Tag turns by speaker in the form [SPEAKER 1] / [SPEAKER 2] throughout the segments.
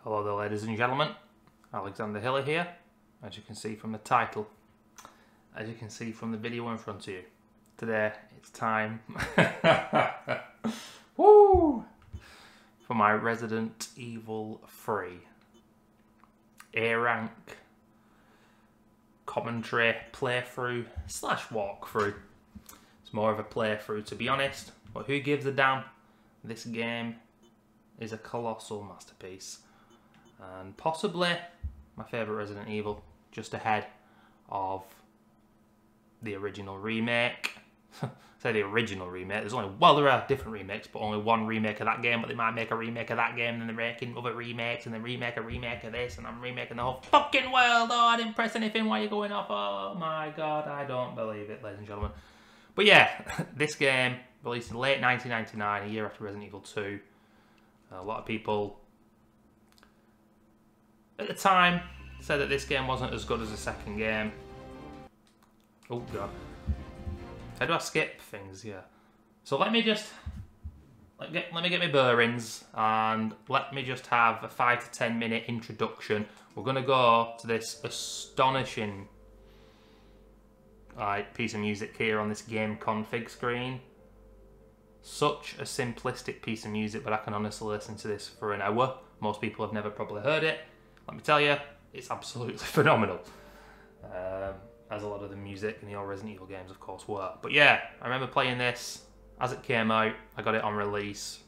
[SPEAKER 1] Hello there, ladies and gentlemen. Alexander Hiller here, as you can see from the title, as you can see from the video in front of you. Today, it's time woo, for my Resident Evil 3 A rank commentary playthrough / walkthrough. It's more of a playthrough, to be honest, but who gives a damn? This game is a colossal masterpiece. And possibly my favourite Resident Evil, just ahead of the original remake. Say the original remake, there's only, well, there are different remakes, but only one remake of that game, but they might make a remake of that game, and then they're making other remakes, and then remake a remake of this, and I'm remaking the whole fucking world. Oh, I didn't press anything while you're going off. Oh my god, I don't believe it, ladies and gentlemen. But yeah, this game, released in late 1999, a year after Resident Evil 2. A lot of people at the time said that this game wasn't as good as the second game. Oh god. How do I skip things? Yeah. So let me just let me get my bearings and let me just have a 5 to 10 minute introduction. We're gonna go to this astonishing piece of music here on this game config screen. Such a simplistic piece of music, but I can honestly listen to this for an hour. Most people have never probably heard it. Let me tell you, it's absolutely phenomenal. As a lot of the music in the old Resident Evil games, of course, were. But yeah, I remember playing this as it came out. I got it on release.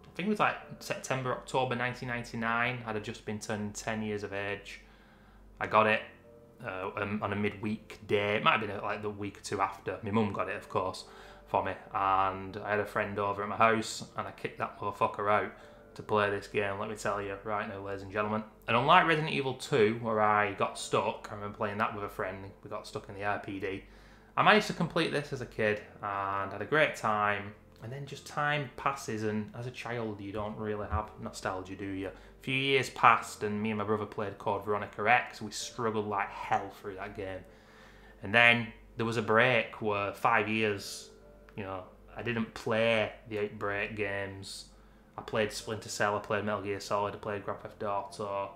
[SPEAKER 1] I think it was like September, October 1999. I'd have just been turning 10 years of age. I got it on a midweek day. It might have been like the week or two after. My mum got it, of course, for me. And I had a friend over at my house, and I kicked that motherfucker out to play this game, let me tell you right now, ladies and gentlemen. And unlike Resident Evil 2, where I got stuck, I remember playing that with a friend, we got stuck in the RPD, I managed to complete this as a kid and had a great time. And then just time passes, and as a child you don't really have nostalgia, do you? A few years passed and me and my brother played Code Veronica X. We struggled like hell through that game. And then there was a break where 5 years, you know, I didn't play the Outbreak games. I played Splinter Cell, I played Metal Gear Solid, I played Grand Theft Auto.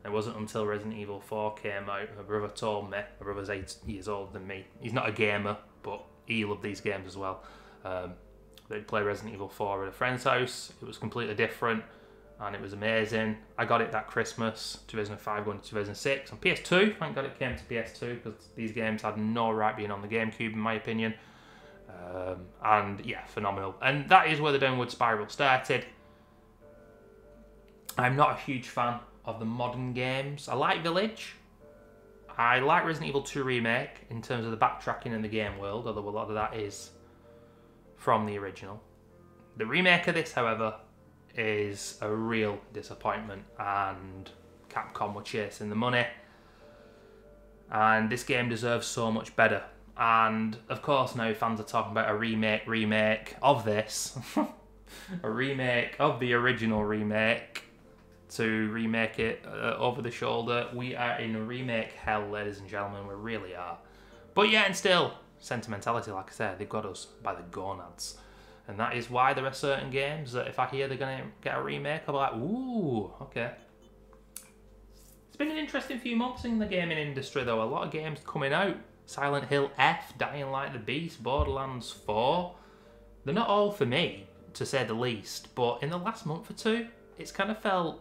[SPEAKER 1] It wasn't until Resident Evil 4 came out, my brother told me, my brother's 8 years older than me. He's not a gamer, but he loved these games as well. They'd play Resident Evil 4 at a friend's house. It was completely different, and it was amazing. I got it that Christmas, 2005 going to 2006, on PS2. Thank God it came to PS2, because these games had no right being on the GameCube, in my opinion. And yeah, phenomenal. And that is where the downward spiral started. I'm not a huge fan of the modern games. I like Village. I like Resident Evil 2 Remake in terms of the backtracking in the game world, although a lot of that is from the original. The remake of this, however, is a real disappointment, and Capcom were chasing the money. And this game deserves so much better. And of course now fans are talking about a remake of this. A remake of the original remake. To remake it over the shoulder. We are in remake hell, ladies and gentlemen, we really are. But yet and still, sentimentality, like I said, they've got us by the gonads. And that is why there are certain games that if I hear they're going to get a remake, I'll be like, ooh, okay. It's been an interesting few months in the gaming industry though. A lot of games coming out. Silent Hill F, Dying Like the Beast, Borderlands 4. They're not all for me, to say the least, but in the last month or two, it's kind of felt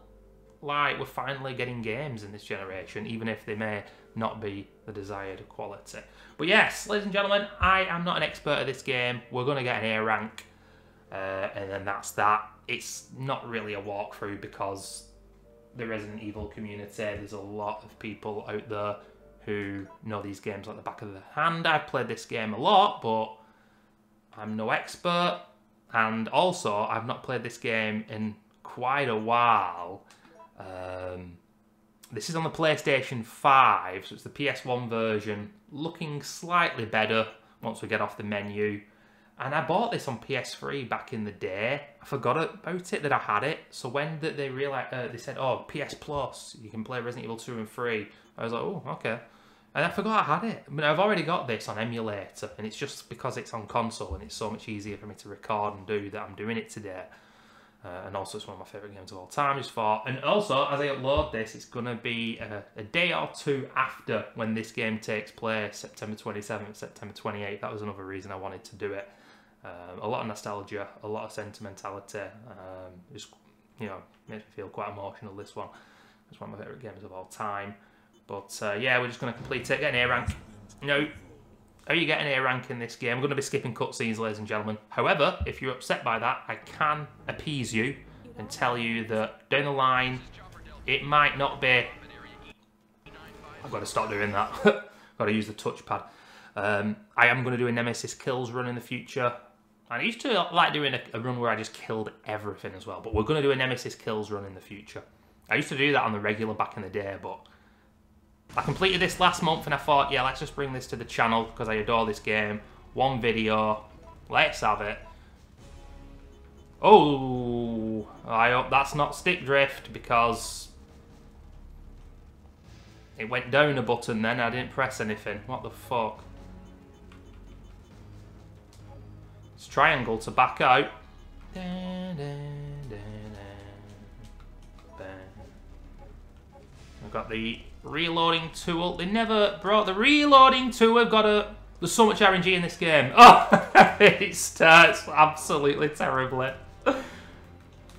[SPEAKER 1] like we're finally getting games in this generation, even if they may not be the desired quality. But yes, ladies and gentlemen, I am not an expert at this game. We're going to get an A rank, and then that's that. It's not really a walkthrough because the Resident Evil community, there's a lot of people out there who know these games like the back of their hand. I've played this game a lot, but I'm no expert. And also, I've not played this game in quite a while. This is on the PlayStation 5, so it's the PS1 version, looking slightly better once we get off the menu. And I bought this on PS3 back in the day. I forgot about it, that I had it. So when they realized, they said, oh, PS Plus, you can play Resident Evil 2 and 3. I was like, oh, okay. And I forgot I had it. I mean, I've already got this on emulator, and it's just because it's on console and it's so much easier for me to record and do that I'm doing it today. And also it's one of my favourite games of all time, just for. And also, as I upload this, it's going to be a day or two after when this game takes place, September 27th, September 28th. That was another reason I wanted to do it. A lot of nostalgia, a lot of sentimentality. Just, you know, makes me feel quite emotional, this one. It's one of my favourite games of all time. But yeah, we're just going to complete it, get an A rank. No. How you get an A rank in this game? I'm going to be skipping cutscenes, ladies and gentlemen. However, if you're upset by that, I can appease you and tell you that down the line, it might not be... I've got to stop doing that. Got to use the touchpad. I am going to do a Nemesis kills run in the future. And I used to like doing a run where I just killed everything as well. But we're going to do a Nemesis kills run in the future. I used to do that on the regular back in the day, but... I completed this last month and I thought, yeah, let's just bring this to the channel because I adore this game. One video, let's have it. Oh, I hope that's not stick drift because it went down a button then, I didn't press anything. What the fuck? It's triangle to back out. I've got the reloading tool. They never brought the reloading tool. I've got a... There's so much RNG in this game. Oh, it starts absolutely terribly.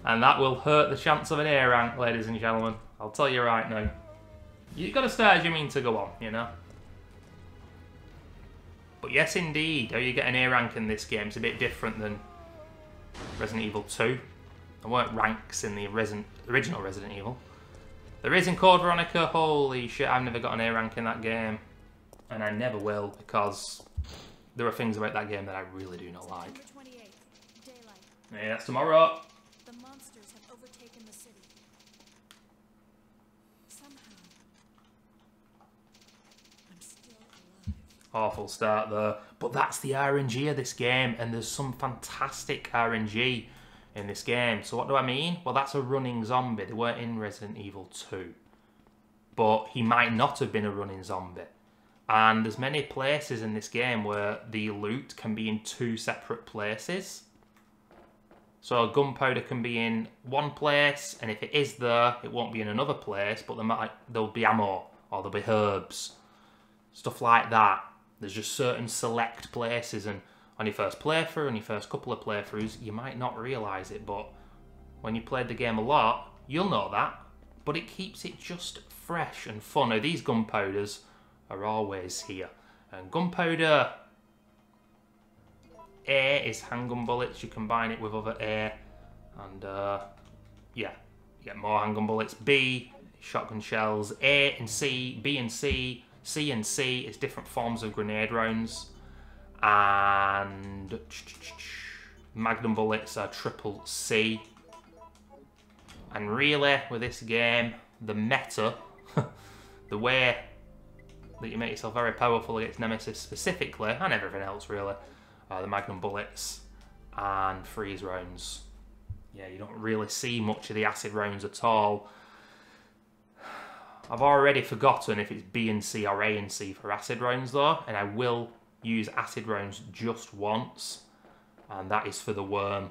[SPEAKER 1] And that will hurt the chance of an A rank, ladies and gentlemen. I'll tell you right now. You've got to start as you mean to go on, you know? But yes, indeed, how you get an A rank in this game is a bit different than Resident Evil 2. There weren't ranks in the original Resident Evil. There is in Code Veronica. Holy shit, I've never got an A rank in that game. And I never will, because there are things about that game that I really do not like. Yeah, that's tomorrow.
[SPEAKER 2] The monsters have overtaken the city. Somehow, I'm still alive.
[SPEAKER 1] Awful start there. But that's the RNG of this game, and there's some fantastic RNG in this game. So what do I mean? Well, that's a running zombie. They weren't in Resident Evil 2. But he might not have been a running zombie. And there's many places in this game where the loot can be in two separate places. So gunpowder can be in one place, and if it is there, it won't be in another place, but there'll be ammo, or there'll be herbs. Stuff like that. There's just certain select places, and on your first playthrough, on your first couple of playthroughs, you might not realise it, but when you played the game a lot, you'll know that. But it keeps it just fresh and fun. Now, these gunpowders are always here. And gunpowder A is handgun bullets. You combine it with other A, and yeah, you get more handgun bullets. B, shotgun shells. A and C, B and C, C and C is different forms of grenade rounds. And magnum bullets are triple C. And really, with this game, the meta, the way that you make yourself very powerful against Nemesis specifically, and everything else really, the magnum bullets and freeze rounds. Yeah, you don't really see much of the acid rounds at all. I've already forgotten if it's B and C or A and C for acid rounds though, and I will use acid rounds just once, and that is for the worm.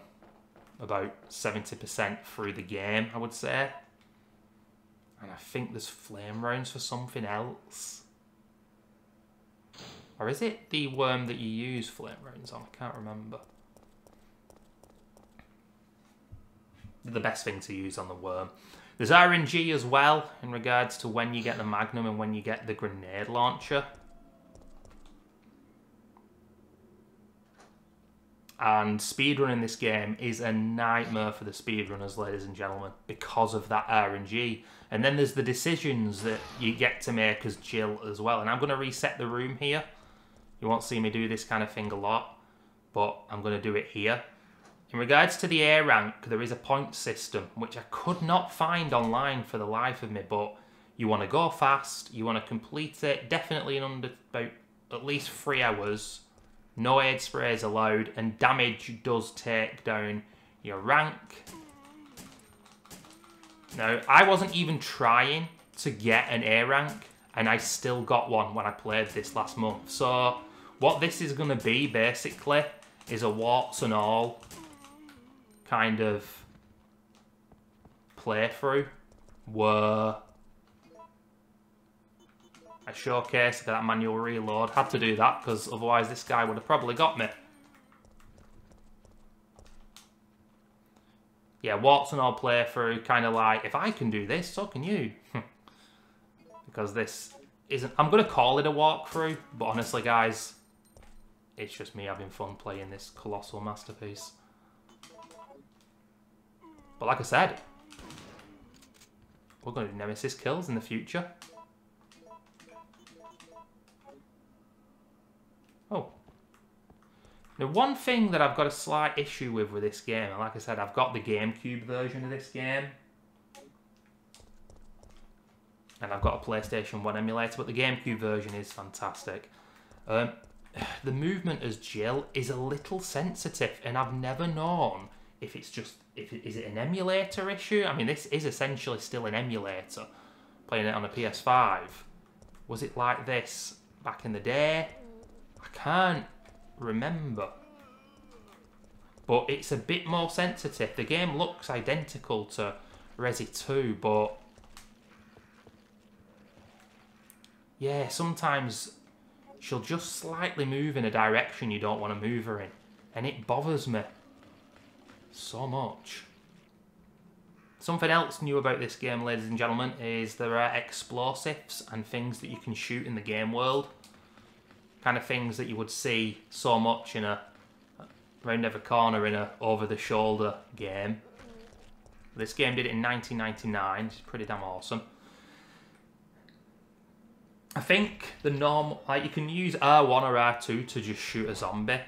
[SPEAKER 1] About 70% through the game, I would say. And I think there's flame rounds for something else. Or is it the worm that you use flame rounds on? I can't remember. The best thing to use on the worm. There's RNG as well in regards to when you get the magnum and when you get the grenade launcher. And speedrunning this game is a nightmare for the speedrunners, ladies and gentlemen, because of that RNG. And then there's the decisions that you get to make as Jill as well. And I'm going to reset the room here. You won't see me do this kind of thing a lot, but I'm going to do it here. In regards to the A rank, there is a point system, which I could not find online for the life of me, but you want to go fast, you want to complete it, definitely in under about at least 3 hours. No aid sprays allowed, and damage does take down your rank. Now, I wasn't even trying to get an A rank, and I still got one when I played this last month. So, what this is going to be, basically, is a warts and all kind of playthrough where I showcased that manual reload. Had to do that because otherwise this guy would have probably got me. Yeah, warts and all playthrough, kind of like, if I can do this, so can you. Because this isn't... I'm going to call it a walkthrough, but honestly, guys, it's just me having fun playing this colossal masterpiece. But like I said, we're going to do Nemesis kills in the future. Oh. Now, one thing that I've got a slight issue with this game, and like I said, I've got the GameCube version of this game. And I've got a PlayStation 1 emulator, but the GameCube version is fantastic. The movement as Jill is a little sensitive, and I've never known if it's just... Is it an emulator issue? I mean, this is essentially still an emulator. Playing it on a PS5. Was it like this back in the day? I can't remember. But it's a bit more sensitive. The game looks identical to Resi 2, but... yeah, sometimes she'll just slightly move in a direction you don't want to move her in. And it bothers me so much. Something else new about this game, ladies and gentlemen, is there are explosives and things that you can shoot in the game world. Kind of things that you would see so much in a round every corner in a over-the-shoulder game. This game did it in 1999, which is pretty damn awesome. I think the normal, like you can use R1 or R2 to just shoot a zombie.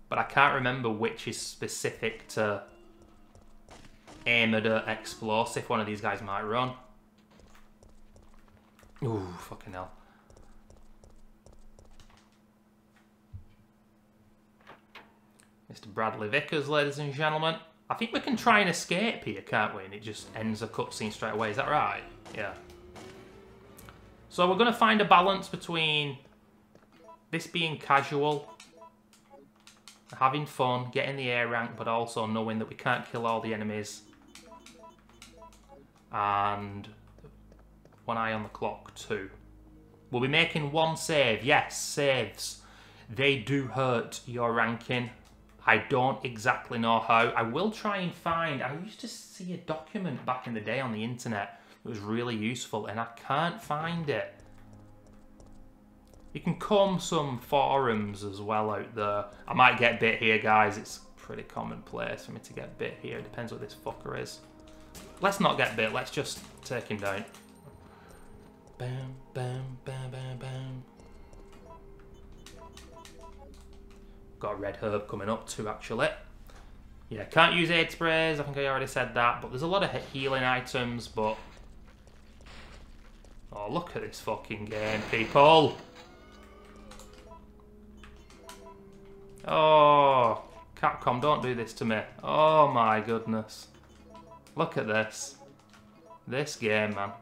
[SPEAKER 1] But I can't remember which is specific to aim at an explosive one of these guys might run. Ooh, fucking hell. Mr. Bradley Vickers, ladies and gentlemen. I think we can try and escape here, can't we? And it just ends the cutscene straight away. Is that right? Yeah. So we're going to find a balance between this being casual, having fun, getting the A rank, but also knowing that we can't kill all the enemies. And one eye on the clock too. We'll be making one save. Yes, saves. They do hurt your ranking. I don't exactly know how. I will try and find... I used to see a document back in the day on the internet that was really useful, and I can't find it. You can comb some forums as well out there. I might get bit here, guys. It's pretty commonplace for me to get bit here. It depends what this fucker is. Let's not get bit. Let's just take him down. Bam, bam, bam, bam, bam. Got a red herb coming up too, actually. Yeah, can't use aid sprays. I think I already said that. But there's a lot of healing items, but... oh, look at this fucking game, people. Oh, Capcom, don't do this to me. Oh my goodness. Look at this. This game, man.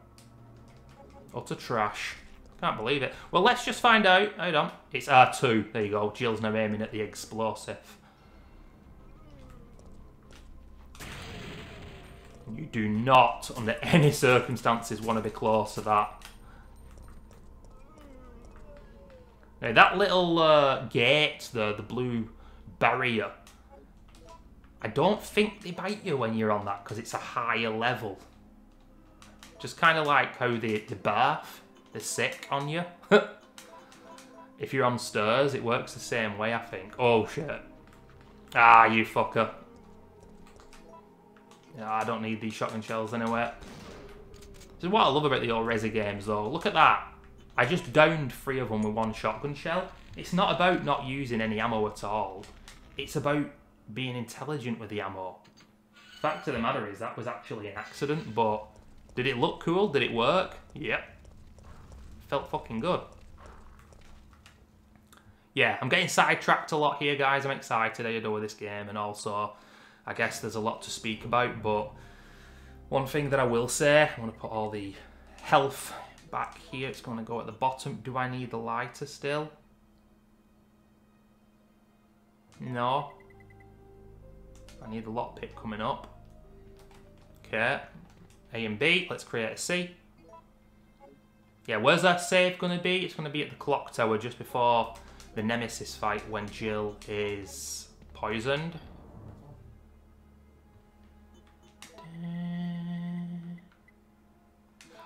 [SPEAKER 1] Utter trash. Can't believe it. Well, let's just find out. Hold on. It's R2. There you go. Jill's now aiming at the explosive. You do not, under any circumstances, want to be close to that. Now, that little gate, the blue barrier, I don't think they bite you when you're on that because it's a higher level. Just kind of like how they barf. They're sick on you. If you're on stairs, it works the same way, I think. Oh, shit. Ah, you fucker. Yeah, I don't need these shotgun shells anyway. This is what I love about the old Resi games, though. Look at that. I just downed 3 of them with 1 shotgun shell. It's not about not using any ammo at all. It's about being intelligent with the ammo. Fact of the matter is, that was actually an accident, but did it look cool? Did it work? Yep. Felt fucking good. Yeah, I'm getting sidetracked a lot here, guys. I'm excited I adore this game, and also, I guess there's a lot to speak about, but one thing that I will say, I'm going to put all the health back here. It's going to go at the bottom. Do I need the lighter still? No. I need the lockpick coming up. Okay. A and B. Let's create a C. Yeah, where's that save going to be? It's going to be at the clock tower just before the Nemesis fight when Jill is poisoned.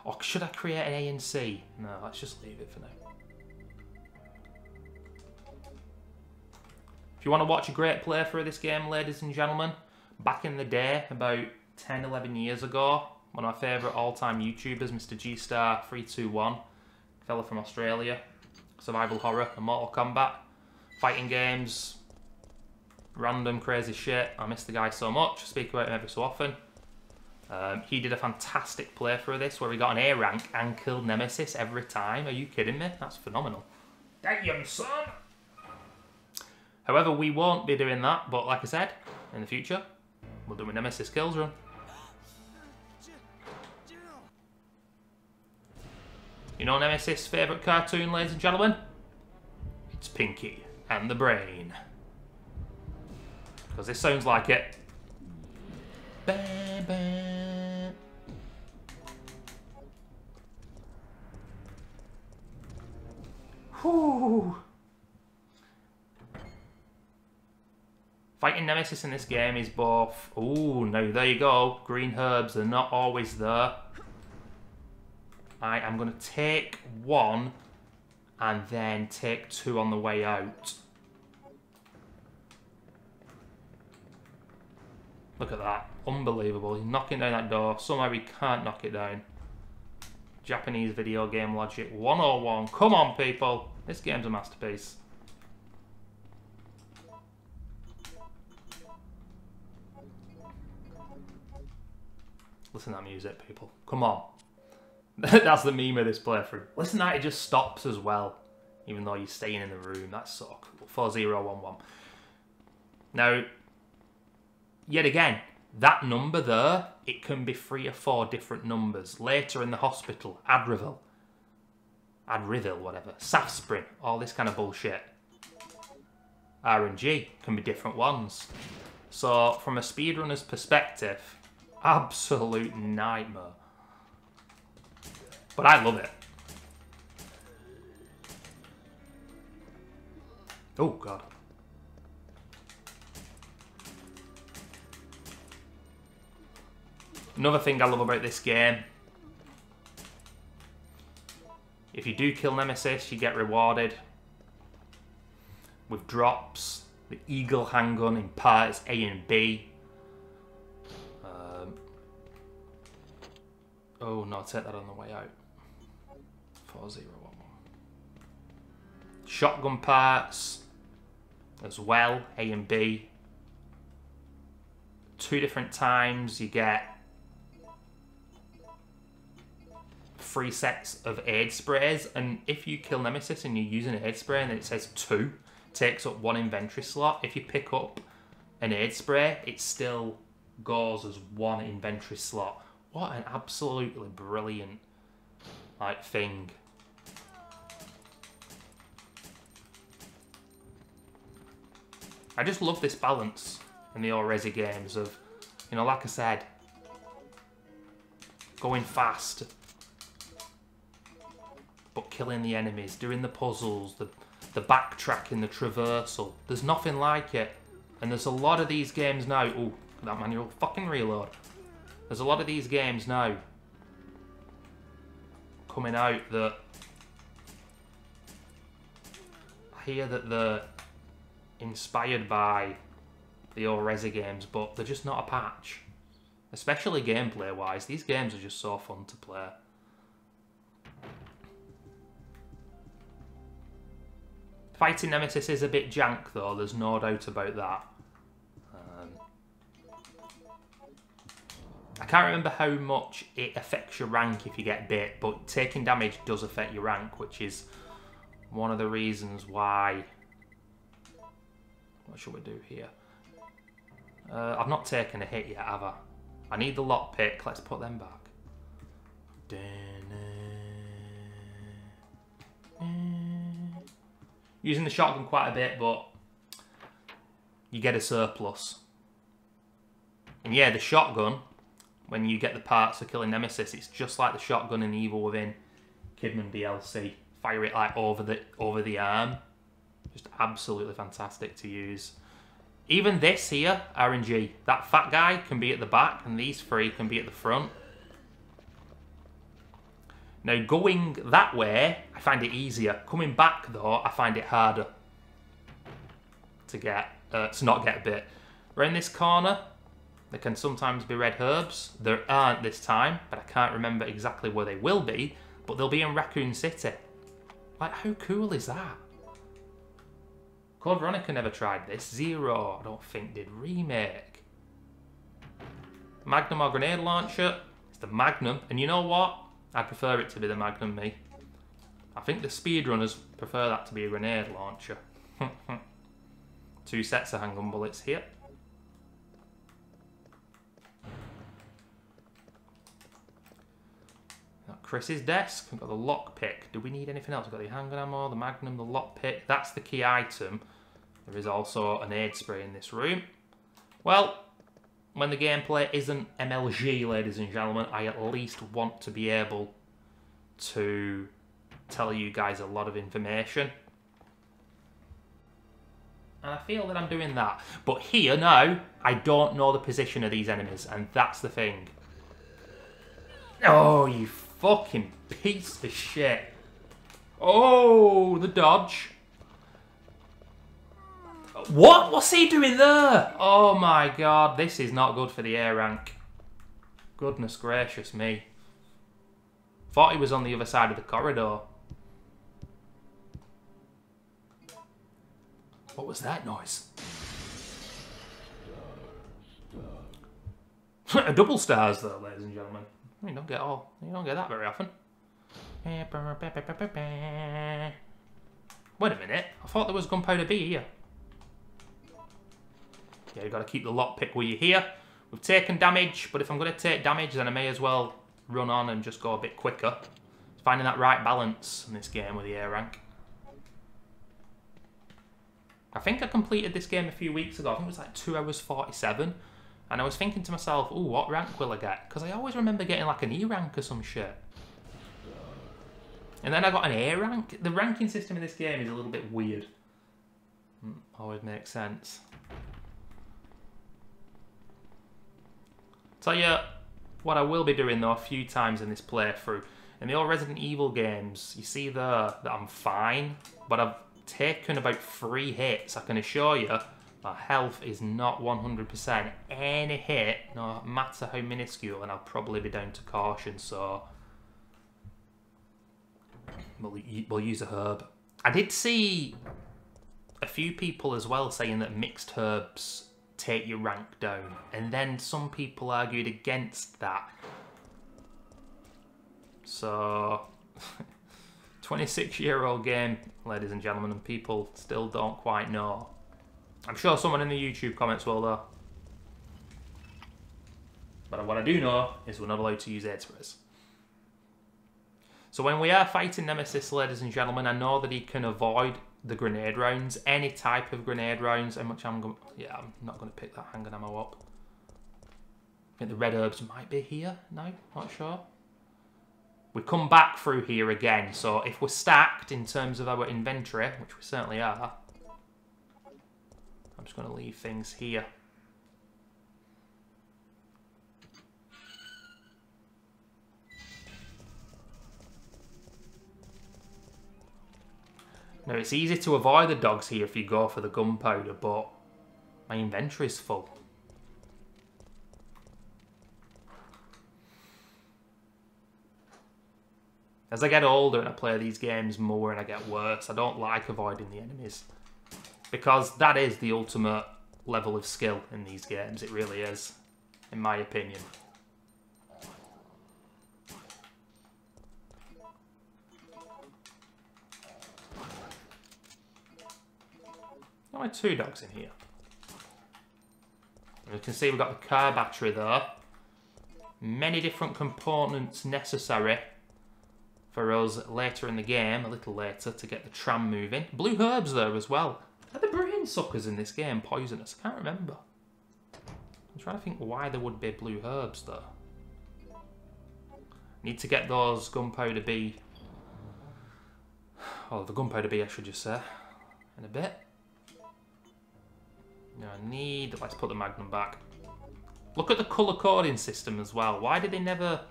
[SPEAKER 1] Or should I create an A and C? No, let's just leave it for now. If you want to watch a great playthrough of this game, ladies and gentlemen, back in the day, about 10, 11 years ago, one of my favourite all-time YouTubers, Mr. G-Star321, fella from Australia, survival horror and Mortal Kombat, fighting games, random crazy shit. I miss the guy so much, I speak about him every so often. He did a fantastic playthrough of this where he got an A rank and killed Nemesis every time. Are you kidding me? That's phenomenal. Damn, son! However, we won't be doing that, but like I said, in the future, we'll do a Nemesis kills run. You know Nemesis' favourite cartoon, ladies and gentlemen? It's Pinky and the Brain. Because this sounds like it. Ba, ba. Whew. Fighting Nemesis in this game is both... Ooh, now there you go. Green herbs are not always there. I am going to take one and then take two on the way out. Look at that. Unbelievable. He's knocking down that door. Somehow he can't knock it down. Japanese video game logic 101. Come on, people. This game's a masterpiece. Listen to that music, people. Come on. That's the meme of this playthrough. Listen to that, it just stops as well. Even though you're staying in the room. That's so cool. 4011. Now, yet again, that number there, it can be 3 or 4 different numbers. Later in the hospital, Adrivil, whatever. Safsprin, all this kind of bullshit. RNG can be different ones. So, from a speedrunner's perspective, absolute nightmare. But I love it. Oh, God. Another thing I love about this game, if you do kill Nemesis, you get rewarded with drops. The Eagle handgun in parts A and B. Oh no, take that on the way out. 4011. Shotgun parts as well, A and B. 2 different times you get 3 sets of aid sprays, and if you kill Nemesis and you're using an aid spray and it says 2, takes up 1 inventory slot. If you pick up an aid spray, it still goes as 1 inventory slot. What an absolutely brilliant thing. I just love this balance in the old Resi games of, you know, like I said, going fast, but killing the enemies, doing the puzzles, the backtracking, the traversal. There's nothing like it. And there's a lot of these games now. Ooh, that manual fucking reload. There's a lot of these games now coming out that I hear that they're inspired by the old Resi games, but they're just not a patch. Especially gameplay wise, these games are just so fun to play. Fighting Nemesis is a bit jank though, there's no doubt about that. I can't remember how much it affects your rank if you get bit, but taking damage does affect your rank, which is one of the reasons why... What should we do here? I've not taken a hit yet, have I? I need the lockpick, let's put them back. Using the shotgun quite a bit, but you get a surplus. And yeah, the shotgun, when you get the parts for killing Nemesis, it's just like the shotgun in Evil Within Kidman DLC. Fire it like over the arm. Just absolutely fantastic to use. Even this here, RNG, that fat guy can be at the back and these three can be at the front. Now going that way, I find it easier. Coming back though, I find it harder to not get bit. Around this corner, there can sometimes be red herbs. There aren't this time, but I can't remember exactly where they will be, but they'll be in Raccoon City. Like, how cool is that? Code Veronica never tried this. Zero, I don't think, did remake. Magnum or grenade launcher? It's the Magnum. And you know what? I'd prefer it to be the Magnum, me. I think the speedrunners prefer that to be a grenade launcher. 2 sets of handgun bullets here. Chris's desk. We've got the lockpick. Do we need anything else? We've got the handgun ammo, the Magnum, the lockpick. That's the key item. There is also an aid spray in this room. Well, when the gameplay isn't MLG, ladies and gentlemen, I at least want to be able to tell you guys a lot of information. And I feel that I'm doing that. But here now, I don't know the position of these enemies, and that's the thing. Oh, you fucking piece of shit. Oh, the dodge. What? What's he doing there? Oh my god, this is not good for the A rank. Goodness gracious me. Thought he was on the other side of the corridor. What was that noise? A double stars though, ladies and gentlemen. You don't get that very often. Wait a minute, I thought there was gunpowder B here. Yeah, you've got to keep the lockpick with you here. We've taken damage, but if I'm going to take damage, then I may as well run on and just go a bit quicker. Finding that right balance in this game with the A rank. I think I completed this game a few weeks ago. I think it was like 2 hours 47. And I was thinking to myself, ooh, what rank will I get? Because I always remember getting like an E rank or some shit. And then I got an A rank. The ranking system in this game is a little bit weird. Always makes sense. Tell you what I will be doing though a few times in this playthrough. In the old Resident Evil games, you see there that I'm fine, but I've taken about 3 hits. I can assure you, my health is not 100%. Any hit, no matter how minuscule, and I'll probably be down to caution, so we'll use a herb. I did see a few people as well saying that mixed herbs take your rank down, and then some people argued against that. So 26-year-old game, ladies and gentlemen, and people still don't quite know. I'm sure someone in the YouTube comments will though. But what I do know is we're not allowed to use aid sprays. So when we are fighting Nemesis, ladies and gentlemen, I know that he can avoid the grenade rounds, any type of grenade rounds. How much I'm going? Yeah, I'm not going to pick that handgun ammo up. I think the red herbs might be here. No, not sure. We come back through here again. So if we're stacked in terms of our inventory, which we certainly are, I'm just going to leave things here. Now, it's easy to avoid the dogs here if you go for the gunpowder, but my inventory's full. As I get older and I play these games more and I get worse, I don't like avoiding the enemies. Because that is the ultimate level of skill in these games. It really is, in my opinion. Only 2 dogs in here. And you can see we've got the car battery there. Many different components necessary for us later in the game, a little later, to get the tram moving. Blue herbs there as well. Are the brain suckers in this game poisonous? I can't remember. I'm trying to think why there would be blue herbs there. Need to get those gunpowder bee... Oh, the gunpowder bee, I should just say. In a bit. No, I need... Let's put the magnum back. Look at the colour coding system as well. Why did they never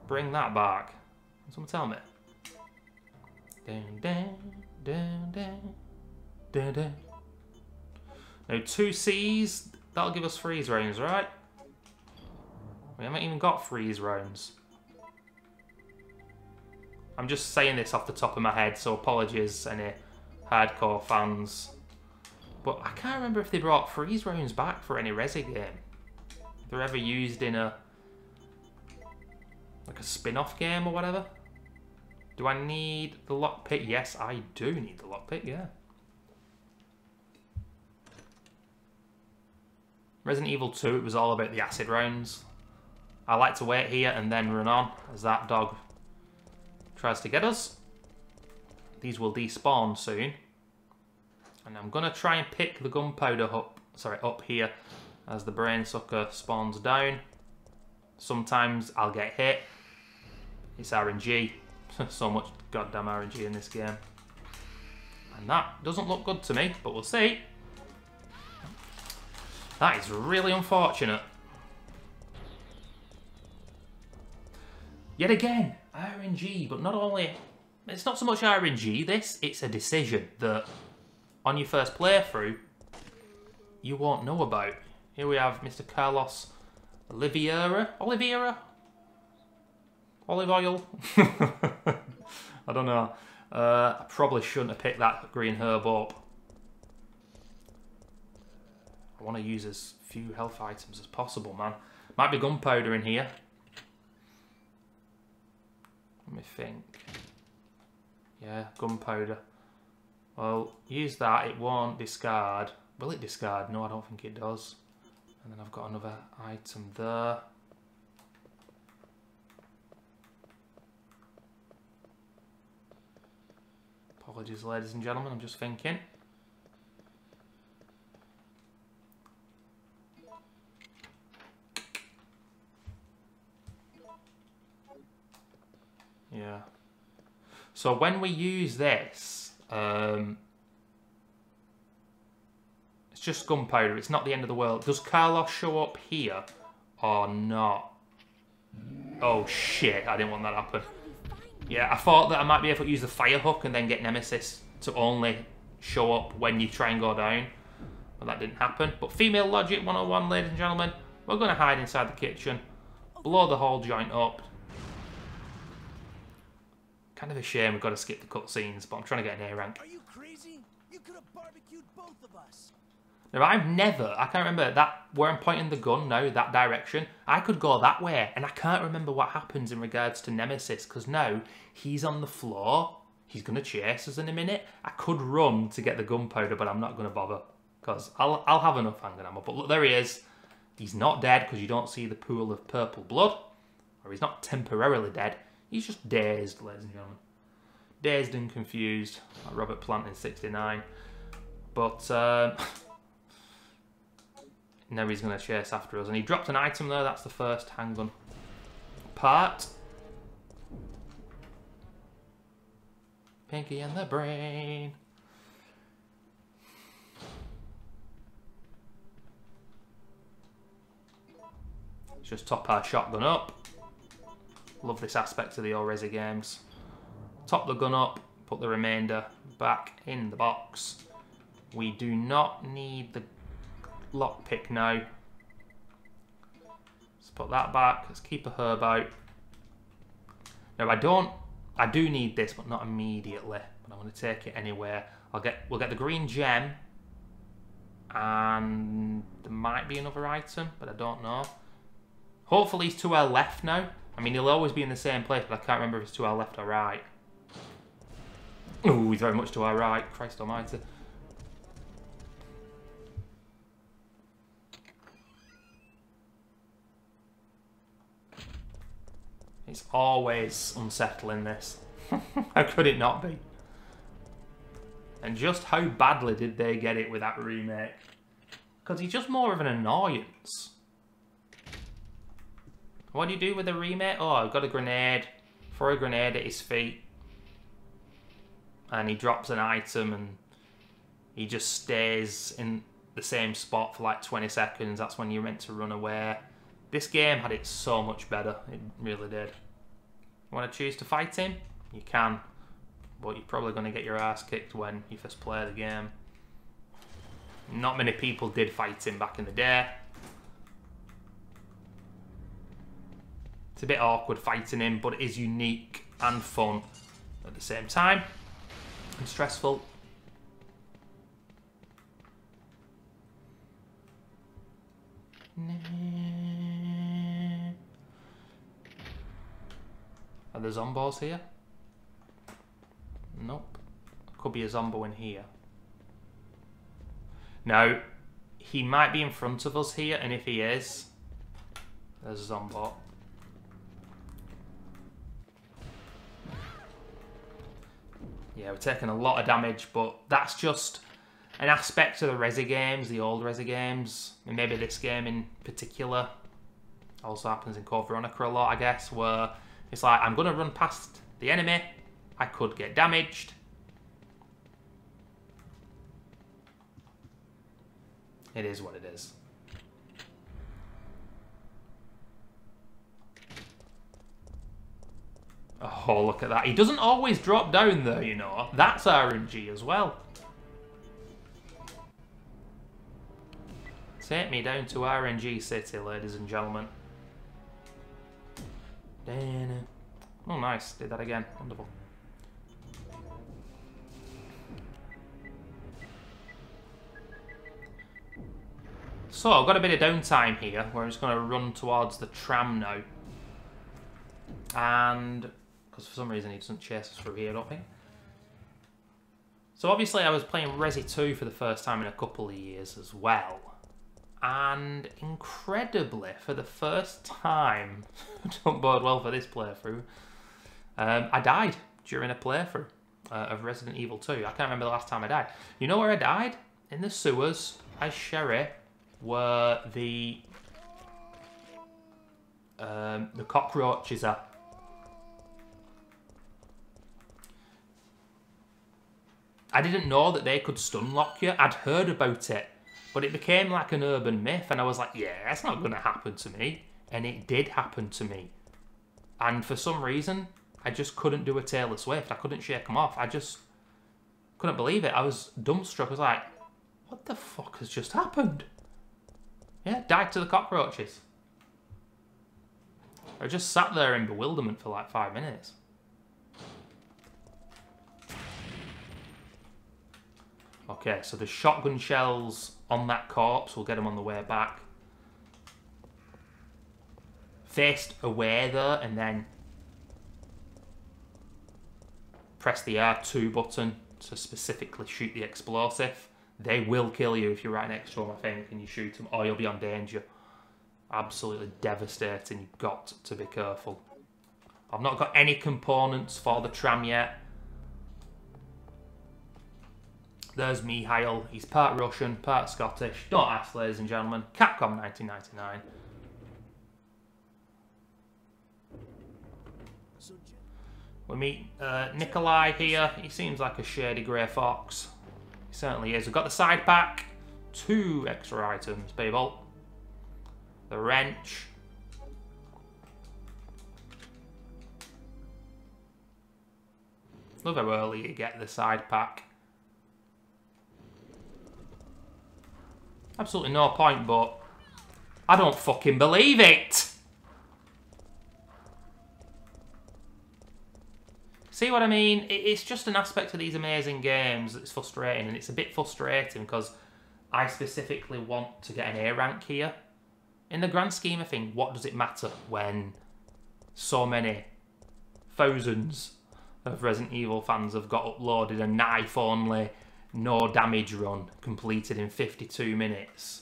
[SPEAKER 1] bring that back? Can someone tell me? Dun, dun, dun, dun, dun, dun. Now, 2 Cs, that'll give us freeze rounds, right? We haven't even got freeze rounds. I'm just saying this off the top of my head, so apologies any hardcore fans. But I can't remember if they brought freeze rounds back for any Resi game. If they're ever used in a... like a spin-off game or whatever. Do I need the lockpick? Yes, I do need the lockpick, yeah. Resident Evil 2, it was all about the acid rounds. I like to wait here and then run on as that dog tries to get us. These will despawn soon. And I'm going to try and pick the gunpowder up here as the brain sucker spawns down. Sometimes I'll get hit. It's RNG. So much goddamn RNG in this game. And that doesn't look good to me, but we'll see. That is really unfortunate. Yet again, RNG, but not only... It's not so much RNG, this. It's a decision that, on your first playthrough, you won't know about. Here we have Mr. Carlos Oliveira. Olive oil? I don't know. I probably shouldn't have picked that green herb up. I want to use as few health items as possible, man. Might be gunpowder in here. Let me think. Yeah, gunpowder. Well, use that. It won't discard. Will it discard? No, I don't think it does. And then I've got another item there. Apologies, ladies and gentlemen. I'm just thinking. Yeah. So when we use this, it's just gunpowder. It's not the end of the world. Does Carlos show up here or not? Oh shit, I didn't want that to happen. Yeah, I thought that I might be able to use the fire hook and then get Nemesis to only show up when you try and go down. But that didn't happen. But female logic 101, ladies and gentlemen. We're going to hide inside the kitchen. Blow the whole joint up. Kind of a shame we've got to skip the cutscenes, but I'm trying to get an A rank.
[SPEAKER 3] Are you crazy? You could have barbecued both of us.
[SPEAKER 1] Now, I've never, I can't remember that, where I'm pointing the gun now, that direction, I could go that way, and I can't remember what happens in regards to Nemesis, because now he's on the floor, he's going to chase us in a minute. I could run to get the gunpowder, but I'm not going to bother, because I'll have enough handgun ammo. But look, there he is. He's not dead, because you don't see the pool of purple blood, or he's not temporarily dead. He's just dazed, ladies and gentlemen. Dazed and confused, like Robert Plant in 69. But, now he's going to chase after us. And he dropped an item there. That's the first handgun part. Pinky and the brain. Let's just top our shotgun up. Love this aspect of the old Resi games. Top the gun up. Put the remainder back in the box. We do not need the lockpick now. Let's put that back. Let's keep a herb out. Now I do need this, but not immediately. But I'm going to take it anywhere. We'll get the green gem, and there might be another item, but I don't know. Hopefully he's to our left now. I mean, he'll always be in the same place, but I can't remember if it's to our left or right. Oh, he's very much to our right. Christ almighty. It's always unsettling, this. How could it not be? And just how badly did they get it with that remake? Because he's just more of an annoyance. What do you do with a remake? Oh, I've got a grenade. Throw a grenade at his feet. And he drops an item and he just stays in the same spot for like 20 seconds. That's when you're meant to run away. This game had it so much better. It really did. You want to choose to fight him? You can. But you're probably going to get your ass kicked when you first play the game. Not many people did fight him back in the day. It's a bit awkward fighting him, but it is unique and fun at the same time. And stressful. Are there zombos here? Nope. Could be a zombo in here. Now, he might be in front of us here, and if he is, there's a zombo. Yeah, we're taking a lot of damage, but that's just an aspect of the Resi games, the old Resi games, and maybe this game in particular. Also happens in Code Veronica a lot, I guess, where it's like, I'm going to run past the enemy, I could get damaged. It is what it is. Oh, look at that. He doesn't always drop down though, you know. That's RNG as well. Take me down to RNG City, ladies and gentlemen. Oh, nice. Did that again. Wonderful. So, I've got a bit of downtime here, where I'm just going to run towards the tram now. And, because for some reason he doesn't chase us through here, I don't think. So obviously I was playing Resi 2 for the first time in a couple of years as well. And incredibly, for the first time, don't bode well for this playthrough, I died during a playthrough of Resident Evil 2. I can't remember the last time I died. You know where I died? In the sewers, as Sherry, where the cockroaches are. I didn't know that they could stun lock you. I'd heard about it, but it became like an urban myth, and I was like, yeah, that's not going to happen to me. And it did happen to me. And for some reason, I just couldn't do a Taylor Swift. I couldn't shake them off. I just couldn't believe it. I was dumbstruck. I was like, what the fuck has just happened? Yeah, died to the cockroaches. I just sat there in bewilderment for like 5 minutes. Okay, so the shotgun shells on that corpse. We'll get them on the way back. Faced away there, and then press the R2 button to specifically shoot the explosive. They will kill you if you're right next to them, I think, and you shoot them, or you'll be on danger. Absolutely devastating. You've got to be careful. I've not got any components for the tram yet. There's Mihail. He's part Russian, part Scottish. Don't ask, ladies and gentlemen. Capcom 1999. We meet Nikolai here. He seems like a shady grey fox. He certainly is. We've got the side pack. 2 extra items, people. The wrench. Love how early you get the side pack. Absolutely no point, but I don't fucking believe it! See what I mean? It's just an aspect of these amazing games that's frustrating, and it's a bit frustrating because I specifically want to get an A rank here. In the grand scheme of things, what does it matter when so many thousands of Resident Evil fans have got uploaded a knife-only, no damage run completed in 52 minutes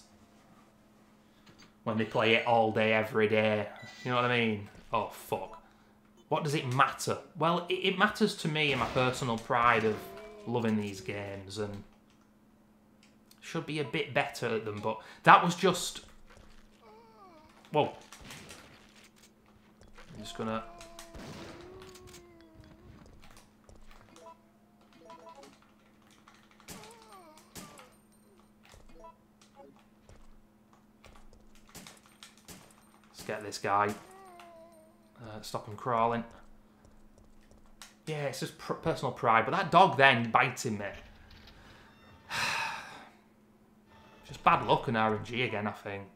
[SPEAKER 1] when they play it all day, every day? You know what I mean? Oh, fuck. What does it matter? Well, it matters to me and my personal pride of loving these games, and should be a bit better at them, but that was just... Whoa. just gonna... Let's get this guy. Stop him crawling. Yeah, it's just personal pride. But that dog then biting me. Just bad luck and RNG again, I think.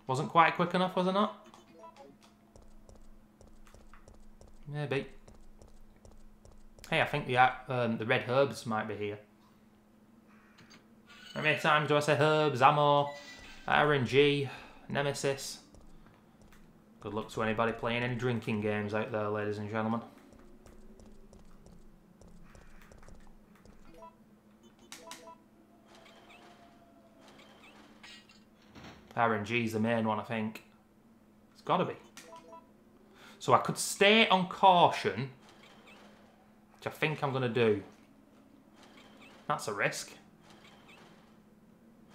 [SPEAKER 1] Wasn't quite quick enough, was it not? Maybe. Hey, I think the red herbs might be here. How many times do I say herbs, ammo, RNG, Nemesis? Good luck to anybody playing any drinking games out there, ladies and gentlemen. RNG's the main one, I think. It's gotta be. So I could stay on caution, which I think I'm gonna do. That's a risk.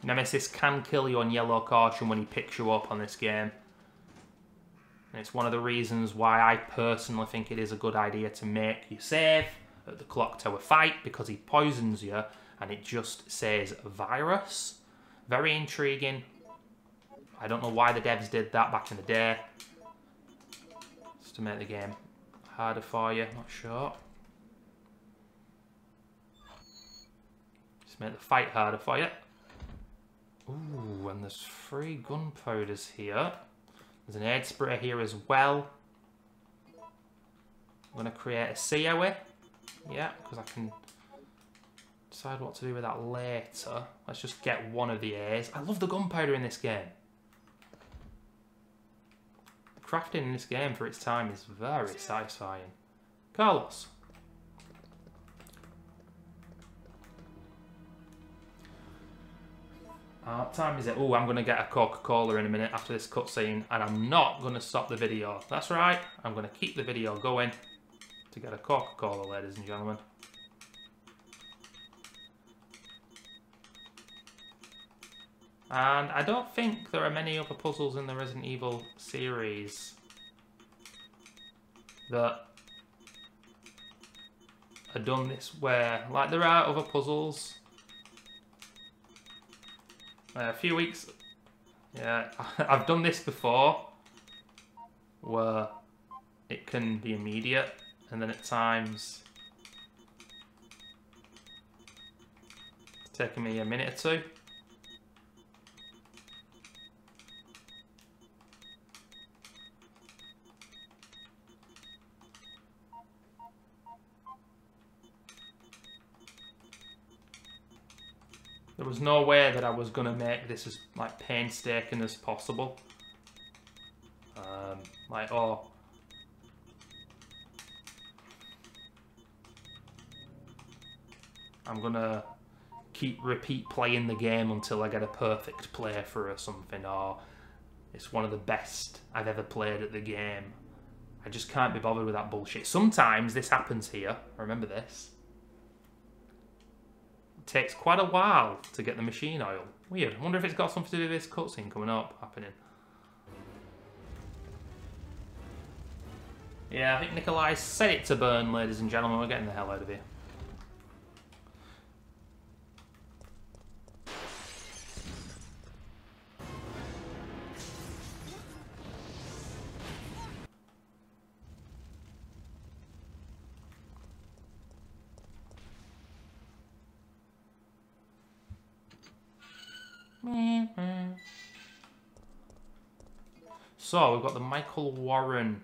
[SPEAKER 1] Nemesis can kill you on yellow caution when he picks you up on this game. And it's one of the reasons why I personally think it is a good idea to make you save at the clock tower fight, because he poisons you and it just says virus. Very intriguing. I don't know why the devs did that back in the day. Just to make the game harder for you, not sure. Just make the fight harder for you. Ooh, and there's 3 gunpowders here. There's an aid spray here as well. I'm going to create a COE. Yeah, because I can decide what to do with that later. Let's just get one of the A's. I love the gunpowder in this game. Crafting in this game for its time is very satisfying. Carlos. What time is it? Oh, I'm going to get a Coca-Cola in a minute after this cutscene, and I'm not going to stop the video. That's right, I'm going to keep the video going to get a Coca-Cola, ladies and gentlemen. And I don't think there are many other puzzles in the Resident Evil series that are done this way. Like, there are other puzzles. A few weeks... Yeah, I've done this before, where it can be immediate, and then at times it's taken me a minute or two. There was no way that I was going to make this as like painstaking as possible. Like, oh, I'm going to repeat playing the game until I get a perfect playthrough or something, or it's one of the best I've ever played at the game. I just can't be bothered with that bullshit. Sometimes this happens here. Remember this. Takes quite a while to get the machine oil. Weird. I wonder if it's got something to do with this cutscene coming up happening. Yeah, I think Nikolai set it to burn, ladies and gentlemen. We're getting the hell out of here. So, we've got the Michael Warren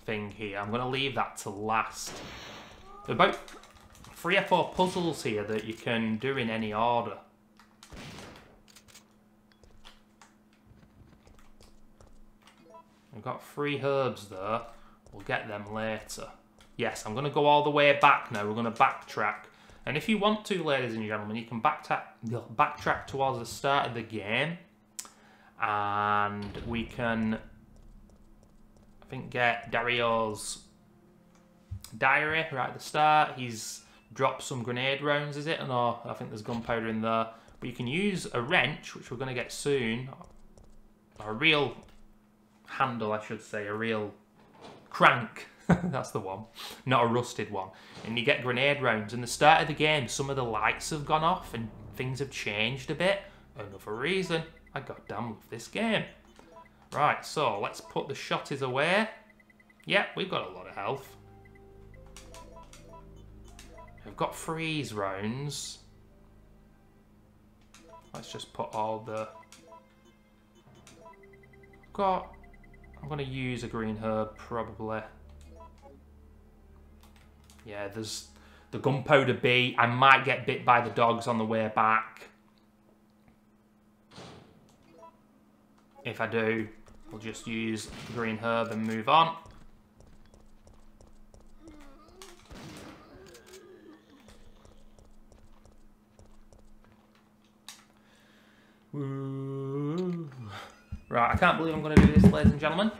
[SPEAKER 1] thing here. I'm going to leave that to last. There are about 3 or 4 puzzles here that you can do in any order. We've got 3 herbs there. We'll get them later. Yes, I'm going to go all the way back now. We're going to backtrack. And if you want to, ladies and gentlemen, you can backtrack towards the start of the game. And we can, I think, get Dario's diary right at the start. He's dropped some grenade rounds, is it? No, I think there's gunpowder in there. But you can use a wrench, which we're going to get soon. a real handle, I should say, a real crank. That's the one, not a rusted one. And you get grenade rounds. In the start of the game, some of the lights have gone off and things have changed a bit. Another reason I got done with this game. Right, so let's put the shotties away. Yep, we've got a lot of health. We've got freeze rounds. Let's just put all the... I'm going to use a green herb, probably. Yeah, there's the gunpowder bee. I might get bit by the dogs on the way back. If I do, we'll just use the green herb and move on. Woo. Right, I can't believe I'm going to do this, ladies and gentlemen,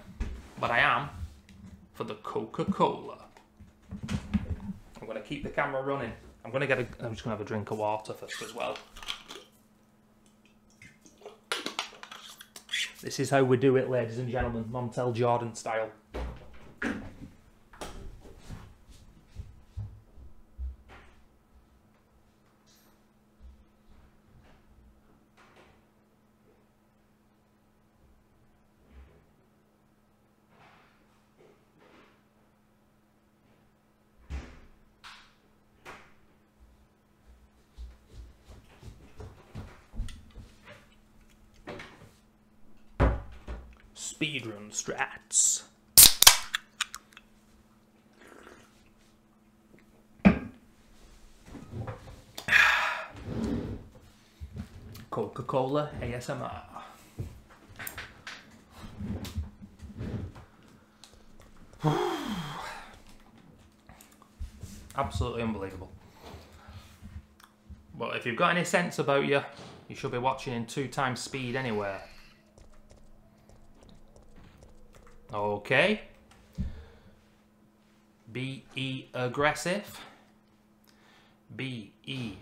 [SPEAKER 1] but I am for the Coca-Cola. I'm going to keep the camera running. I'm just going to have a drink of water first as well. This is how we do it, ladies and gentlemen, Montel Jordan style. Speedrun strats. Coca-Cola ASMR. Absolutely unbelievable. But if you've got any sense about you, you should be watching in 2x speed anyway. Okay. B-E aggressive. B-E-A-G-G-R-E-S-V-I-E.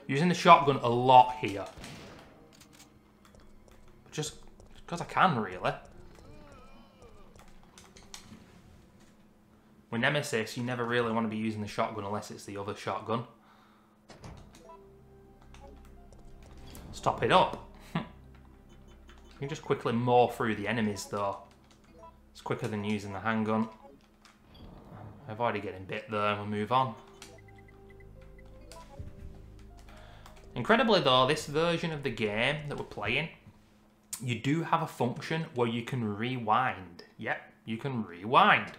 [SPEAKER 1] Using the shotgun a lot here. Just because I can, really. With Nemesis, you never really want to be using the shotgun unless it's the other shotgun. Stop it up. You can just quickly mow through the enemies though. It's quicker than using the handgun. I've already getting bit there and we'll move on. Incredibly though, this version of the game that we're playing, you do have a function where you can rewind. Yep, you can rewind.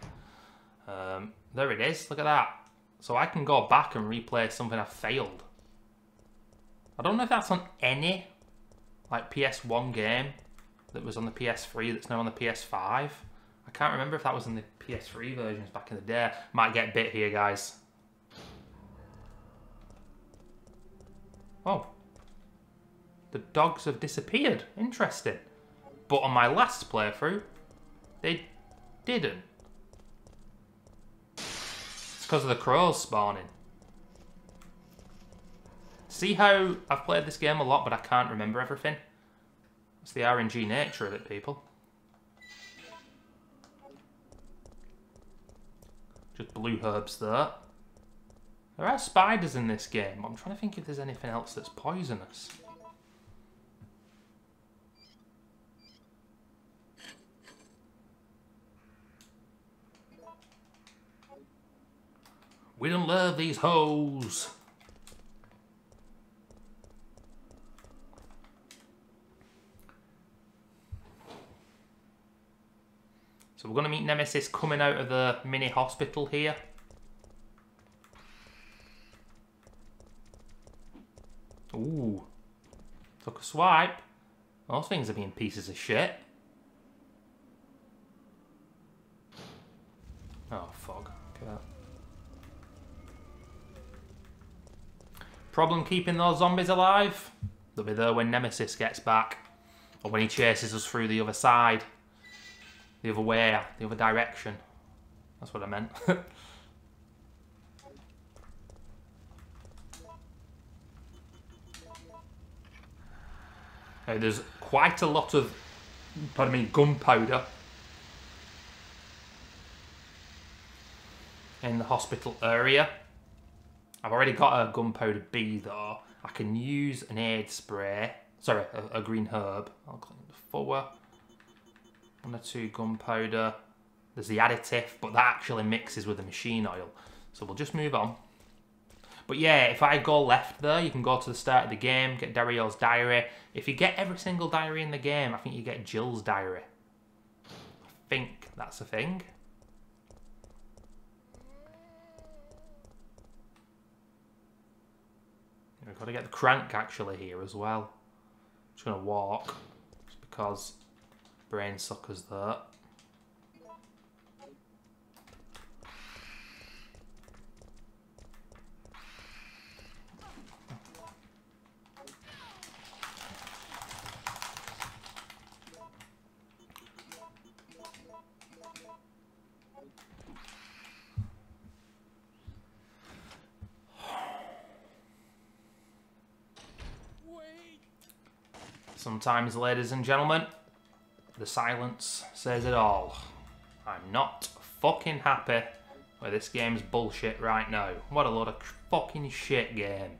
[SPEAKER 1] There it is, look at that. So I can go back and replay something I failed. I don't know if that's on any like PS1 game that was on the PS3 that's now on the PS5. I can't remember if that was in the PS3 versions back in the day. Might get bit here, guys. Oh. The dogs have disappeared. Interesting. But on my last playthrough, they didn't. It's because of the crows spawning. See how I've played this game a lot, but I can't remember everything? It's the RNG nature of it, people. Just blue herbs there. There are spiders in this game. I'm trying to think if there's anything else that's poisonous. We don't love these hoes. So we're going to meet Nemesis coming out of the mini hospital here. Ooh. Took a swipe. Those things are being pieces of shit. Oh, fog. Look at that. Problem keeping those zombies alive? They'll be there when Nemesis gets back. Or when he chases us through the other side. The other way, the other direction. That's what I meant. There's quite a lot of, pardon me, gunpowder in the hospital area. I've already got a gunpowder bee though. I can use an aid spray. Sorry, a green herb. I'll clean the 4. 1 or 2 gunpowder. There's the additive, but that actually mixes with the machine oil. So we'll just move on. But yeah, if I go left there, you can go to the start of the game, get Dario's diary. If you get every single diary in the game, I think you get Jill's diary. I think that's a thing. We've got to get the crank actually here as well. I'm just going to walk, just because brain sucker's there. Sometimes, ladies and gentlemen, the silence says it all. I'm not fucking happy with this game's bullshit right now. What a load of fucking shit game.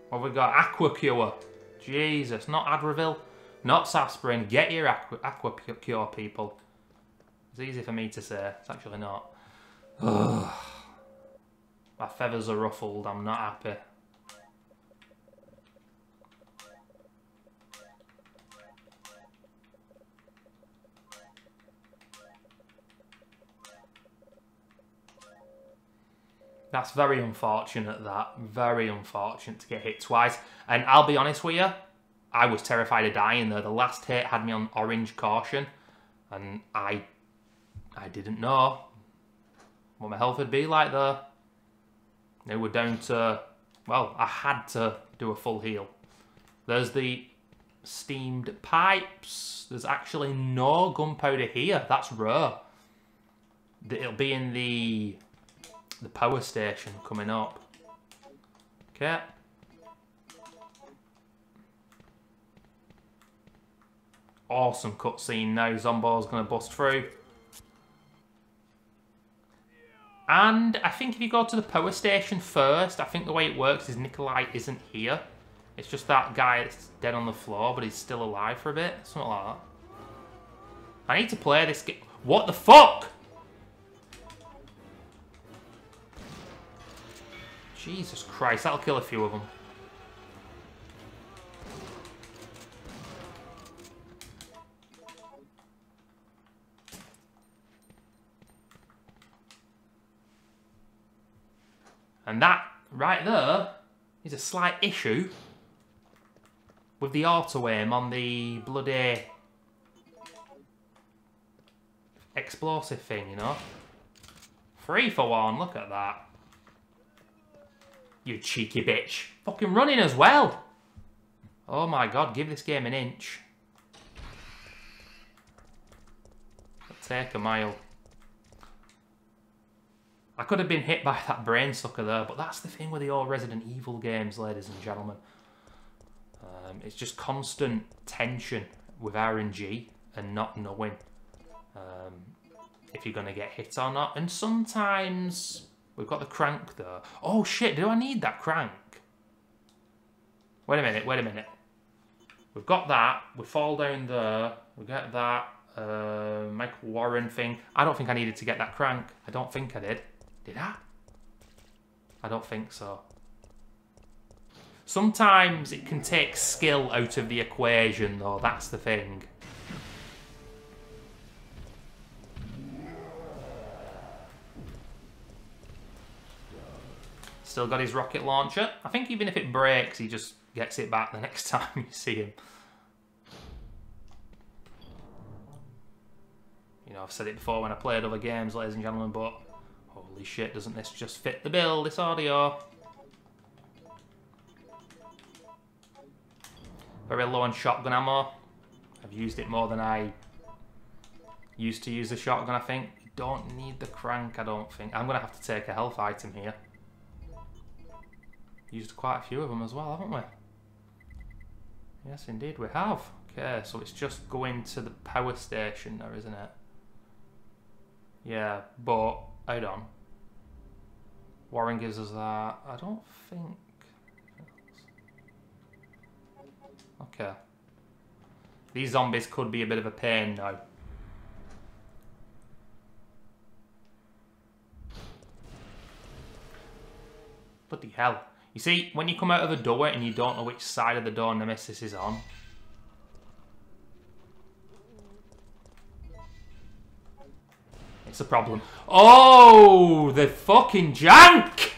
[SPEAKER 1] What have we got? Aqua Cure. Jesus, not Adravil, not Sasprin. Get your Aqua Cure, people. It's easy for me to say. It's actually not. Ugh. My feathers are ruffled. I'm not happy. That's very unfortunate, that. Very unfortunate to get hit twice. And I'll be honest with you, I was terrified of dying there. The last hit had me on orange caution. And I didn't know what my health would be like there. They were down to... Well, I had to do a full heal. There's the steamed pipes. There's actually no gunpowder here. That's rare. It'll be in the power station coming up. Okay. Awesome cutscene now. Zombo's going to bust through. And I think if you go to the power station first, I think the way it works is Nikolai isn't here. It's just that guy that's dead on the floor, but he's still alive for a bit. Something like that. I need to play this game. What the fuck? Jesus Christ, that'll kill a few of them. And that, right there, is a slight issue with the auto-aim on the bloody explosive thing, you know? 3 for 1, look at that. You cheeky bitch. Fucking running as well. Oh my god, give this game an inch. It'll take a mile. I could have been hit by that brain sucker there, but that's the thing with the old Resident Evil games, ladies and gentlemen. It's just constant tension with RNG and not knowing if you're going to get hit or not. And sometimes... We've got the crank there. Oh shit, do I need that crank? Wait a minute, wait a minute. We've got that. We fall down there. We get that Michael Warren thing. I don't think I needed to get that crank. I don't think I did. Did I? I don't think so. Sometimes it can take skill out of the equation though. That's the thing. Still got his rocket launcher. I think even if it breaks, he just gets it back the next time you see him. You know, I've said it before when I played other games, ladies and gentlemen, but holy shit, doesn't this just fit the bill, this audio? Very low on shotgun ammo. I've used it more than I used to use the shotgun, I think. You don't need the crank, I don't think. I'm going to have to take a health item here. Used quite a few of them as well, haven't we? Yes, indeed, we have. Okay, so it's just going to the power station there, isn't it? Yeah, but hold on. Warren gives us that. I don't think. Okay. These zombies could be a bit of a pain now. Bloody hell. You see, when you come out of a door and you don't know which side of the door Nemesis is on. It's a problem. Oh, the fucking jank!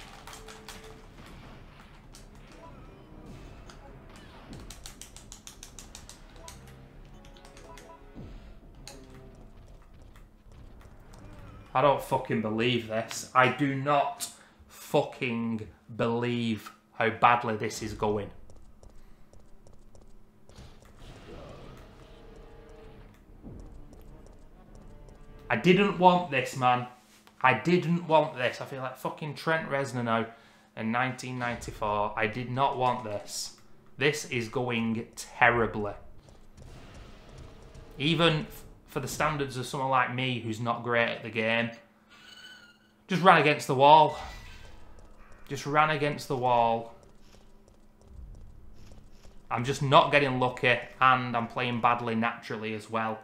[SPEAKER 1] I don't fucking believe this. I do not fucking believe how badly this is going. I didn't want this, man. I didn't want this. I feel like fucking Trent Reznor now in 1994. I did not want this. This is going terribly. Even for the standards of someone like me who's not great at the game. Just ran against the wall. Just ran against the wall. I'm just not getting lucky, and I'm playing badly naturally as well.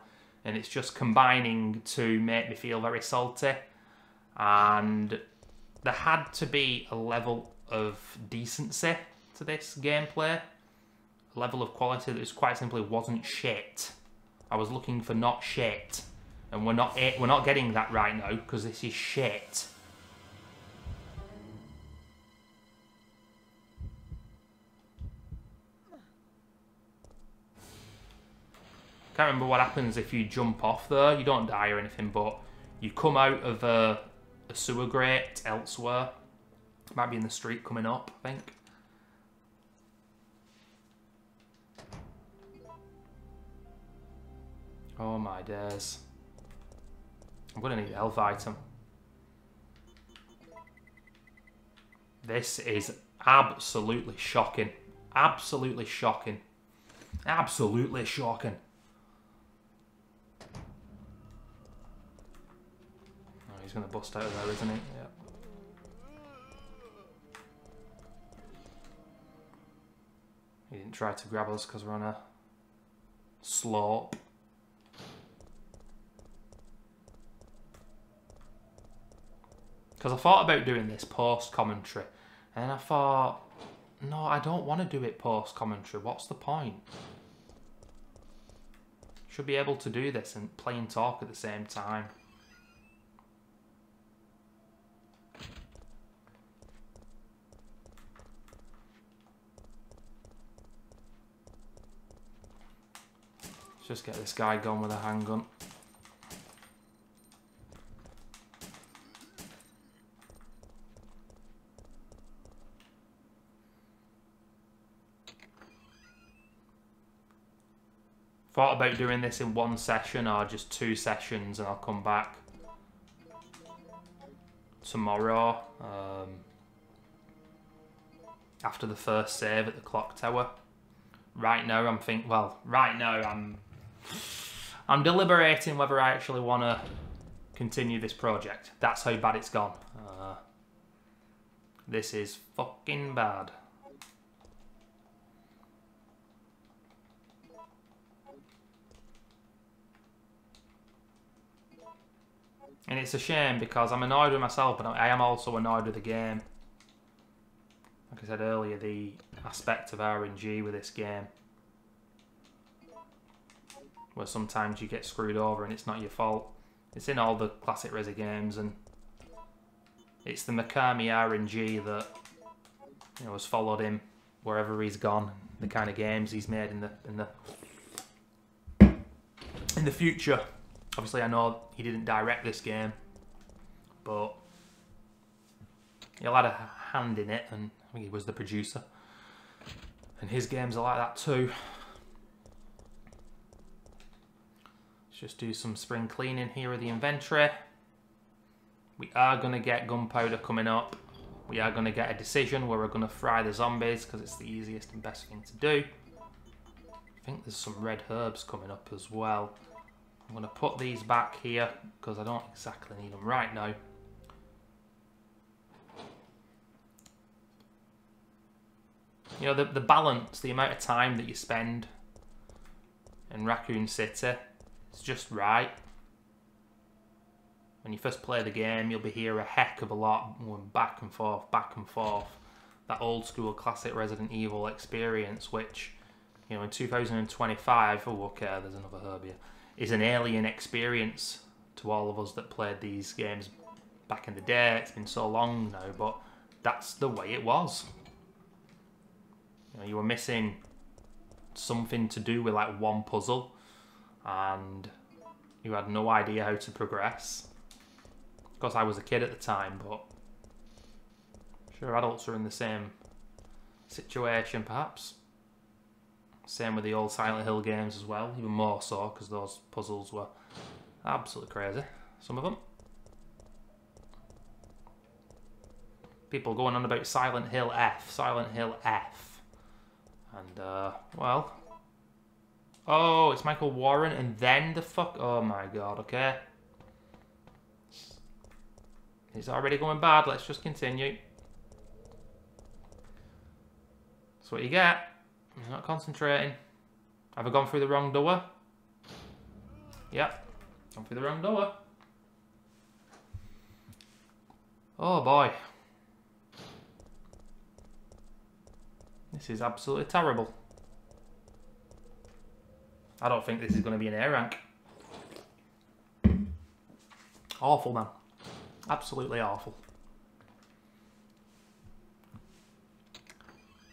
[SPEAKER 1] And it's just combining to make me feel very salty. And there had to be a level of decency to this gameplay. A level of quality that just quite simply wasn't shit. I was looking for not shit. And we're not getting that right now, because this is shit. Can't remember what happens if you jump off there. You don't die or anything, but you come out of a sewer grate elsewhere. Might be in the street coming up, I think. Oh my days. I'm gonna need a health item. This is absolutely shocking. Absolutely shocking. Absolutely shocking. He's going to bust out of there, isn't he? Yeah. He didn't try to grab us because we're on a slope. Because I thought about doing this post-commentary. And I thought, no, I don't want to do it post-commentary. What's the point? Should be able to do this and play and talk at the same time. Let's just get this guy going with a handgun. Thought about doing this in one session or just 2 sessions, and I'll come back tomorrow after the first save at the clock tower. Right now I'm thinking, well, right now I'm deliberating whether I actually want to continue this project. That's how bad it's gone. This is fucking bad. And it's a shame because I'm annoyed with myself, but I am also annoyed with the game. Like I said earlier, the aspect of RNG with this game, where sometimes you get screwed over and it's not your fault. It's in all the classic Resi games, and it's the Mikami RNG that, you know, has followed him wherever he's gone. The kind of games he's made in the future. Obviously, I know he didn't direct this game, but he'll had a hand in it, and I think he was the producer. And his games are like that too. Let's just do some spring cleaning here of the inventory. We are going to get gunpowder coming up. We are going to get a decision where we're going to fry the zombies because it's the easiest and best thing to do. think there's some red herbs coming up as well. I'm going to put these back here because I don't exactly need them right now. You know, the balance, the amount of time that you spend in Raccoon City is just right. When you first play the game, you'll be here a heck of a lot, going back and forth, back and forth. That old school classic Resident Evil experience, which, you know, in 2025, oh okay, there's another herb here, is an alien experience to all of us that played these games back in the day. It's been so long now, but that's the way it was. You know, you were missing something to do with like one puzzle, and you had no idea how to progress. Of course, I was a kid at the time, but I'm sure adults are in the same situation, perhaps. Same with the old Silent Hill games as well, even more so, because those puzzles were absolutely crazy, some of them. People going on about Silent Hill F, Silent Hill F. And, well... Oh, it's Michael Warren, and then the fuck... Oh my god, okay. It's already going bad, let's just continue. That's what you get. You're not concentrating. Have I gone through the wrong door? Yep. Gone through the wrong door. Oh boy. This is absolutely terrible. I don't think this is going to be an A rank. Awful, man. Absolutely awful.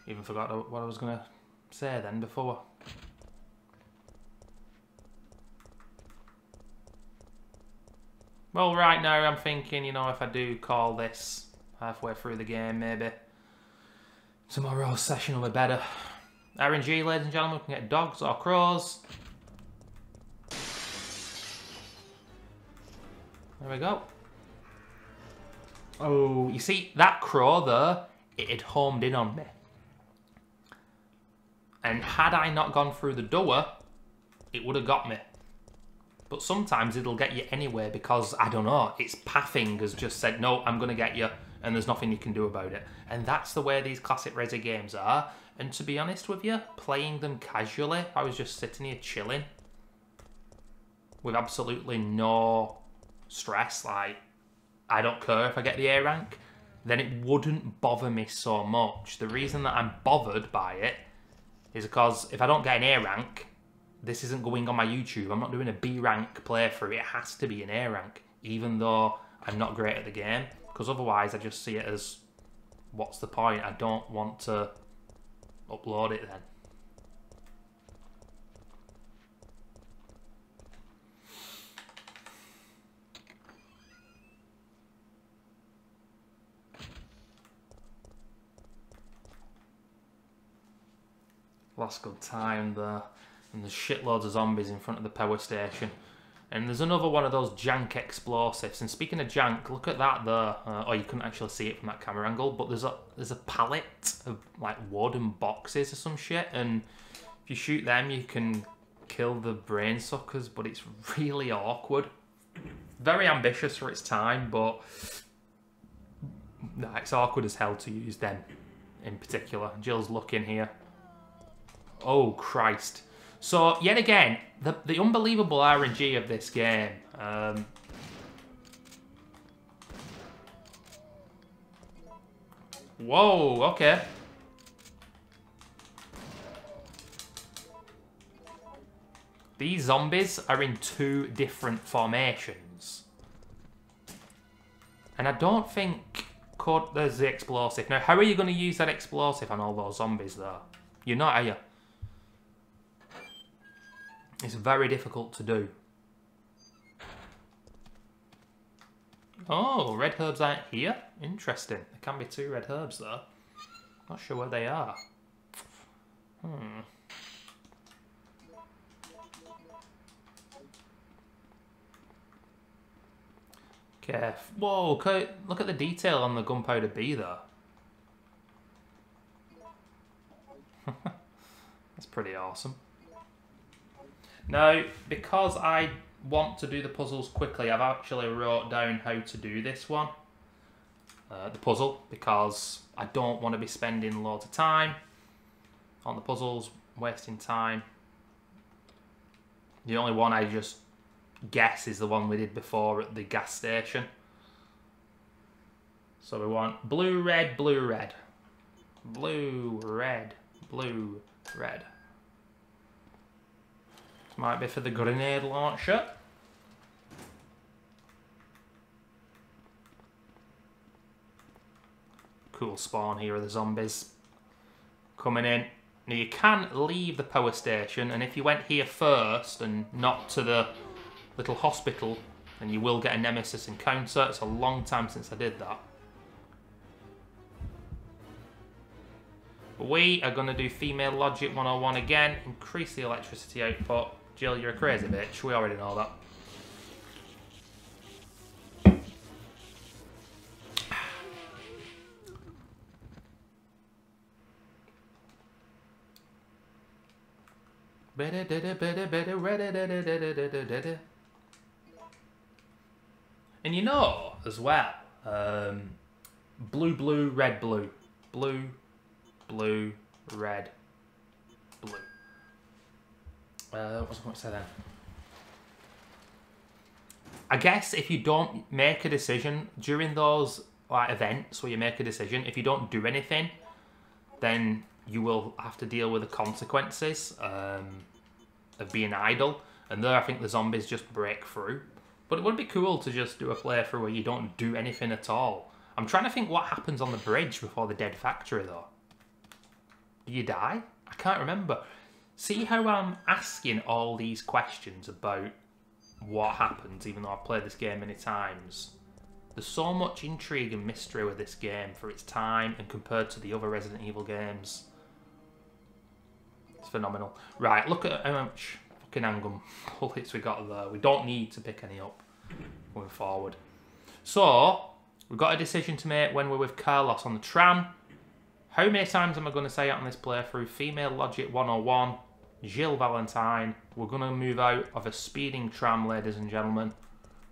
[SPEAKER 1] Even forgot what I was going to say then before. Well, right now I'm thinking, you know, if I do call this halfway through the game, maybe tomorrow's session will be better. RNG, ladies and gentlemen, we can get dogs or crows. There we go. Oh, you see, that crow there, it had homed in on me. And had I not gone through the door, it would have got me. But sometimes it'll get you anyway because, I don't know, its pathing has just said, no, I'm going to get you, and there's nothing you can do about it. And that's the way these classic Resi games are. And to be honest with you, playing them casually, I was just sitting here chilling. With absolutely no stress, like, I don't care if I get the A rank, then it wouldn't bother me so much. The reason that I'm bothered by it is because if I don't get an A rank, this isn't going on my YouTube. I'm not doing a B rank playthrough. It has to be an A rank, even though I'm not great at the game. Because otherwise, I just see it as, what's the point? I don't want to upload it then. Last good time there, and there's shitloads of zombies in front of the power station, and there's another one of those jank explosives. And speaking of jank, look at that there. Oh, you couldn't actually see it from that camera angle, but there's a pallet of like wood and boxes or some shit, and if you shoot them, you can kill the brain suckers. But it's really awkward. Very ambitious for its time, but nah, it's awkward as hell to use them in particular. Jill's looking here. Oh, Christ. So, yet again, the unbelievable RNG of this game. Whoa, okay. These zombies are in 2 different formations. And I don't think there's the explosive. Now, how are you going to use that explosive on all those zombies, though? You're not, are you? It's very difficult to do. Oh, red herbs aren't here? Interesting. There can be 2 red herbs though. Not sure where they are. Okay. Whoa, okay. Look at the detail on the gunpowder bee there. That's pretty awesome. Now, because I want to do the puzzles quickly, I've actually wrote down how to do this one. The puzzle, because I don't want to be spending loads of time on the puzzles, wasting time. The only one I just guess is the one we did before at the gas station. So we want blue, red, blue, red. Blue, red, blue, red. Might be for the grenade launcher. Cool spawn here of the zombies coming in. Now you can leave the power station, and if you went here first and not to the little hospital, then you will get a Nemesis encounter. It's a long time since I did that. But we are going to do female logic 101 again. Increase the electricity output. Jill, you're a crazy bitch. We already know that. And you know, as well, blue, blue, red, blue. Blue, blue, red, blue. What was I going to say then? I guess if you don't make a decision during those like events where you make a decision, if you don't do anything, then you will have to deal with the consequences of being idle. And there I think the zombies just break through. But it would be cool to just do a playthrough where you don't do anything at all. I'm trying to think what happens on the bridge before the dead factory though. Do you die? I can't remember. See how I'm asking all these questions about what happens, even though I've played this game many times. There's so much intrigue and mystery with this game for its time and compared to the other Resident Evil games. It's phenomenal. Right, look at how much fucking handgun bullets we got there. We don't need to pick any up going forward. So, we've got a decision to make when we're with Carlos on the tram. How many times am I going to say it on this playthrough? Female Logic 101, Jill Valentine. We're going to move out of a speeding tram, ladies and gentlemen.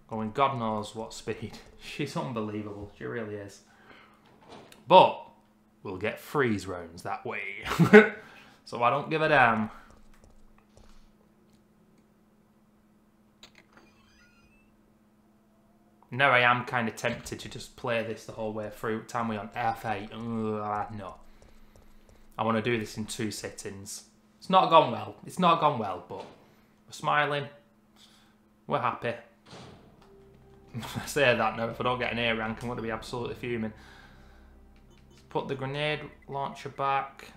[SPEAKER 1] Going God knows what speed. She's unbelievable. She really is. But we'll get freeze rounds that way. So I don't give a damn. Now I am kind of tempted to just play this the whole way through. Time we on F8. No. I want to do this in 2 sittings. It's not gone well. It's not gone well, but we're smiling. We're happy. I say that now, if I don't get an A rank, I'm going to be absolutely fuming. Let's put the grenade launcher back.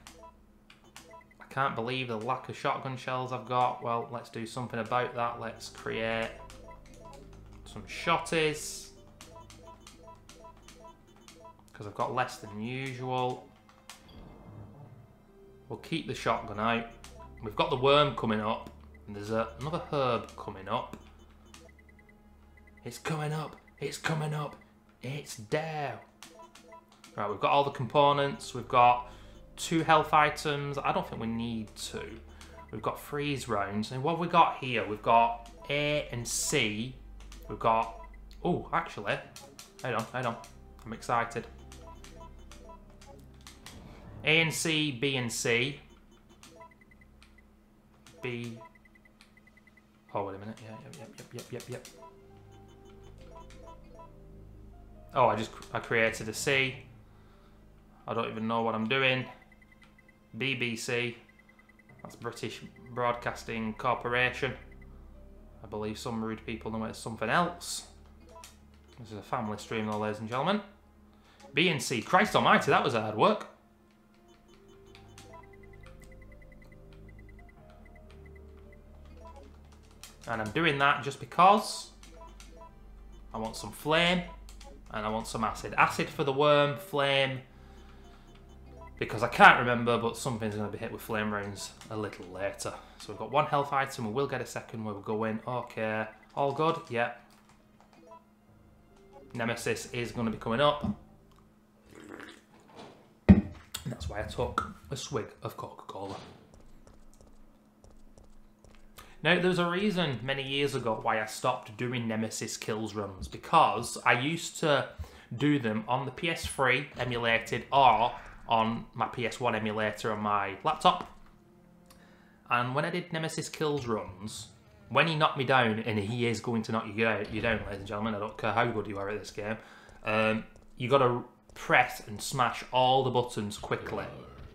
[SPEAKER 1] I can't believe the lack of shotgun shells I've got. Well, let's do something about that. Let's create some shotties, because I've got less than usual. We'll keep the shotgun out. We've got the worm coming up, and there's another herb coming up. It's coming up, it's coming up, it's there. Right, we've got all the components. We've got 2 health items. I don't think we need 2. We've got freeze rounds. And what have we got here? We've got A and C. We've got... Oh, actually. Hold on. I'm excited. A and C, B and C. B... Oh, wait a minute. Yep. Oh, I created a C. I don't even know what I'm doing. BBC. That's British Broadcasting Corporation. I believe some rude people know it's something else. This is a family stream though, ladies and gentlemen. B and C. Christ almighty, that was hard work. And I'm doing that just because I want some flame and I want some acid. Acid for the worm, flame, because I can't remember, but something's going to be hit with flame rounds a little later. So we've got 1 health item. We will get a second where we go in. Okay. All good? Yeah. Nemesis is going to be coming up. And that's why I took a swig of Coca-Cola. Now, there's a reason many years ago why I stopped doing Nemesis kills runs, because I used to do them on the PS3 emulated or on my PS1 emulator on my laptop. And when I did Nemesis kills runs, when he knocked me down, and he is going to knock you down, ladies and gentlemen, I don't care how good you are at this game, you got to press and smash all the buttons quickly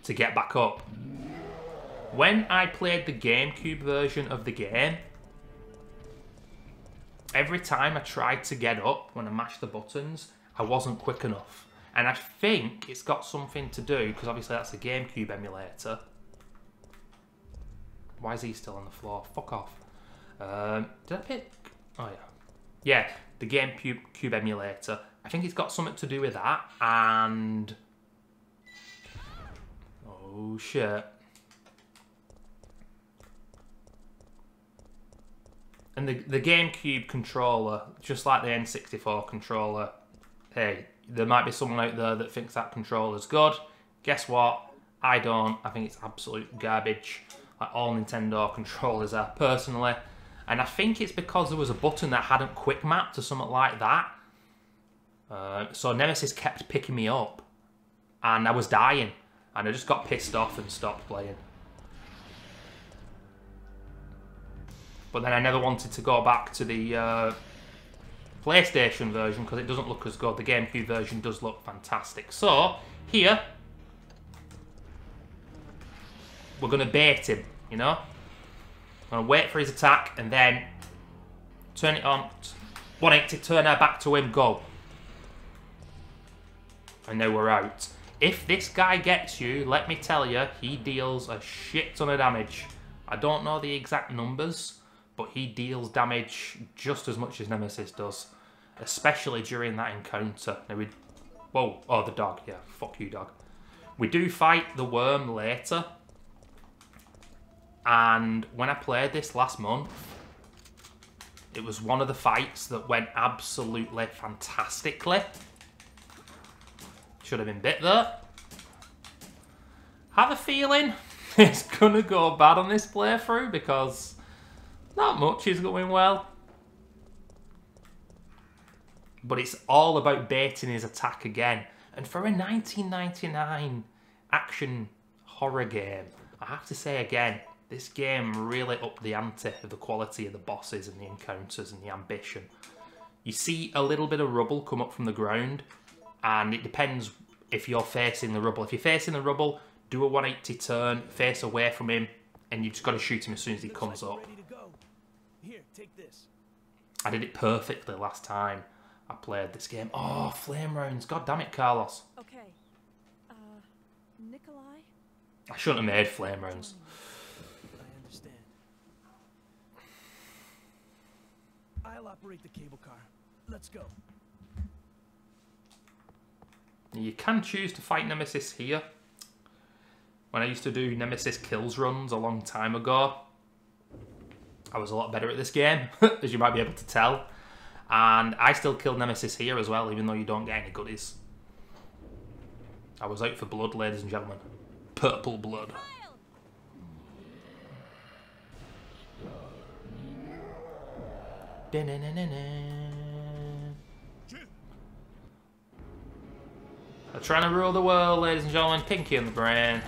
[SPEAKER 1] to get back up. When I played the GameCube version of the game, every time I tried to get up when I mashed the buttons, I wasn't quick enough. And I think it's got something to do, because obviously that's a GameCube emulator. Why is he still on the floor? Fuck off. Did I pick? Oh yeah. Yeah, the GameCube emulator. I think it's got something to do with that, and... oh shit. And the GameCube controller, just like the N64 controller, hey, there might be someone out there that thinks that controller's good. Guess what? I don't. I think it's absolute garbage, like all Nintendo controllers are, personally. And I think it's because there was a button that hadn't quick mapped to something like that. So Nemesis kept picking me up, and I was dying, and I just got pissed off and stopped playing. But then I never wanted to go back to the PlayStation version because it doesn't look as good. The GameCube version does look fantastic. So, here, we're going to bait him, you know? I'm going to wait for his attack and then turn it on. 180, turn our back to him, go. And now we're out. If this guy gets you, let me tell you, he deals a shit ton of damage. I don't know the exact numbers, but he deals damage just as much as Nemesis does, especially during that encounter. Now whoa, oh, the dog, yeah, fuck you, dog. We do fight the worm later, and when I played this last month, it was one of the fights that went absolutely fantastically. Should have been bit there. Have a feeling it's gonna go bad on this playthrough because not much is going well. But it's all about baiting his attack again. And for a 1999 action horror game, I have to say again, this game really upped the ante of the quality of the bosses and the encounters and the ambition. You see a little bit of rubble come up from the ground, and it depends if you're facing the rubble. If you're facing the rubble, do a 180 turn, face away from him, and you've just got to shoot him as soon as he comes up.
[SPEAKER 3] Here, take this.
[SPEAKER 1] I did it perfectly last time I played this game. Oh, flame rounds. God damn it, Carlos.
[SPEAKER 2] Okay. Nikolai?
[SPEAKER 1] I shouldn't have made flame rounds.
[SPEAKER 3] I understand. I'll operate the cable car. Let's go.
[SPEAKER 1] You can choose to fight Nemesis here. When I used to do Nemesis kills runs a long time ago, I was a lot better at this game, as you might be able to tell. And I still killed Nemesis here as well, even though you don't get any goodies. I was out for blood, ladies and gentlemen. Purple blood. They're trying to rule the world, ladies and gentlemen. Pinky in the brain.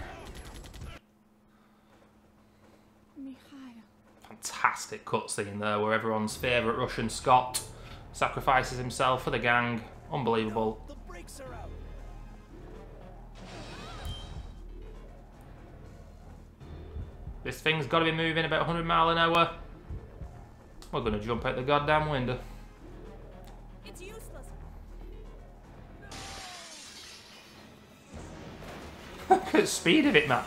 [SPEAKER 1] Fantastic cutscene there, where everyone's favourite Russian Scot sacrifices himself for the gang. Unbelievable.
[SPEAKER 3] The brakes are out.
[SPEAKER 1] This thing's got to be moving about 100 miles an hour. We're going to jump out the goddamn window.
[SPEAKER 2] It's useless.
[SPEAKER 1] Look at the speed of it, man.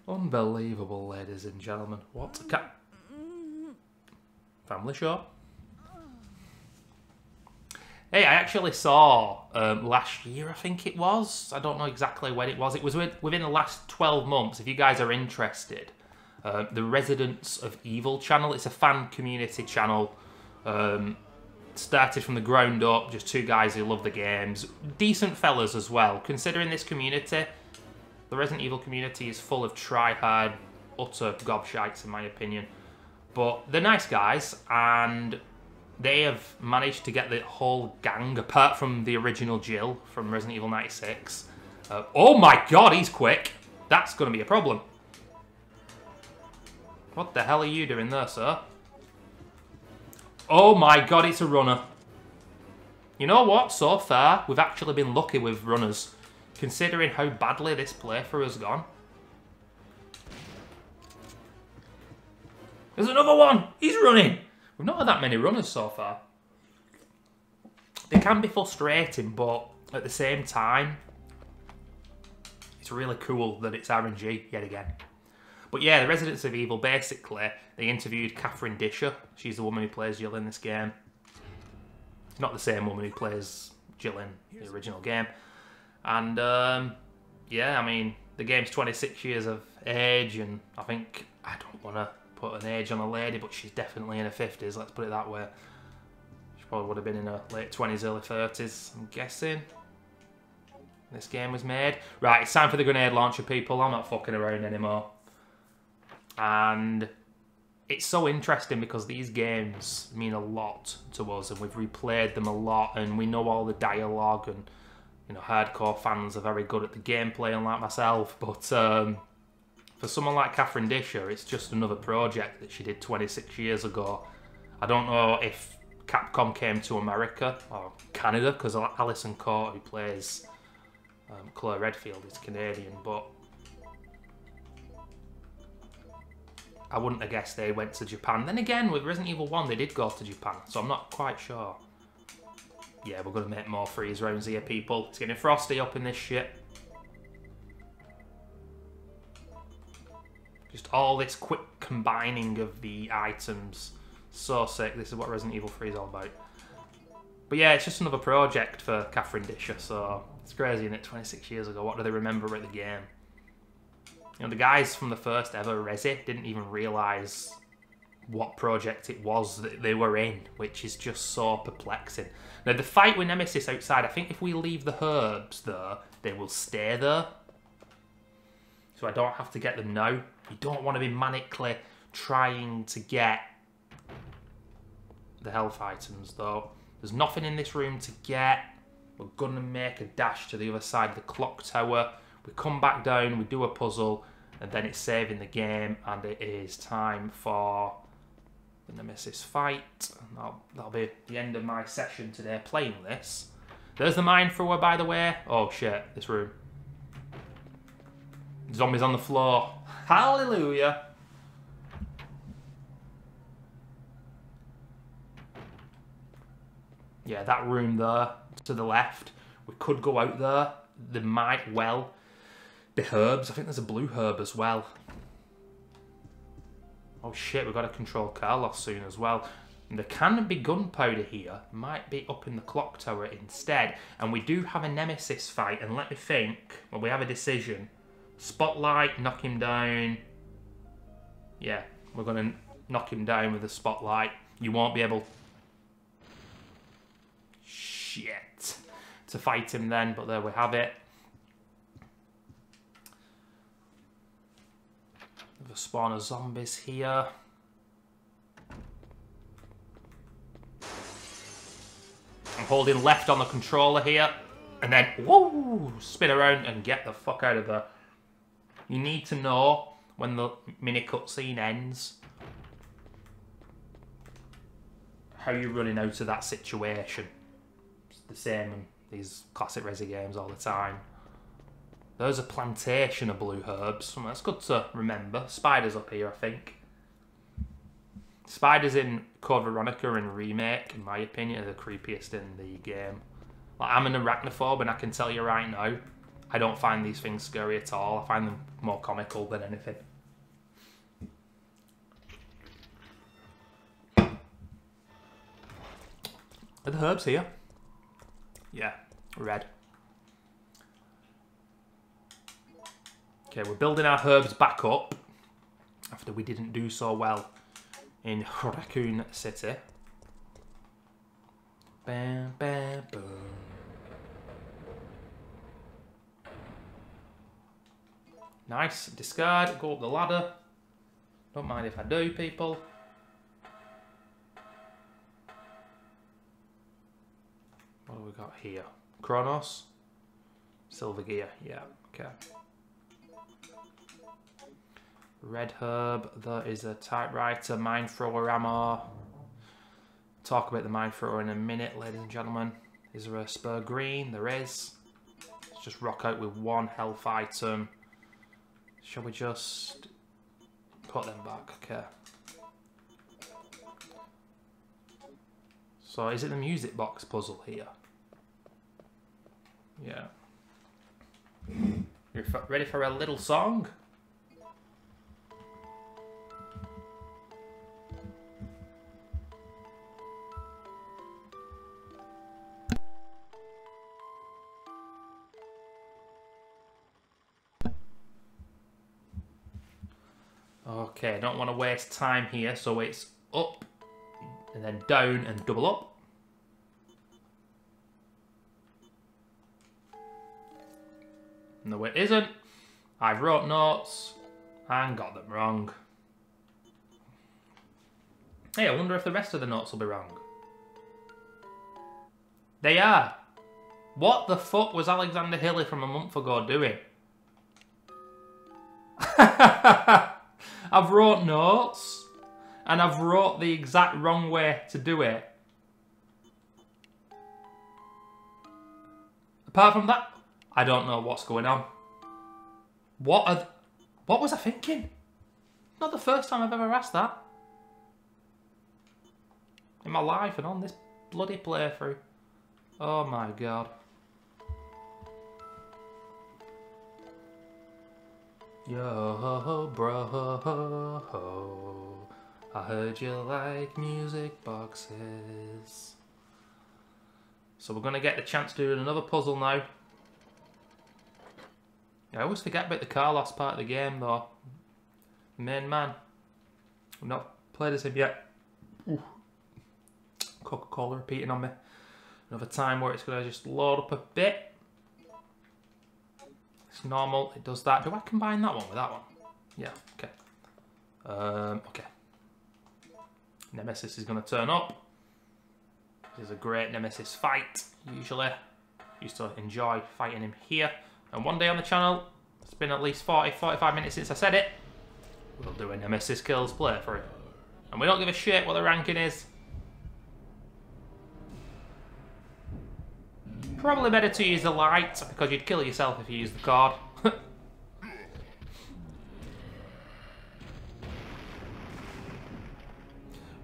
[SPEAKER 1] Unbelievable, ladies and gentlemen. What a cat. Family show. Hey, I actually saw last year, I think it was. I don't know exactly when it was. It was within the last 12 months, if you guys are interested. The Residents of Evil channel. It's a fan community channel. Started from the ground up. Just two guys who love the games. Decent fellas as well. Considering this community, the Resident Evil community is full of try-hard utter gobshites in my opinion. But they're nice guys, and they have managed to get the whole gang, apart from the original Jill from Resident Evil 96. Oh my god, he's quick! That's going to be a problem. What the hell are you doing there, sir? Oh my god, it's a runner. You know what? So far, we've actually been lucky with runners, considering how badly this playthrough has gone. There's another one! He's running! We've not had that many runners so far. They can be frustrating, but at the same time, it's really cool that it's RNG yet again. But yeah, the Residents of Evil, basically, they interviewed Catherine Disher. She's the woman who plays Jill in this game. Not the same woman who plays Jill in the original game. And, yeah, I mean, the game's 26 years of age, and I think, I don't want to put an age on a lady, but she's definitely in her 50s, let's put it that way. She probably would have been in her late 20s, early 30s, I'm guessing. This game was made. Right, it's time for the grenade launcher, people. I'm not fucking around anymore. And it's so interesting because these games mean a lot to us, and we've replayed them a lot, and we know all the dialogue, and you know, hardcore fans are very good at the gameplay, unlike myself. But for someone like Catherine Disher, it's just another project that she did 26 years ago. I don't know if Capcom came to America or Canada, because Alison Court, who plays Claire Redfield, is Canadian, but I wouldn't have guessed they went to Japan. Then again, with Resident Evil 1, they did go to Japan, so I'm not quite sure. Yeah, we're going to make more freeze rounds here, people. It's getting frosty up in this shit. Just all this quick combining of the items. So sick. This is what Resident Evil 3 is all about. But yeah, it's just another project for Catherine Disher, so it's crazy, isn't it? 26 years ago, what do they remember about the game? You know, the guys from the first ever Resi didn't even realise what project it was that they were in, which is just so perplexing. Now, the fight with Nemesis outside, I think if we leave the herbs there, they will stay there. So I don't have to get them now. You don't want to be manically trying to get the health items, though. There's nothing in this room to get. We're going to make a dash to the other side of the clock tower. We come back down, we do a puzzle, and then it's saving the game, and it is time for the Nemesis fight. That'll be the end of my session today playing this. There's the mine thrower, by the way. Oh shit, this room. Zombies on the floor. Hallelujah. Yeah, that room there to the left. We could go out there. There might well be herbs. I think there's a blue herb as well. Oh shit, we've got to control Carlos soon as well. And there can be gunpowder here. Might be up in the clock tower instead. And we do have a Nemesis fight. And let me think. Well, we have a decision. Spotlight, knock him down. Yeah, we're going to knock him down with the spotlight. You won't be able... Shit. To fight him then, but there we have it. The spawn of zombies here. I'm holding left on the controller here, and then whoa, spin around and get the fuck out of there. You need to know when the mini cutscene ends how you're running out of that situation. It's the same in these classic Resi games all the time. There's a plantation of blue herbs. That's good to remember. Spiders up here, I think. Spiders in Code Veronica and Remake, in my opinion, are the creepiest in the game. Like, I'm an arachnophobe, and I can tell you right now, I don't find these things scary at all. I find them more comical than anything. Are the herbs here? Yeah, red. Okay, we're building our herbs back up after we didn't do so well in Raccoon City. Bam, bam, boom. Nice. Discard. Go up the ladder. Don't mind if I do, people. What have we got here? Kronos? Silver gear, yeah, okay. Red herb, there is a typewriter, mine thrower ammo. Talk about the mine thrower in a minute, ladies and gentlemen. Is there a spur green? There is. Let's just rock out with one health item. Shall we just put them back? Okay. So is it the music box puzzle here? Yeah. You're ready for a little song? Okay, don't want to waste time here, so it's up and then down and double up. No, it isn't. I wrote notes and got them wrong. Hey, I wonder if the rest of the notes will be wrong. They are. What the fuck was Alexander Hilly from a month ago doing? I've wrote notes and I've wrote the exact wrong way to do it. Apart from that, I don't know what's going on. What was I thinking? Not the first time I've ever asked that. In my life and on this bloody playthrough. Oh my god. Yo, bro, I heard you like music boxes. So we're going to get the chance to do another puzzle now. I always forget about the Carlos part of the game though. Main man. I've not played as him yet. Coca-Cola repeating on me. Another time where it's going to just load up a bit. It's normal, it does that. Do I combine that one with that one? Yeah, okay. Okay. Nemesis is going to turn up. This is a great Nemesis fight, usually. Used to enjoy fighting him here. And one day on the channel, it's been at least 40-45 minutes since I said it, we'll do a Nemesis kills playthrough. And we don't give a shit what the ranking is. Probably better to use the light, because you'd kill yourself if you use the card.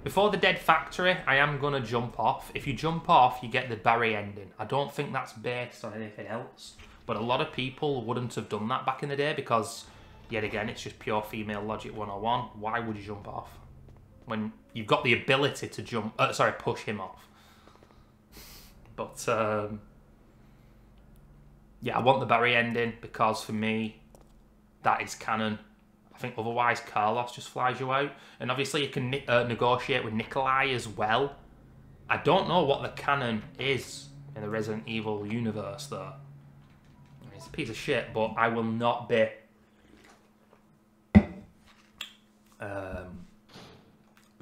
[SPEAKER 1] Before the dead factory, I am going to jump off. If you jump off, you get the Barry ending. I don't think that's based on anything else. But a lot of people wouldn't have done that back in the day because, yet again, it's just pure female logic 101. Why would you jump off? When you've got the ability to jump... push him off. But, yeah, I want the Barry ending because for me, that is canon. I think otherwise Carlos just flies you out. And obviously you can negotiate with Nikolai as well. I don't know what the canon is in the Resident Evil universe though. It's a piece of shit, but I will not be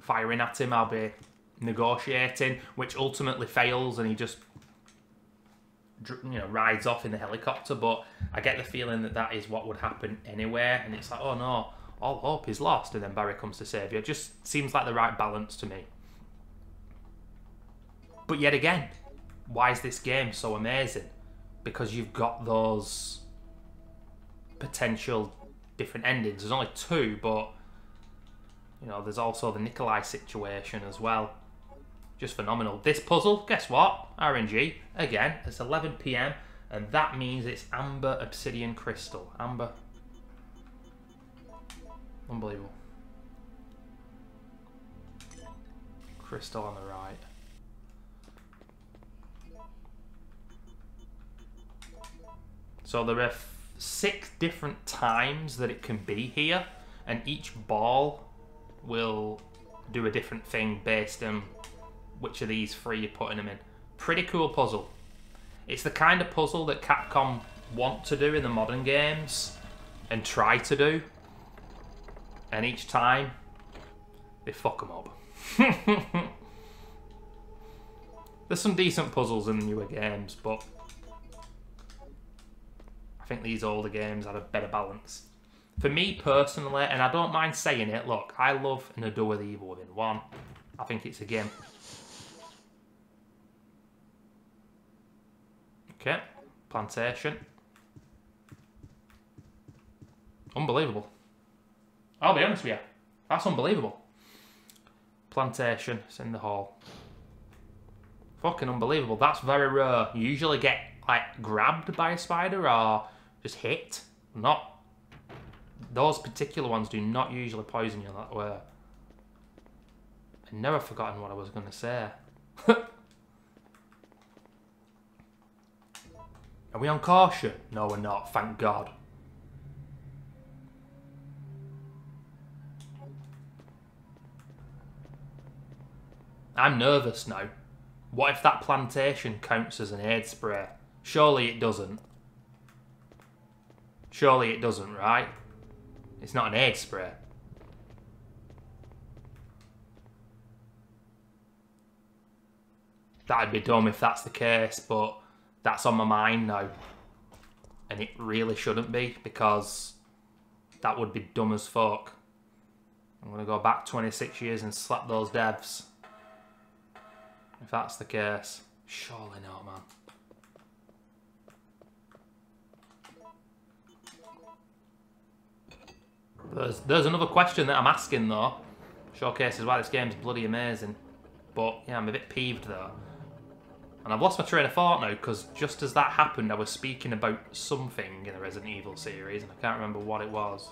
[SPEAKER 1] firing at him. I'll be negotiating, which ultimately fails and he just rides off in the helicopter. But I get the feeling that that is what would happen anywhere, and it's like, oh no, all hope is lost, and then Barry comes to save you. It just seems like the right balance to me. But yet again, why is this game so amazing? Because you've got those potential different endings. There's only two, but there's also the Nikolai situation as well. Just phenomenal. This puzzle, guess what? RNG, again, it's 11 PM, and that means it's Amber Obsidian Crystal. Amber. Unbelievable. Crystal on the right. So there are 6 different times that it can be here, and each ball will do a different thing based on which of these 3 you're putting them in. Pretty cool puzzle. It's the kind of puzzle that Capcom want to do in the modern games and try to do. And each time, they fuck them up. There's some decent puzzles in the newer games, but I think these older games had a better balance. For me personally, and I don't mind saying it, look, I love and adore The Evil Within 1. I think it's a game. Okay, plantation. Unbelievable. I'll be honest with you, that's unbelievable. Plantation, it's in the hall. Fucking unbelievable. That's very rare. You usually get like grabbed by a spider or just hit. Not those particular ones do not usually poison you that way. I've never forgotten what I was gonna say. Are we on caution? No, we're not, thank God. I'm nervous now. What if that plantation counts as an aid spray? Surely it doesn't. Surely it doesn't, right? It's not an aid spray. That'd be dumb if that's the case, but that's on my mind now. And it really shouldn't be, because that would be dumb as fuck. I'm going to go back 26 years and slap those devs. If that's the case. Surely not, man. There's another question that I'm asking though. Showcases why this game's bloody amazing. But yeah, I'm a bit peeved though. And I've lost my train of thought now, because just as that happened I was speaking about something in the Resident Evil series and I can't remember what it was.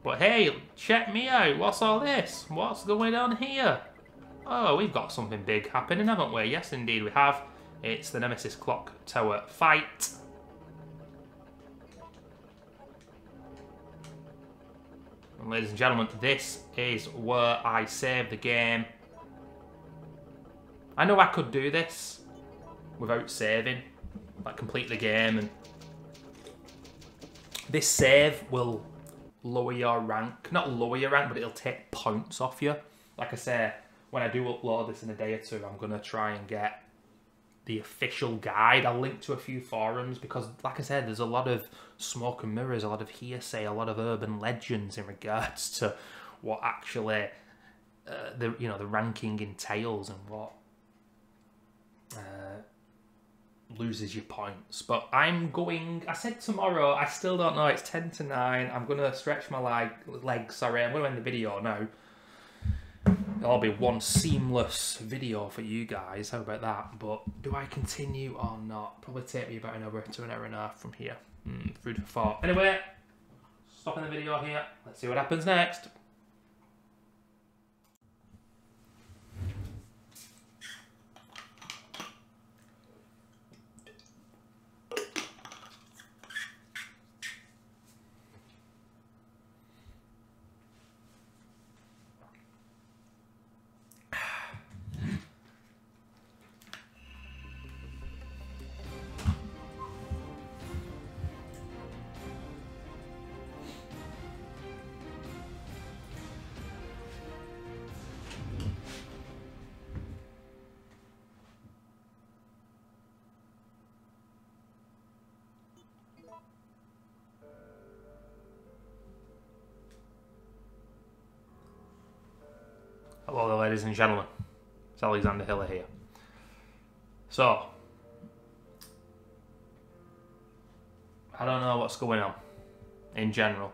[SPEAKER 1] But hey, check me out, what's all this? What's going on here? Oh, we've got something big happening, haven't we? Yes, indeed we have. It's the Nemesis Clock Tower fight. And ladies and gentlemen, this is where I save the game. I know I could do this without saving, like complete the game, and this save will lower your rank. Not lower your rank, but it'll take points off you. Like I say, when I do upload this in a day or two, I'm going to try and get the official guide. I'll link to a few forums because, like I said, there's a lot of smoke and mirrors, a lot of hearsay, a lot of urban legends in regards to what actually the ranking entails and what loses your points. But I said tomorrow, I still don't know, it's 10 to 9. I'm going to stretch my legs, sorry, I'm going to end the video now. It'll be one seamless video for you guys, how about that? But do I continue or not? Probably take me about an hour to an hour and a half from here. Food for thought. Anyway, stopping the video here. Let's see what happens next. Hello there, ladies and gentlemen. It's Alexander Hiller here. So, I don't know what's going on in general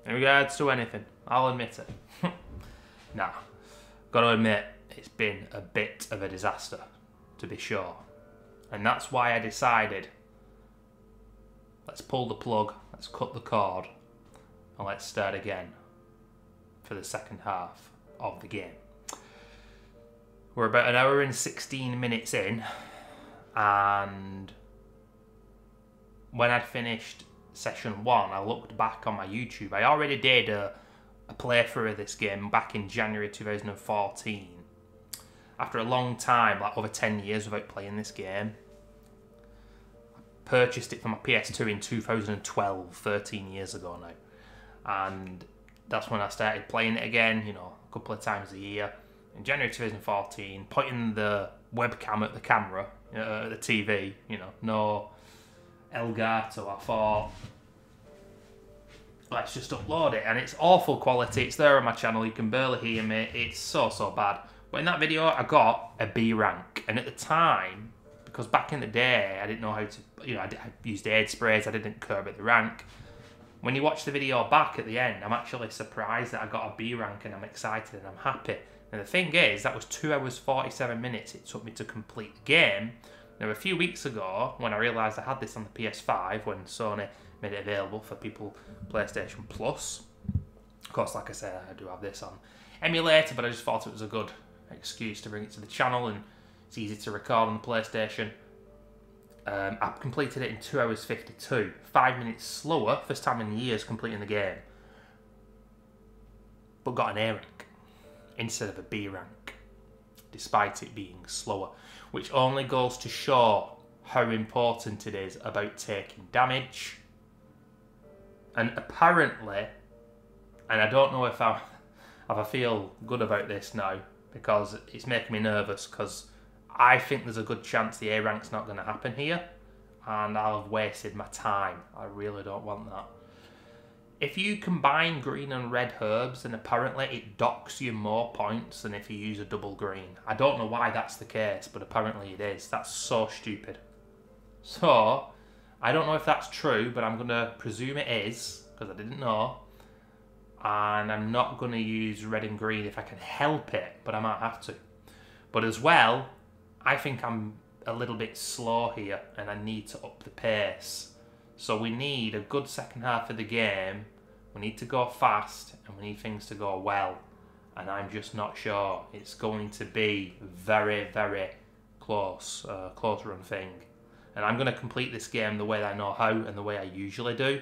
[SPEAKER 1] in regards to anything. I'll admit it. Nah, gotta admit, it's been a bit of a disaster, to be sure. And that's why I decided, let's pull the plug, let's cut the cord, and let's start again for the second half of the game. We're about an hour and 16 minutes in, and when I'd finished session 1, I looked back on my YouTube. I already did a playthrough of this game back in January 2014. After a long time, like over 10 years without playing this game. I purchased it for my PS2 in 2012, 13 years ago now. and that's when I started playing it again, you know, a couple of times a year. In January 2014, pointing the webcam at the camera, at the TV, you know, no Elgato. I thought, let's just upload it, and it's awful quality. It's there on my channel, you can barely hear me. It's so bad. But in that video, I got a B rank, and at the time, because back in the day, I didn't know how to, you know, I used aid sprays, I didn't care about the rank. When you watch the video back at the end, I'm actually surprised that I got a B rank, and I'm excited and I'm happy. And the thing is, that was 2 hours 47 minutes it took me to complete the game. Now, a few weeks ago, when I realised I had this on the PS5, when Sony made it available for people PlayStation Plus. Of course, like I said, I do have this on emulator, but I just thought it was a good excuse to bring it to the channel, and it's easy to record on the PlayStation. I completed it in 2 hours 52, 5 minutes slower, first time in years completing the game, but got an A rank instead of a B rank, despite it being slower, which only goes to show how important it is about taking damage. And apparently, and I don't know if I feel good about this now, because it's making me nervous, because I think there's a good chance the A rank's not going to happen here, and I'll have wasted my time. I really don't want that. If you combine green and red herbs, then apparently it docks you more points than if you use a double green. I don't know why that's the case, but apparently it is. That's so stupid. So, I don't know if that's true, but I'm going to presume it is, because I didn't know. And I'm not going to use red and green if I can help it, but I might have to. But as well, I think I'm a little bit slow here, and I need to up the pace. So we need a good second half of the game. We need to go fast, and we need things to go well. And I'm just not sure. It's going to be very close, close run thing. And I'm going to complete this game the way I know how and the way I usually do.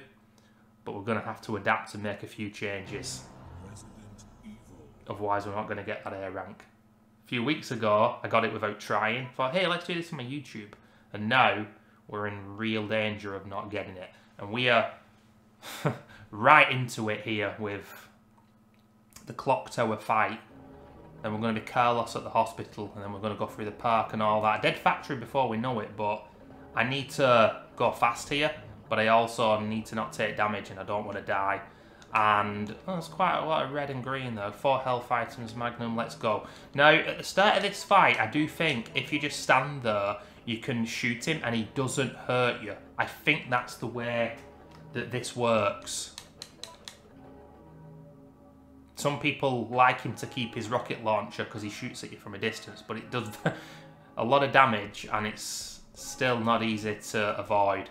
[SPEAKER 1] But we're going to have to adapt and make a few changes. Otherwise, we're not going to get that A rank. A few weeks ago, I got it without trying. Thought, hey, let's do this on my YouTube. And now, we're in real danger of not getting it. And we are right into it here with the clock tower fight. Then we're going to be Carlos at the hospital, and then we're going to go through the park and all that. Dead factory before we know it, but I need to go fast here, but I also need to not take damage, and I don't want to die. And there's quite a lot of red and green though. 4 health items, Magnum, let's go. Now, at the start of this fight, I do think if you just stand there, you can shoot him and he doesn't hurt you. I think that's the way that this works. Some people like him to keep his rocket launcher because he shoots at you from a distance, but it does a lot of damage, and it's still not easy to avoid.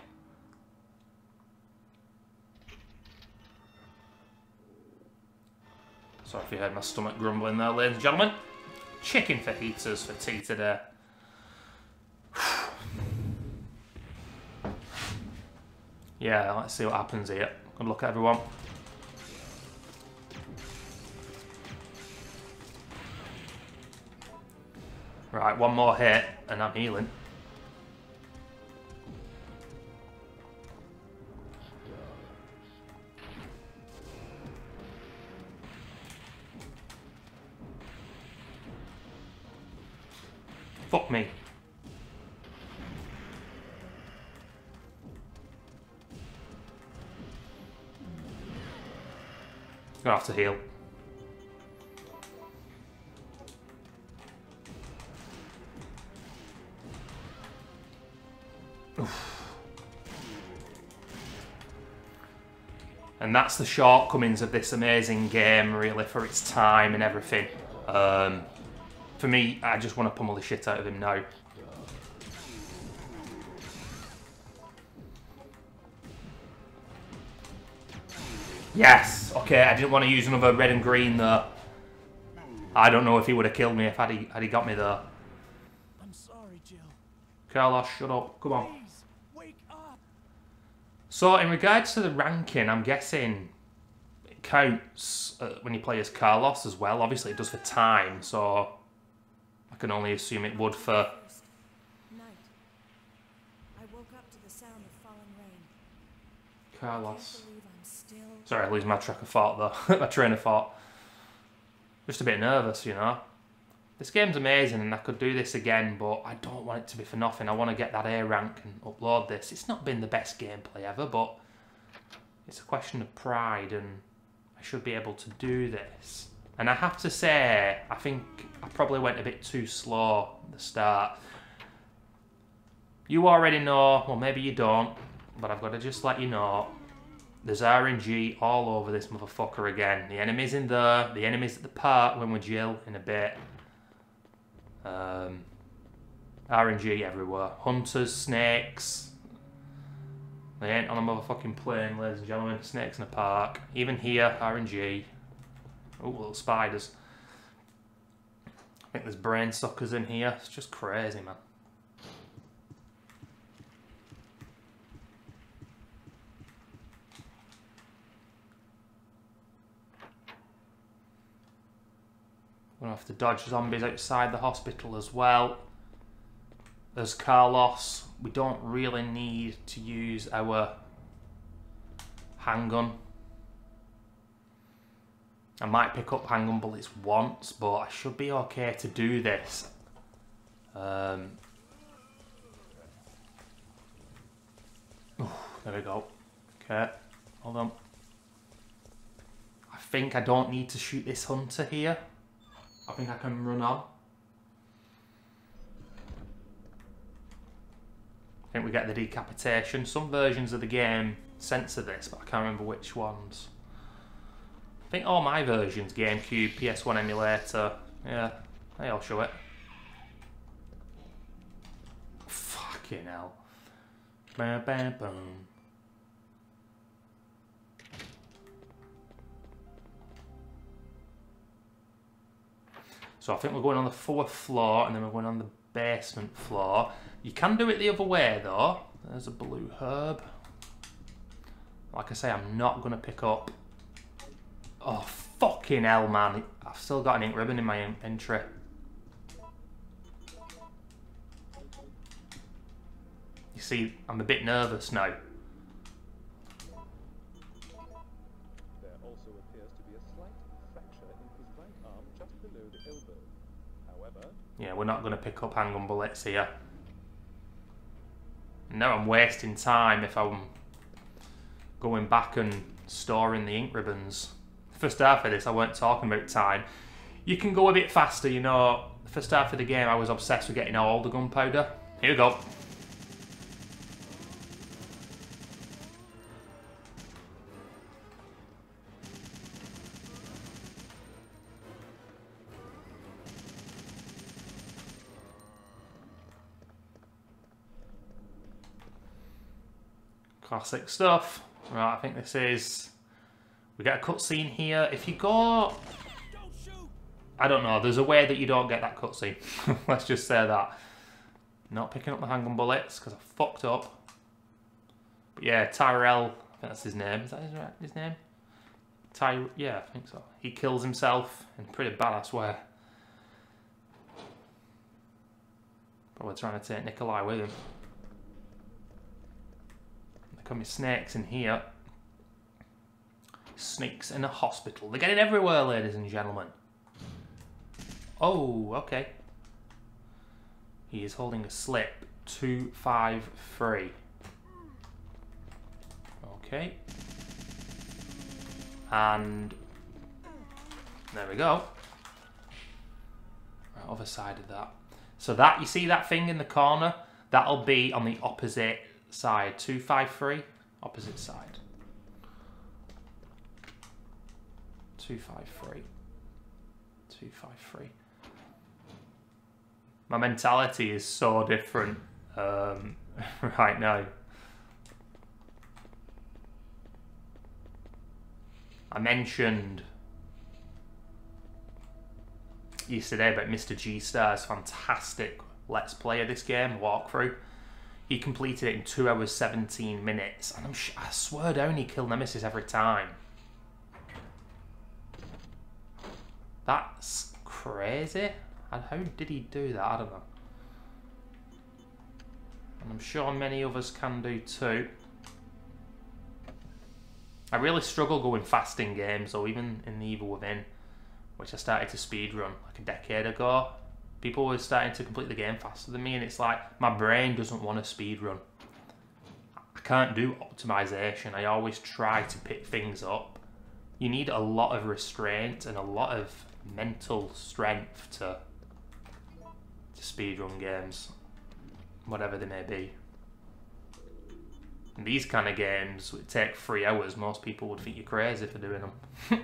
[SPEAKER 1] Sorry if you heard my stomach grumbling there, ladies and gentlemen. Chicken fajitas for tea today. Yeah, let's see what happens here. Good luck, everyone. Right, one more hit, and I'm healing. Fuck me. Gonna have to heal. Oof. And that's the shortcomings of this amazing game, really, for its time and everything. For me, I just want to pummel the shit out of him now. Yes! Okay, I didn't want to use another red and green though. I don't know if he would have killed me if had he got me there.
[SPEAKER 3] I'm sorry, Jill.
[SPEAKER 1] Carlos, shut up. Come on.
[SPEAKER 3] Please, wake up.
[SPEAKER 1] So, in regards to the ranking, I'm guessing it counts when you play as Carlos as well. Obviously, it does for time, so I can only assume it would for...
[SPEAKER 2] Night. I woke up to the sound of falling rain.
[SPEAKER 1] Carlos.
[SPEAKER 2] Believe I'm still.
[SPEAKER 1] Sorry, I lose my track of thought though. My train of thought. Just a bit nervous, you know. This game's amazing and I could do this again, but I don't want it to be for nothing. I want to get that A rank and upload this. It's not been the best gameplay ever, but it's a question of pride and I should be able to do this. And I have to say, I think I probably went a bit too slow at the start. You already know, well maybe you don't, but I've got to just let you know, there's RNG all over this motherfucker again. The enemy's in there, the enemy's at the park when we're Jill in a bit. RNG everywhere. Hunters, snakes. They ain't on a motherfucking plane, ladies and gentlemen. Snakes in a park. Even here, RNG. Oh, little spiders. I think there's brain suckers in here. It's just crazy, man. We're gonna have to dodge zombies outside the hospital as well. There's Carlos. We don't really need to use our handgun. I might pick up handgun bullets once, but I should be okay to do this. There we go. Okay, hold on. I think I don't need to shoot this hunter here. I think I can run on. I think we get the decapitation. Some versions of the game censor this, but I can't remember which ones. I think all my versions, GameCube, PS1 emulator, yeah, they all show it. Fucking hell. Bam, bam, boom. So I think we're going on the 4th floor and then we're going on the basement floor. You can do it the other way though. There's a blue herb. Like I say, I'm not going to pick up... Oh, fucking hell, man. I've still got an ink ribbon in my entry. You see, I'm a bit nervous now.
[SPEAKER 4] There also appears to be a slight fracture in his right arm just below the elbow. However...
[SPEAKER 1] Yeah, we're not going to pick up handgun bullets here. Now I'm wasting time if I'm going back and storing the ink ribbons. First half of this, I weren't talking about time. You can go a bit faster, you know. The first half of the game, I was obsessed with getting all the gunpowder. Here we go. Classic stuff. Right, I think this is... We get a cutscene here. If you go... I don't know, there's a way that you don't get that cutscene. Let's just say that. Not picking up the handgun bullets, because I fucked up. But yeah, Tyrell, I think that's his name. Is that his name? Yeah, I think so. He kills himself in a pretty badass way. Probably trying to take Nikolai with him. There come snakes in here. Snakes in a hospital. They're getting everywhere, ladies and gentlemen. Oh, okay. He is holding a slip. 253. Okay. And there we go. Right, other side of that. So that, you see that thing in the corner? That'll be on the opposite side. 253. Opposite side. 253. 253. My mentality is so different right now. I mentioned yesterday about Mr. G-Star's fantastic Let's Play of this game, walkthrough. He completed it in 2 hours 17 minutes, and I swear down he killed Nemesis every time. That's crazy. How did he do that? I don't know. And I'm sure many others can do too. I really struggle going fast in games, though, even in The Evil Within, which I started to speedrun like a decade ago. People were starting to complete the game faster than me, and it's like, my brain doesn't want to speedrun. I can't do optimization. I always try to pick things up. You need a lot of restraint and a lot of mental strength to speedrun games, whatever they may be. And these kind of games would take 3 hours. Most people would think you're crazy for doing them.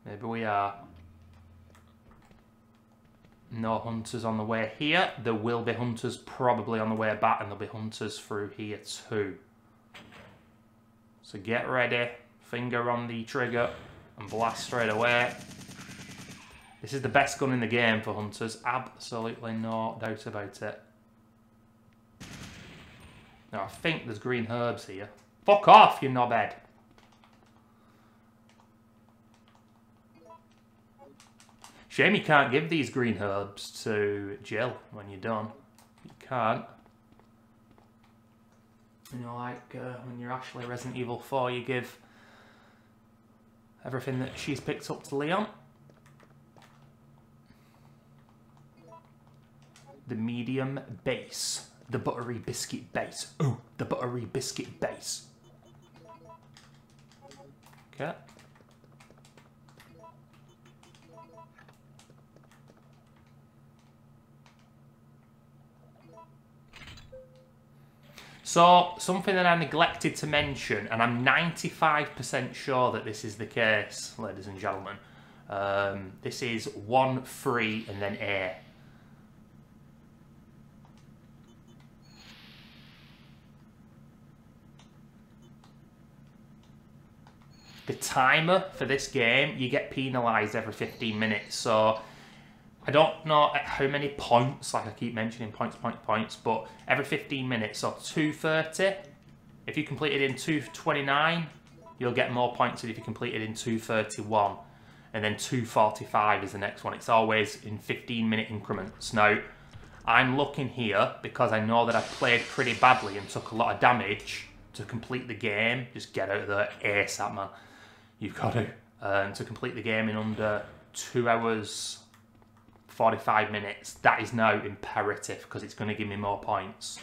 [SPEAKER 1] Maybe we are. No hunters on the way here. There will be hunters probably on the way back, and there'll be hunters through here too. So get ready, finger on the trigger, and blast straight away. This is the best gun in the game for hunters, absolutely no doubt about it. Now I think there's green herbs here. Fuck off, you knobhead! Shame you can't give these green herbs to Jill when you're done. You can't. You know, like when you're Ashley Resident Evil 4, you give everything that she's picked up to Leon. The medium base. The buttery biscuit base. Ooh, the buttery biscuit base. Okay. So, something that I neglected to mention, and I'm 95% sure that this is the case, ladies and gentlemen. This is 1, 3, and then A. The timer for this game, you get penalised every 15 minutes, so I don't know how many points, like I keep mentioning, points, but every 15 minutes, so 2:30. If you complete it in 2:29, you'll get more points than if you complete it in 2:31. And then 2:45 is the next one. It's always in 15-minute increments. Now, I'm looking here because I know that I played pretty badly and took a lot of damage to complete the game. Just get out of there ASAP, man. You've got to complete the game in under 2 hours 45 minutes. That is now imperative because it's going to give me more points.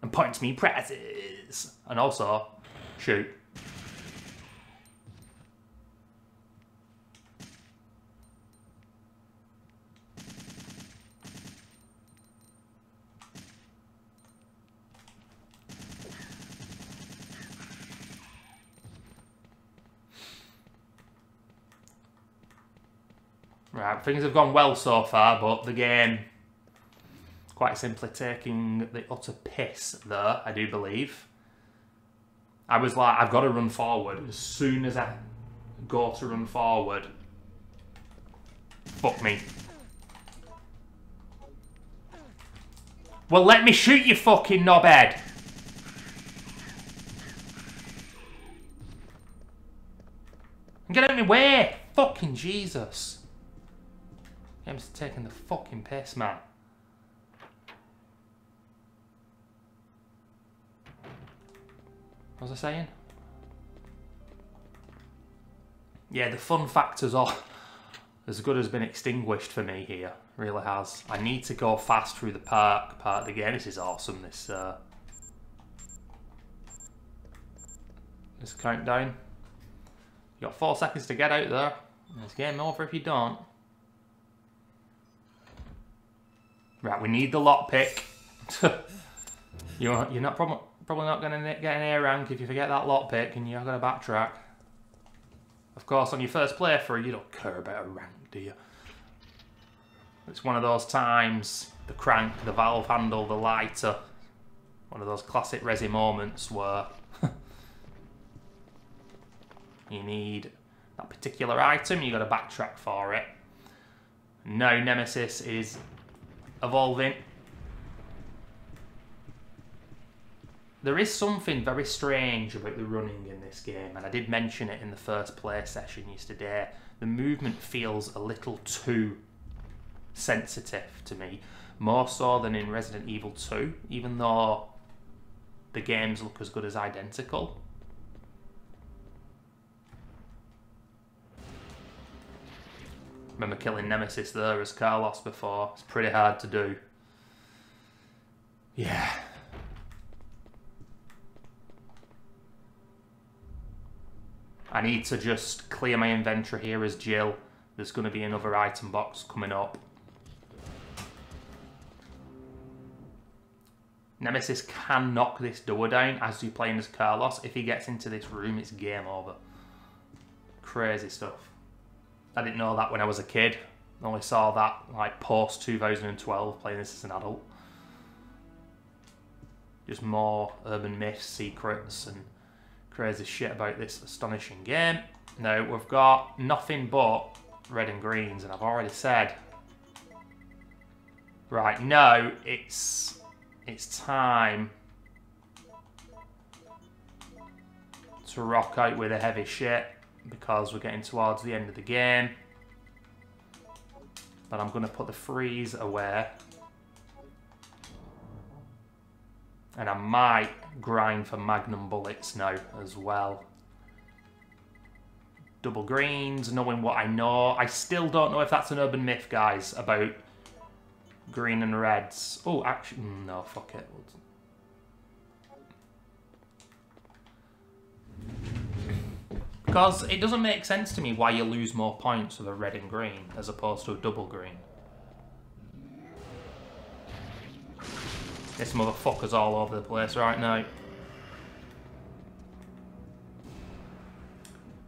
[SPEAKER 1] And points me prizes. And also, shoot. Right, things have gone well so far, but the game quite simply taking the utter piss there, I do believe. I was like, I've got to run forward. As soon as I go to run forward, fuck me. Well, let me shoot you, fucking knobhead. Get out of my way. Fucking Jesus. Game's taking the fucking piss, man. What was I saying? Yeah, the fun factor's all as good as been extinguished for me here. Really has. I need to go fast through the park part of the game. This is awesome, this countdown. You got 4 seconds to get out there. And it's game over if you don't. Right, we need the lockpick. You're not probably not going to get an A rank if you forget that lockpick and you're going to backtrack. Of course, on your first playthrough, you don't care about a rank, do you? It's one of those times, the crank, the valve handle, the lighter. One of those classic Resi moments where you need that particular item, you got to backtrack for it. Now Nemesis is evolving. There is something very strange about the running in this game, and I did mention it in the first play session yesterday. The movement feels a little too sensitive to me, more so than in Resident Evil 2, even though the games look as good as identical. Remember killing Nemesis there as Carlos before. It's pretty hard to do. Yeah. I need to just clear my inventory here as Jill. There's going to be another item box coming up. Nemesis can knock this door down as you're playing as Carlos. If he gets into this room, it's game over. Crazy stuff. I didn't know that when I was a kid. I only saw that like post 2012 playing this as an adult. Just more urban myths, secrets and crazy shit about this astonishing game. Now we've got nothing but red and greens, and I've already said right now it's time to rock out with a heavy shit because we're getting towards the end of the game. But I'm going to put the freeze away. And I might grind for magnum bullets now as well. Double greens, knowing what I know. I still don't know if that's an urban myth, guys, about green and reds. Oh, actually, no, fuck it. Because it doesn't make sense to me why you lose more points with a red and green as opposed to a double green. This motherfucker's all over the place right now.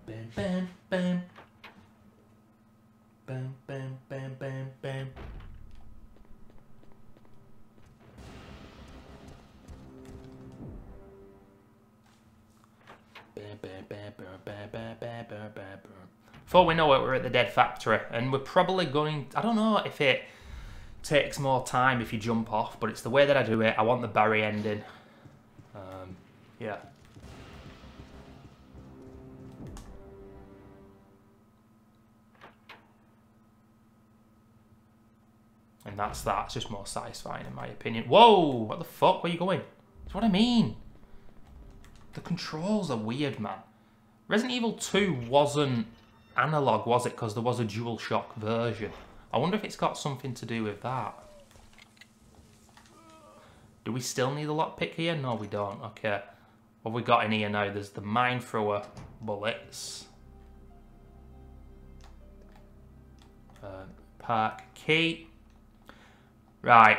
[SPEAKER 1] Bam, bam, bam. Bam, bam, bam, bam, bam. Before we know it, we're at the dead factory, and we're probably going... I don't know if it takes more time if you jump off, but it's the way that I do it. I want the Barry ending. Yeah. And that's that. It's just more satisfying in my opinion. Whoa! What the fuck? Where are you going? That's what I mean. The controls are weird, man. Resident Evil 2 wasn't analog, was it? Because there was a DualShock version. I wonder if it's got something to do with that. Do we still need a lockpick here? No, we don't. Okay. What have we got in here now? There's the mine thrower bullets. Park key. Right.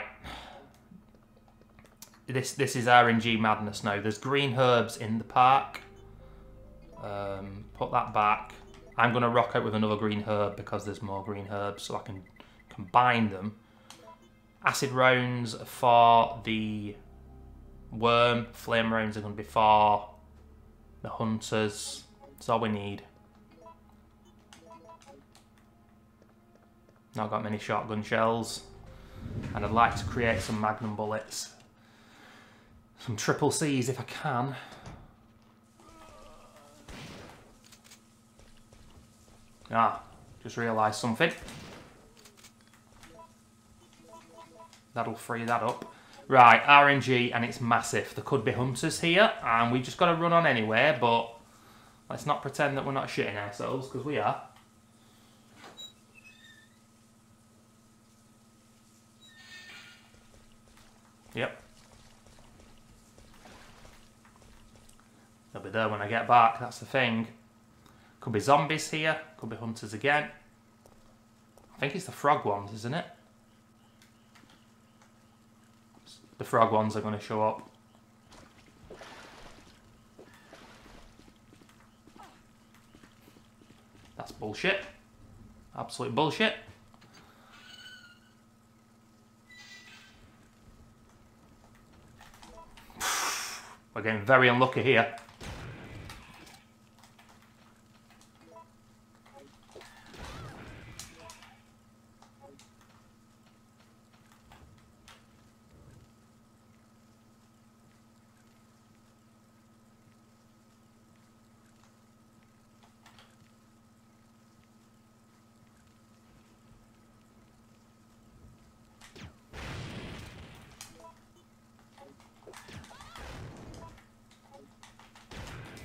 [SPEAKER 1] This is RNG madness now. There's green herbs in the park. Put that back. I'm going to rock out with another green herb because there's more green herbs, so I can combine them. Acid rounds for the worm. Flame rounds are going to be for the hunters. That's all we need. Not got many shotgun shells. And I'd like to create some magnum bullets. Some triple C's if I can. Ah, just realised something. That'll free that up. Right, RNG, and it's massive. There could be hunters here, and we just got to run on anyway, but let's not pretend that we're not shitting ourselves, because we are. Yep. They'll be there when I get back, that's the thing. Could be zombies here, could be hunters again. I think it's the frog ones, isn't it? The frog ones are going to show up. That's bullshit. Absolute bullshit. We're getting very unlucky here.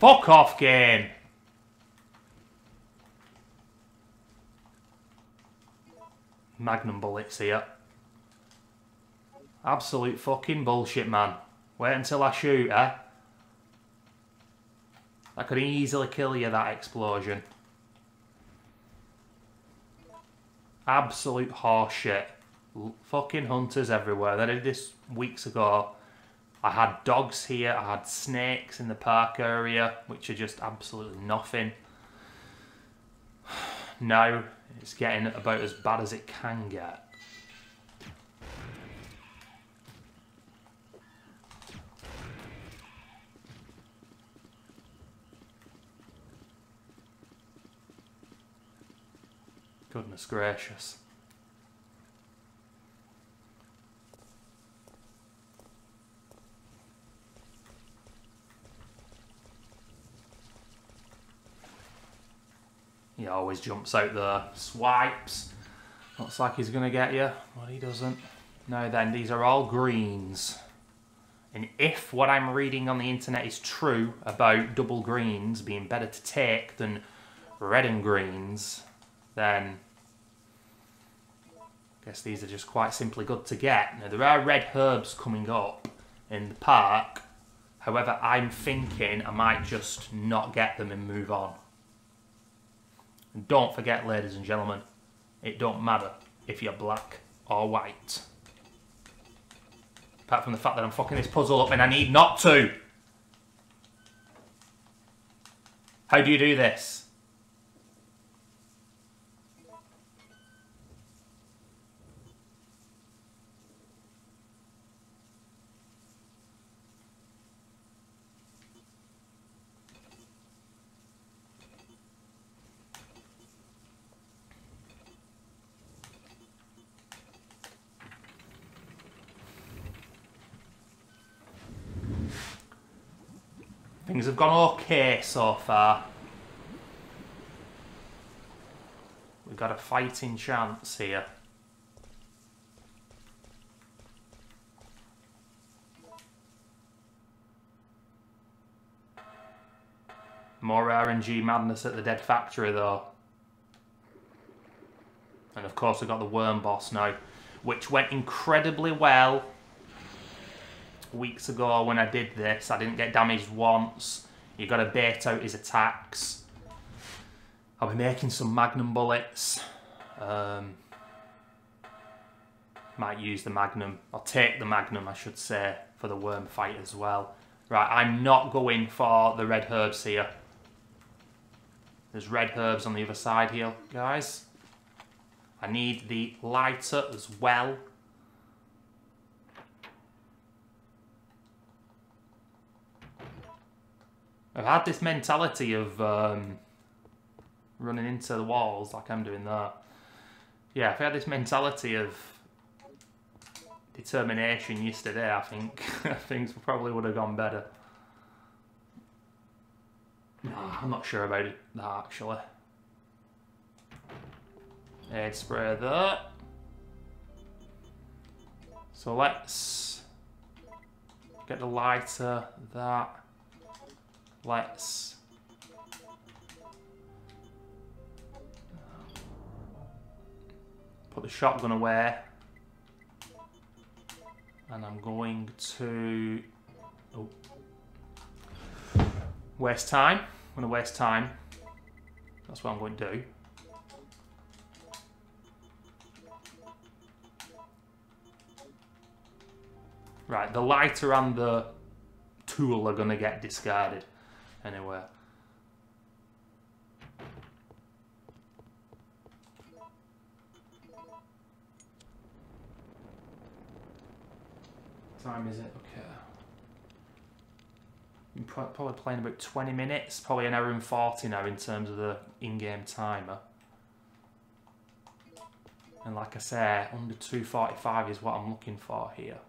[SPEAKER 1] Fuck off, game. magnum bullets here. Absolute fucking bullshit, man. Wait until I shoot, eh? That could easily kill you, that explosion. Absolute horseshit. Fucking hunters everywhere. They did this weeks ago. I had dogs here. I had snakes in the park area, which are just absolutely nothing. Now it's getting about as bad as it can get. Goodness gracious. He always jumps out there, swipes. Looks like he's going to get you, but he doesn't. Now then, these are all greens. And if what I'm reading on the internet is true about double greens being better to take than red and greens, then I guess these are just quite simply good to get. Now, there are red herbs coming up in the park. However, I'm thinking I might just not get them and move on. And don't forget, ladies and gentlemen, it don't matter if you're black or white. Apart from the fact that I'm fucking this puzzle up and I need not to. How do you do this? Things have gone okay so far. We've got a fighting chance here. More RNG madness at the dead factory though. And of course we've got the worm boss now, which went incredibly well. Weeks ago when I did this, I didn't get damaged once. You got to bait out his attacks. I'll be making some magnum bullets. Might use the magnum, or take the magnum I should say, for the worm fight as well. Right, I'm not going for the red herbs here. There's red herbs on the other side here, guys. I need the lighter as well. I've had this mentality of running into the walls like I'm doing there. Yeah, if I had this mentality of determination yesterday, I think things probably would have gone better. No, I'm not sure about it, that actually. Aid spray there. So let's get the lighter, that. Let's put the shotgun away, and I'm going to waste time. I'm going to waste time. That's what I'm going to do. Right, the lighter and the tool are going to get discarded. Anyway. What time is it? Okay. I'm probably playing about 20 minutes, probably an hour and 40 now in terms of the in-game timer. And like I say, under 2:45 is what I'm looking for here.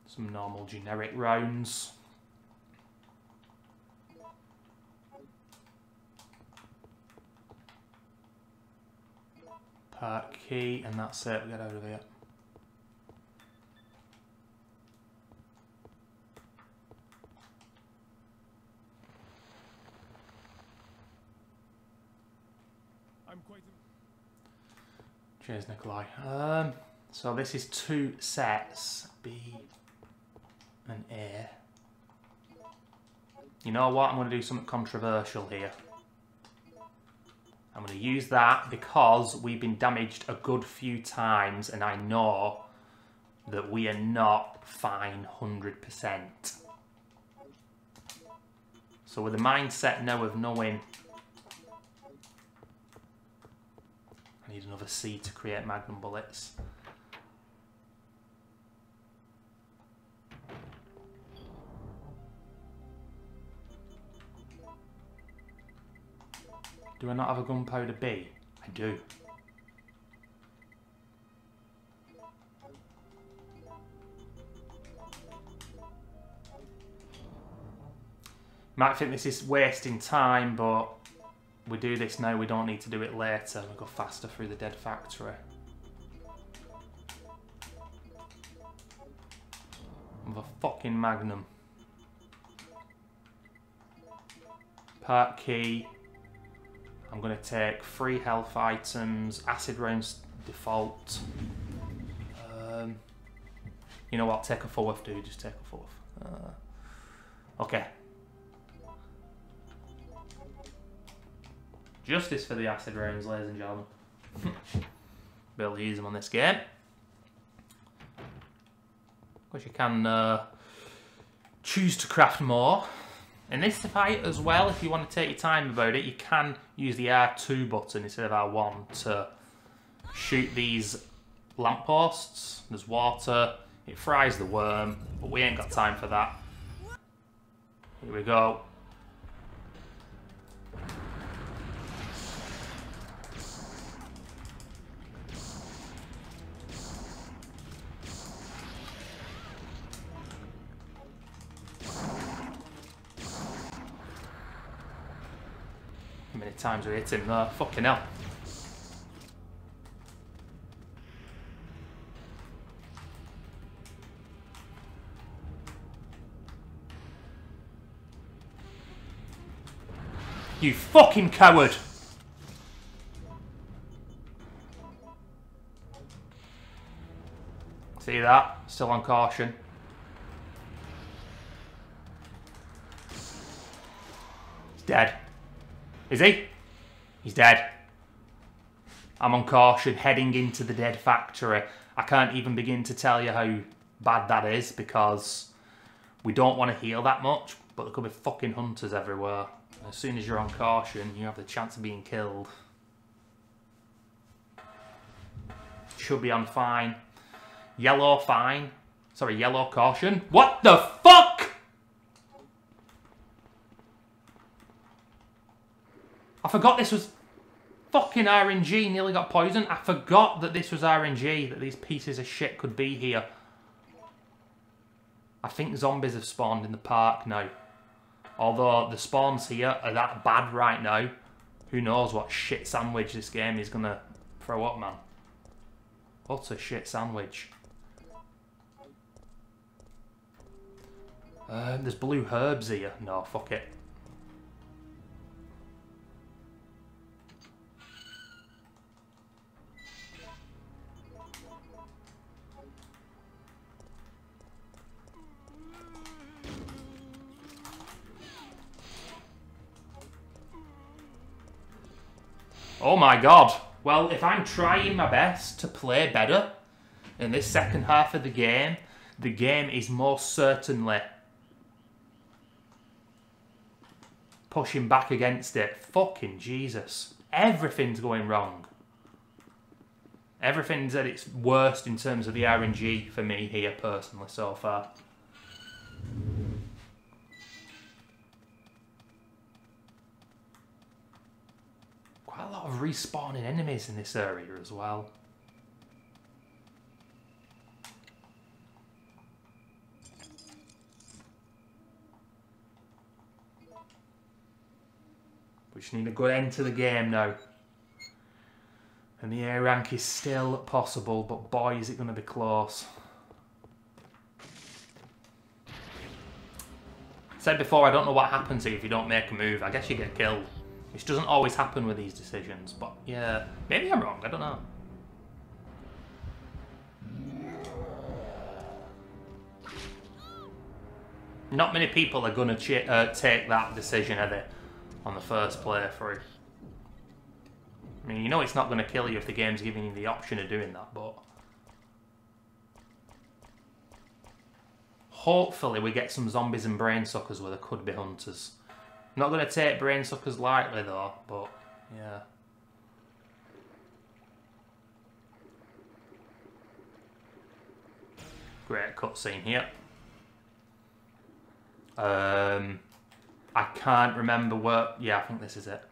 [SPEAKER 1] Some normal generic rounds. Park key, and that's it. Get out of here.
[SPEAKER 3] I'm quite.
[SPEAKER 1] Cheers, Nikolai. So this is 2 sets, B and A. You know what? I'm going to do something controversial here. I'm going to use that because we've been damaged a good few times and I know that we are not fine 100%. So with the mindset now of knowing I need another C to create magnum bullets. Do I not have a gunpowder B? I do. Might think this is wasting time, but we do this now, we don't need to do it later. We go faster through the dead factory. With a fucking magnum. Part key. I'm going to take 3 health items, acid rounds default. You know what, take a 4th, dude, just take a 4th. Okay. Justice for the acid rounds, ladies and gentlemen. Be able to use them on this game. Of course, you can choose to craft more. In this fight as well, if you want to take your time about it, you can use the R2 button instead of R1 to shoot these lampposts. There's water, it fries the worm, but we ain't got time for that. Here we go. How many times we hit him there? Fucking hell. You fucking coward! See that? Still on caution. He's dead. Is he? He's dead. I'm on caution, heading into the dead factory. I can't even begin to tell you how bad that is because we don't want to heal that much, but there could be fucking hunters everywhere. As soon as you're on caution, you have the chance of being killed. Should be on fine. Yellow fine. Sorry, yellow caution. What the fuck? I forgot this was fucking RNG. Nearly got poisoned. I forgot that this was RNG, that these pieces of shit could be here. I think zombies have spawned in the park now. Although the spawns here are that bad right now, who knows what shit sandwich this game is going to throw up, man. What a shit sandwich. There's blue herbs here. No, fuck it. Oh my god. Well, if I'm trying my best to play better in this second half of the game is most certainly pushing back against it. Fucking Jesus. Everything's going wrong. Everything's at its worst in terms of the RNG for me here personally so far. Quite a lot of respawning enemies in this area as well. We just need a good end to the game now. And the A rank is still possible, but boy, is it going to be close. Said before, I don't know what happens here if you don't make a move. I guess you get killed. Which doesn't always happen with these decisions, but yeah, maybe I'm wrong, I don't know. Not many people are going to take that decision, are they, on the first playthrough? I mean, you know it's not going to kill you if the game's giving you the option of doing that, but... Hopefully we get some zombies and brain suckers where there could be hunters. Not going to take brain suckers lightly though, but yeah. Great cutscene here. I can't remember where... Yeah, I think this is it.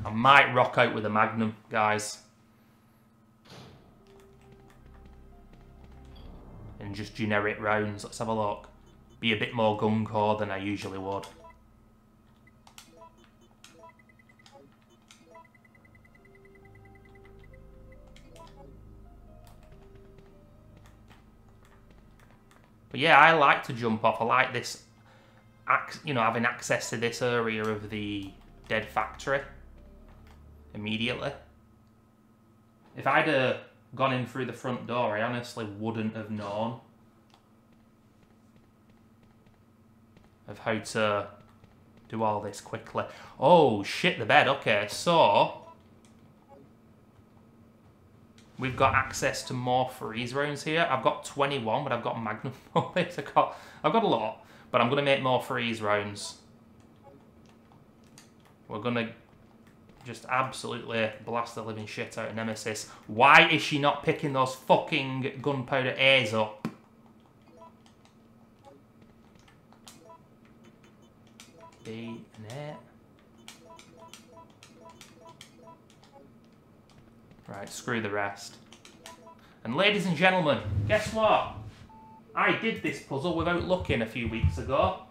[SPEAKER 1] I might rock out with a Magnum, guys. And just generic rounds. Let's have a look. Be a bit more gung-ho than I usually would. But yeah, I like to jump off. I like this, you know, having access to this area of the dead factory immediately. If I'd gone in through the front door, I honestly wouldn't have known of how to do all this quickly. Oh, shit the bed. Okay, so we've got access to more freeze rounds here. I've got 21, but I've got Magnum bullets. I've got a lot, but I'm going to make more freeze rounds. We're going to just absolutely blast the living shit out of Nemesis. Why is she not picking those fucking gunpowder A's up? B and A. Right, screw the rest. And ladies and gentlemen, guess what? I did this puzzle without looking a few weeks ago.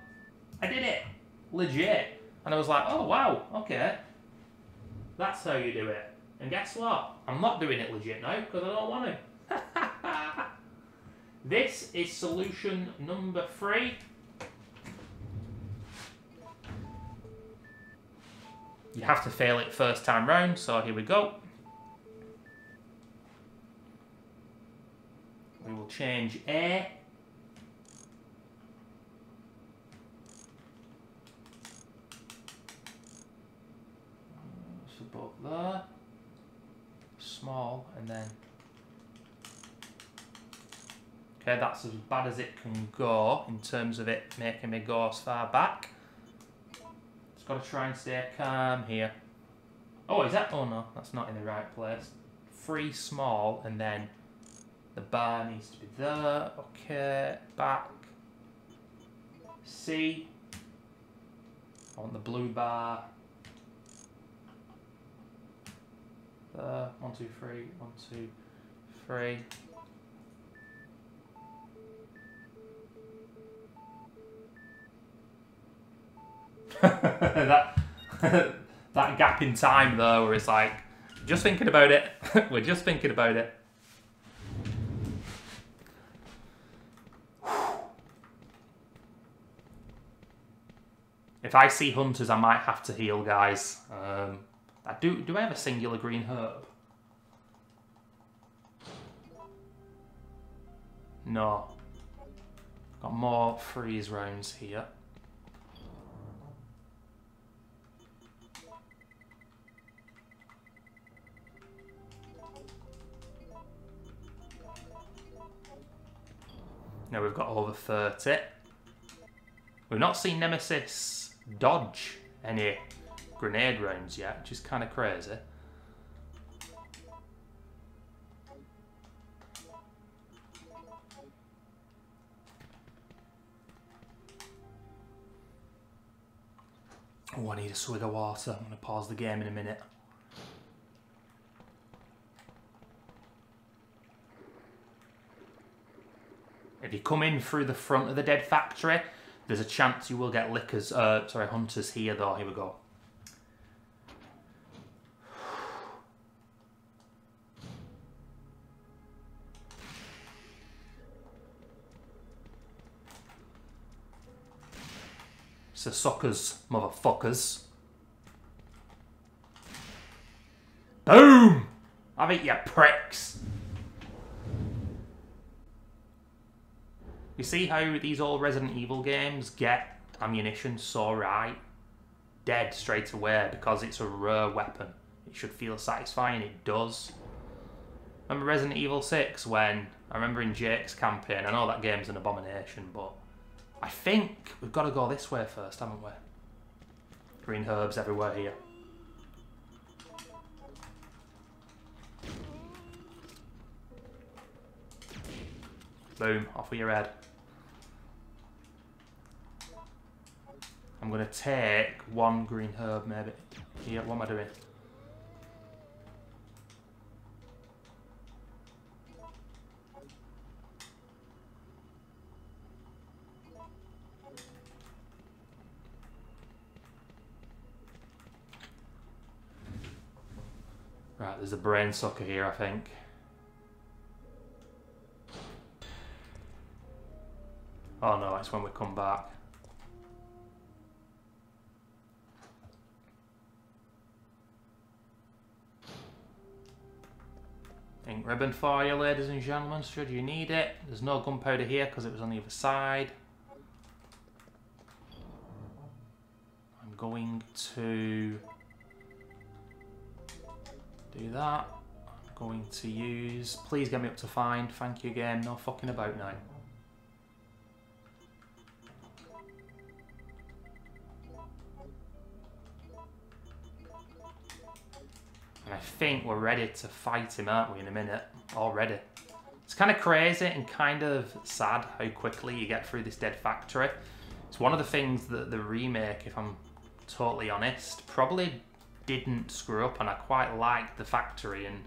[SPEAKER 1] I did it. Legit. And I was like, oh wow, okay. That's how you do it. And guess what? I'm not doing it legit now because I don't want to. This is solution number 3. You have to fail it first time round, so here we go. We will change A. So above there. Small, and then... Okay, that's as bad as it can go in terms of it making me go as far back. Just got to try and stay calm here. Oh, is that? Oh no, that's not in the right place. 3 small, and then the bar needs to be there. Okay, back. C. I want the blue bar. There. 1, 2, 3. 1, 2, 3. that gap in time though, where it's like, just thinking about it. We're just thinking about it. If I see hunters, I might have to heal, guys. Do I have a singular green herb? No. Got more freeze rounds here. Now we've got over 30. We've not seen Nemesis dodge any grenade rounds yet, which is kind of crazy. Oh, I need a swig of water. I'm going to pause the game in a minute. If you come in through the front of the dead factory, There's a chance you will get hunters here though. Here we go. It's the suckers, motherfuckers. Boom! Have it, you pricks. You see how these old Resident Evil games get ammunition so right? Dead straight away because it's a rare weapon. It should feel satisfying, it does. Remember Resident Evil 6 when, I remember in Jake's campaign, I know that game's an abomination, but I think we've got to go this way first, haven't we? Green herbs everywhere here. Boom, off with your head. I'm going to take one green herb maybe. Here, what am I doing? Right, there's a brain sucker here, I think. Oh no, it's when we come back. Ink ribbon for you, ladies and gentlemen, should you need it. There's no gunpowder here because it was on the other side. I'm going to do that. I'm going to use... Please get me up to find. Thank you again. No fucking about now. And I think we're ready to fight him, aren't we, in a minute? Already. It's kind of crazy and kind of sad how quickly you get through this dead factory. It's one of the things that the remake, if I'm totally honest, probably didn't screw up, and I quite liked the factory, and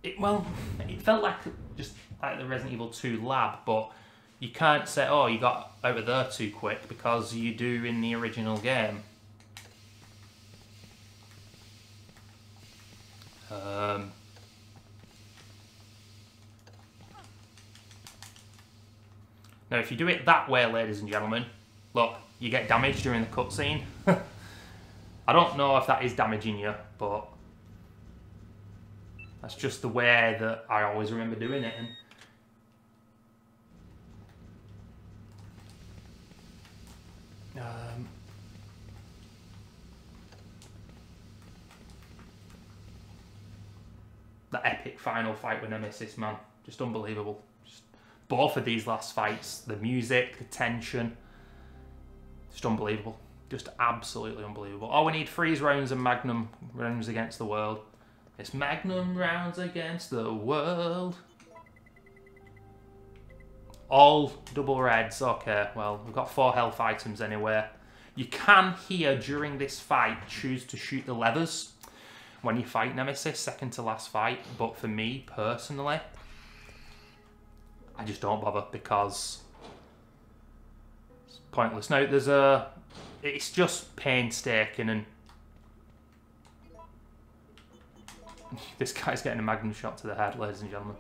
[SPEAKER 1] it felt like just like the Resident Evil 2 lab, but you can't say, oh, you got over there too quick, because you do in the original game. Now, if you do it that way, ladies and gentlemen, look, you get damaged during the cutscene. I don't know if that is damaging you, but that's just the way that I always remember doing it. And the epic final fight with Nemesis, man, just unbelievable. Just both of these last fights, the music, the tension, just unbelievable. Just absolutely unbelievable. Oh, we need freeze rounds and magnum rounds against the world. It's magnum rounds against the world. All double reds. Okay, well, we've got 4 health items anyway. You can here, during this fight, choose to shoot the levers when you fight Nemesis, second to last fight. But for me, personally, I just don't bother because it's pointless. Now, there's a... It's just painstaking, and this guy's getting a magnum shot to the head, ladies and gentlemen.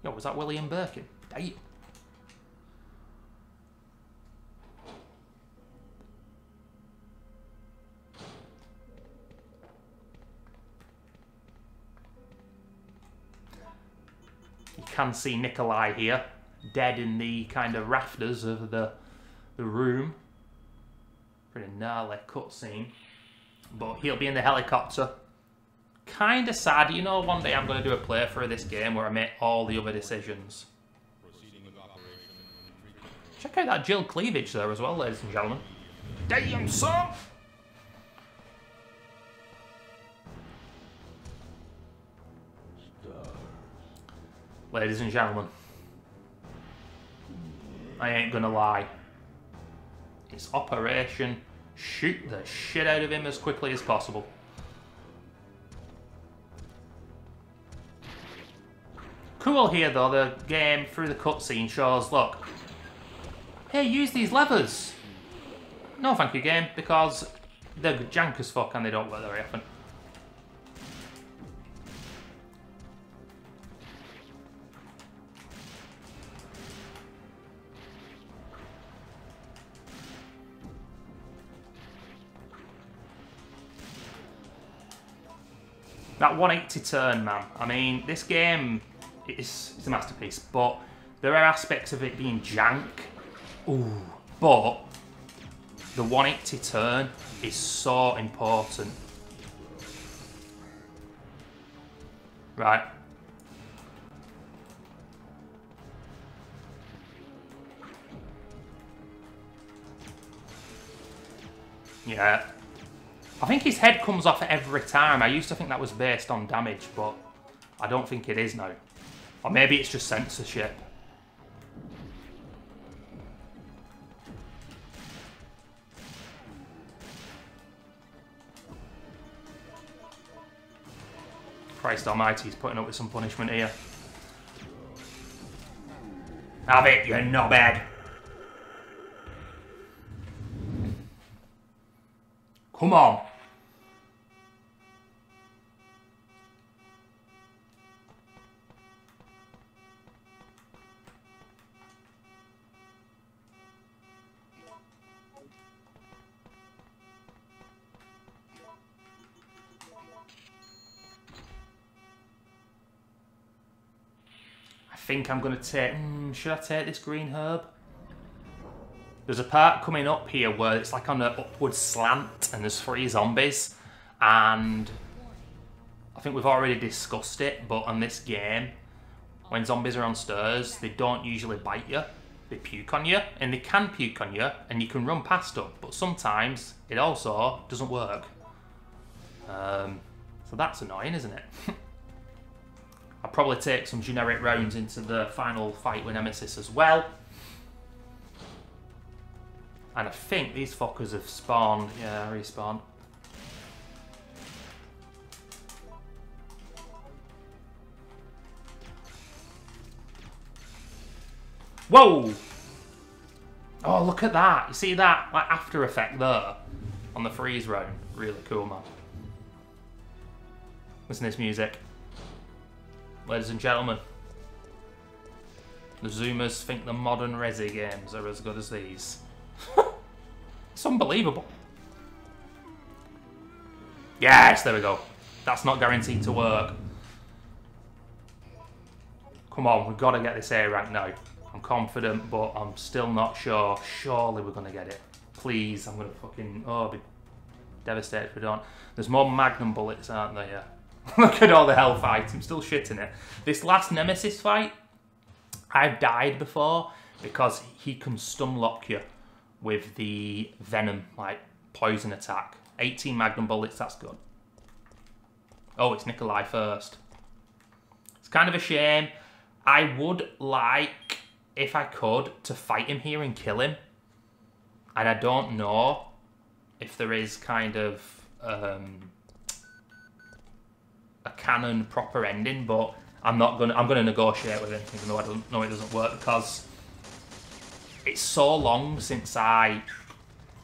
[SPEAKER 1] Yo, was that William Birkin? Damn. You can see Nikolai here, dead in the kind of rafters of the room. Pretty gnarly cutscene. But he'll be in the helicopter. Kind of sad. You know, one day I'm going to do a playthrough of this game where I make all the other decisions. Check out that Jill cleavage there as well, ladies and gentlemen. Damn, son! Ladies and gentlemen, I ain't gonna lie. It's Operation Shoot the shit out of him as quickly as possible. Cool here though, the game through the cutscene shows, look, hey, use these levers. No thank you game, because they're jank as fuck and they don't work very often. That 180 turn, man. I mean, this game is a masterpiece, but there are aspects of it being jank. Ooh, but the 180 turn is so important. Right. Yeah. I think his head comes off every time. I used to think that was based on damage, but I don't think it is now. Or maybe it's just censorship. Christ almighty, he's putting up with some punishment here. Have it, you knobhead. Come on. I think I'm going to take... should I take this green herb? There's a part coming up here where it's like on an upward slant and there's 3 zombies. And I think we've already discussed it, but on this game, when zombies are on stairs, they don't usually bite you. They puke on you, and they can puke on you, and you can run past them. But sometimes it also doesn't work. So that's annoying, isn't it? I'll probably take some generic rounds into the final fight with Nemesis as well. And I think these fuckers have spawned. Yeah, respawned. Whoa! Oh, look at that. You see that like after effect there on the freeze round? Really cool, man. Listen to this music. Ladies and gentlemen, the Zoomers think the modern Resi games are as good as these. It's unbelievable. Yes, there we go. That's not guaranteed to work. Come on, we've got to get this A rank now. I'm confident, but I'm still not sure. Surely we're going to get it. Please, I'm going to fucking... Oh, I'll be devastated if we don't. There's more Magnum bullets, aren't there? Yeah. Look at all the health items. I'm still shitting it. This last Nemesis fight, I've died before because he can stun lock you with the venom, like poison attack. 18 Magnum bullets, that's good. Oh, it's Nikolai first. It's kind of a shame. I would like, if I could, to fight him here and kill him. And I don't know if there is kind of a canon proper ending, but I'm gonna negotiate with him, even though I don't know it doesn't work, because it's so long since I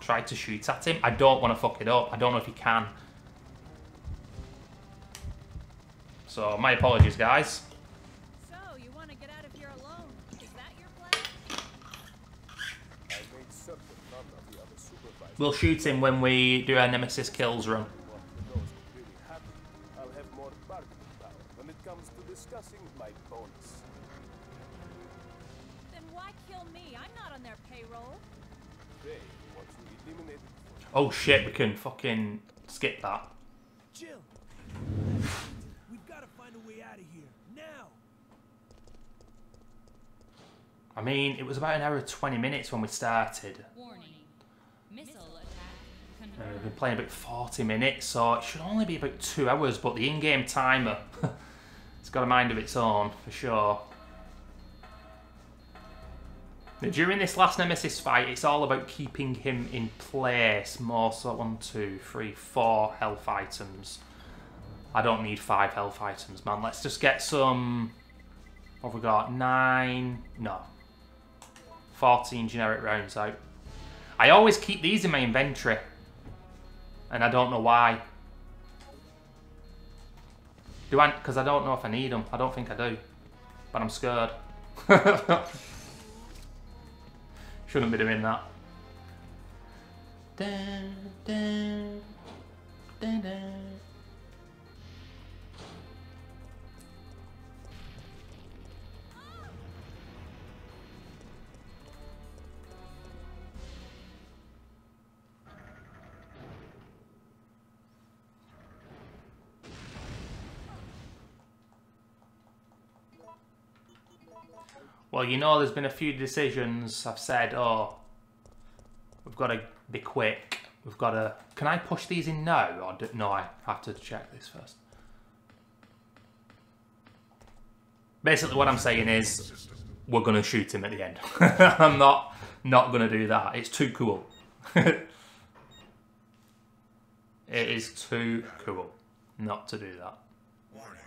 [SPEAKER 1] tried to shoot at him. I don't want to fuck it up. I don't know if he can. So my apologies, guys.
[SPEAKER 2] So, you want to get out of here alone? Is that your plan?
[SPEAKER 4] I made certain none of the other supervisors
[SPEAKER 1] We'll shoot him when we do our Nemesis kills run.
[SPEAKER 4] want to know who's really happy. I'll have more bargaining power when it comes to discussing my bonus.
[SPEAKER 2] Then why kill me? I'm not on their payroll.
[SPEAKER 4] They want to eliminate.
[SPEAKER 1] Oh shit, we can fucking skip that.
[SPEAKER 3] Jill! We've got to find a way out of here. Now!
[SPEAKER 1] I mean, it was about an hour and 20 minutes when we started.
[SPEAKER 5] Warning. Missile attack
[SPEAKER 1] We've
[SPEAKER 5] confirmed.
[SPEAKER 1] been playing about 40 minutes, so it should only be about 2 hours, but the in-game timer, it's got a mind of its own, for sure. Now, during this last Nemesis fight, it's all about keeping him in place more, so 1, 2, 3, 4 health items. I don't need 5 health items, man. Let's just get some What have we got? 9... No. 14 generic rounds out. I always keep these in my inventory. And I don't know why. Do I? Because I don't know if I need them. I don't think I do. But I'm scared. Shouldn't be doing that. Dun, dun, dun, dun. Well, you know, there's been a few decisions I've said, oh, we've got to be quick. We've got to... Can I push these in now? Or no, I have to check this first. Basically, what I'm saying is, we're going to shoot him at the end. I'm not going to do that. It's too cool. It is too cool not to do that.
[SPEAKER 6] Warning,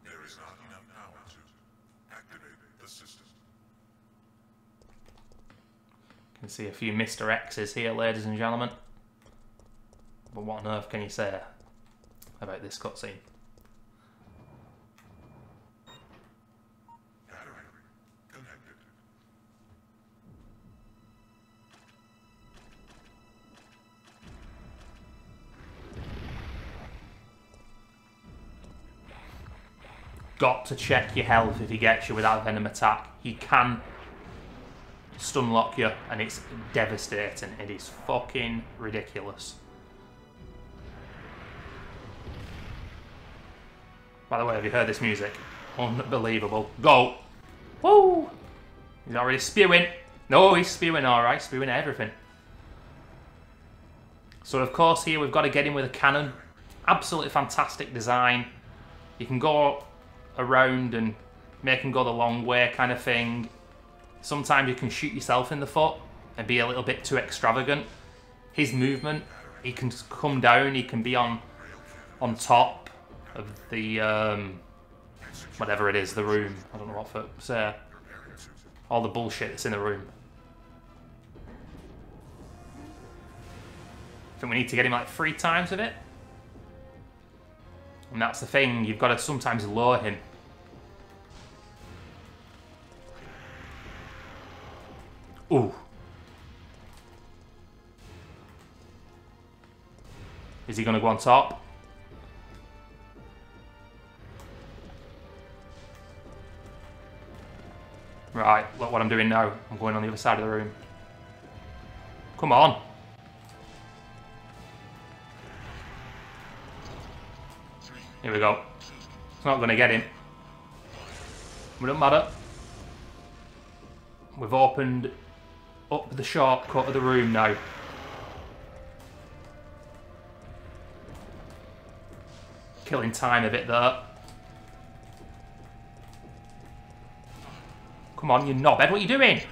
[SPEAKER 6] there is not enough power to activate the system.
[SPEAKER 1] Can see a few Mr. X's here, ladies and gentlemen. But what on earth can you say about this cutscene?
[SPEAKER 6] Battery connected.
[SPEAKER 1] Got to check your health if he gets you without a venom attack. He can stun lock you, and it's devastating. It is fucking ridiculous. By the way, have you heard this music? Unbelievable. Go! Woo! He's already spewing. No, he's spewing alright, spewing everything. So of course here we've got to get him with a cannon. Absolutely fantastic design. You can go around and make him go the long way kind of thing. Sometimes you can shoot yourself in the foot and be a little bit too extravagant. His movement, he can come down, he can be on top of the, whatever it is, the room. I don't know what for say. All the bullshit that's in the room. I think we need to get him like 3 times with it. And that's the thing, you've got to sometimes lure him. Ooh. Is he going to go on top? Right, look what I'm doing now. I'm going on the other side of the room. Come on. Here we go. It's not going to get him. It doesn't matter. We've opened up the shortcut of the room now. Killing time a bit there. Come on, you knobhead, what are you doing?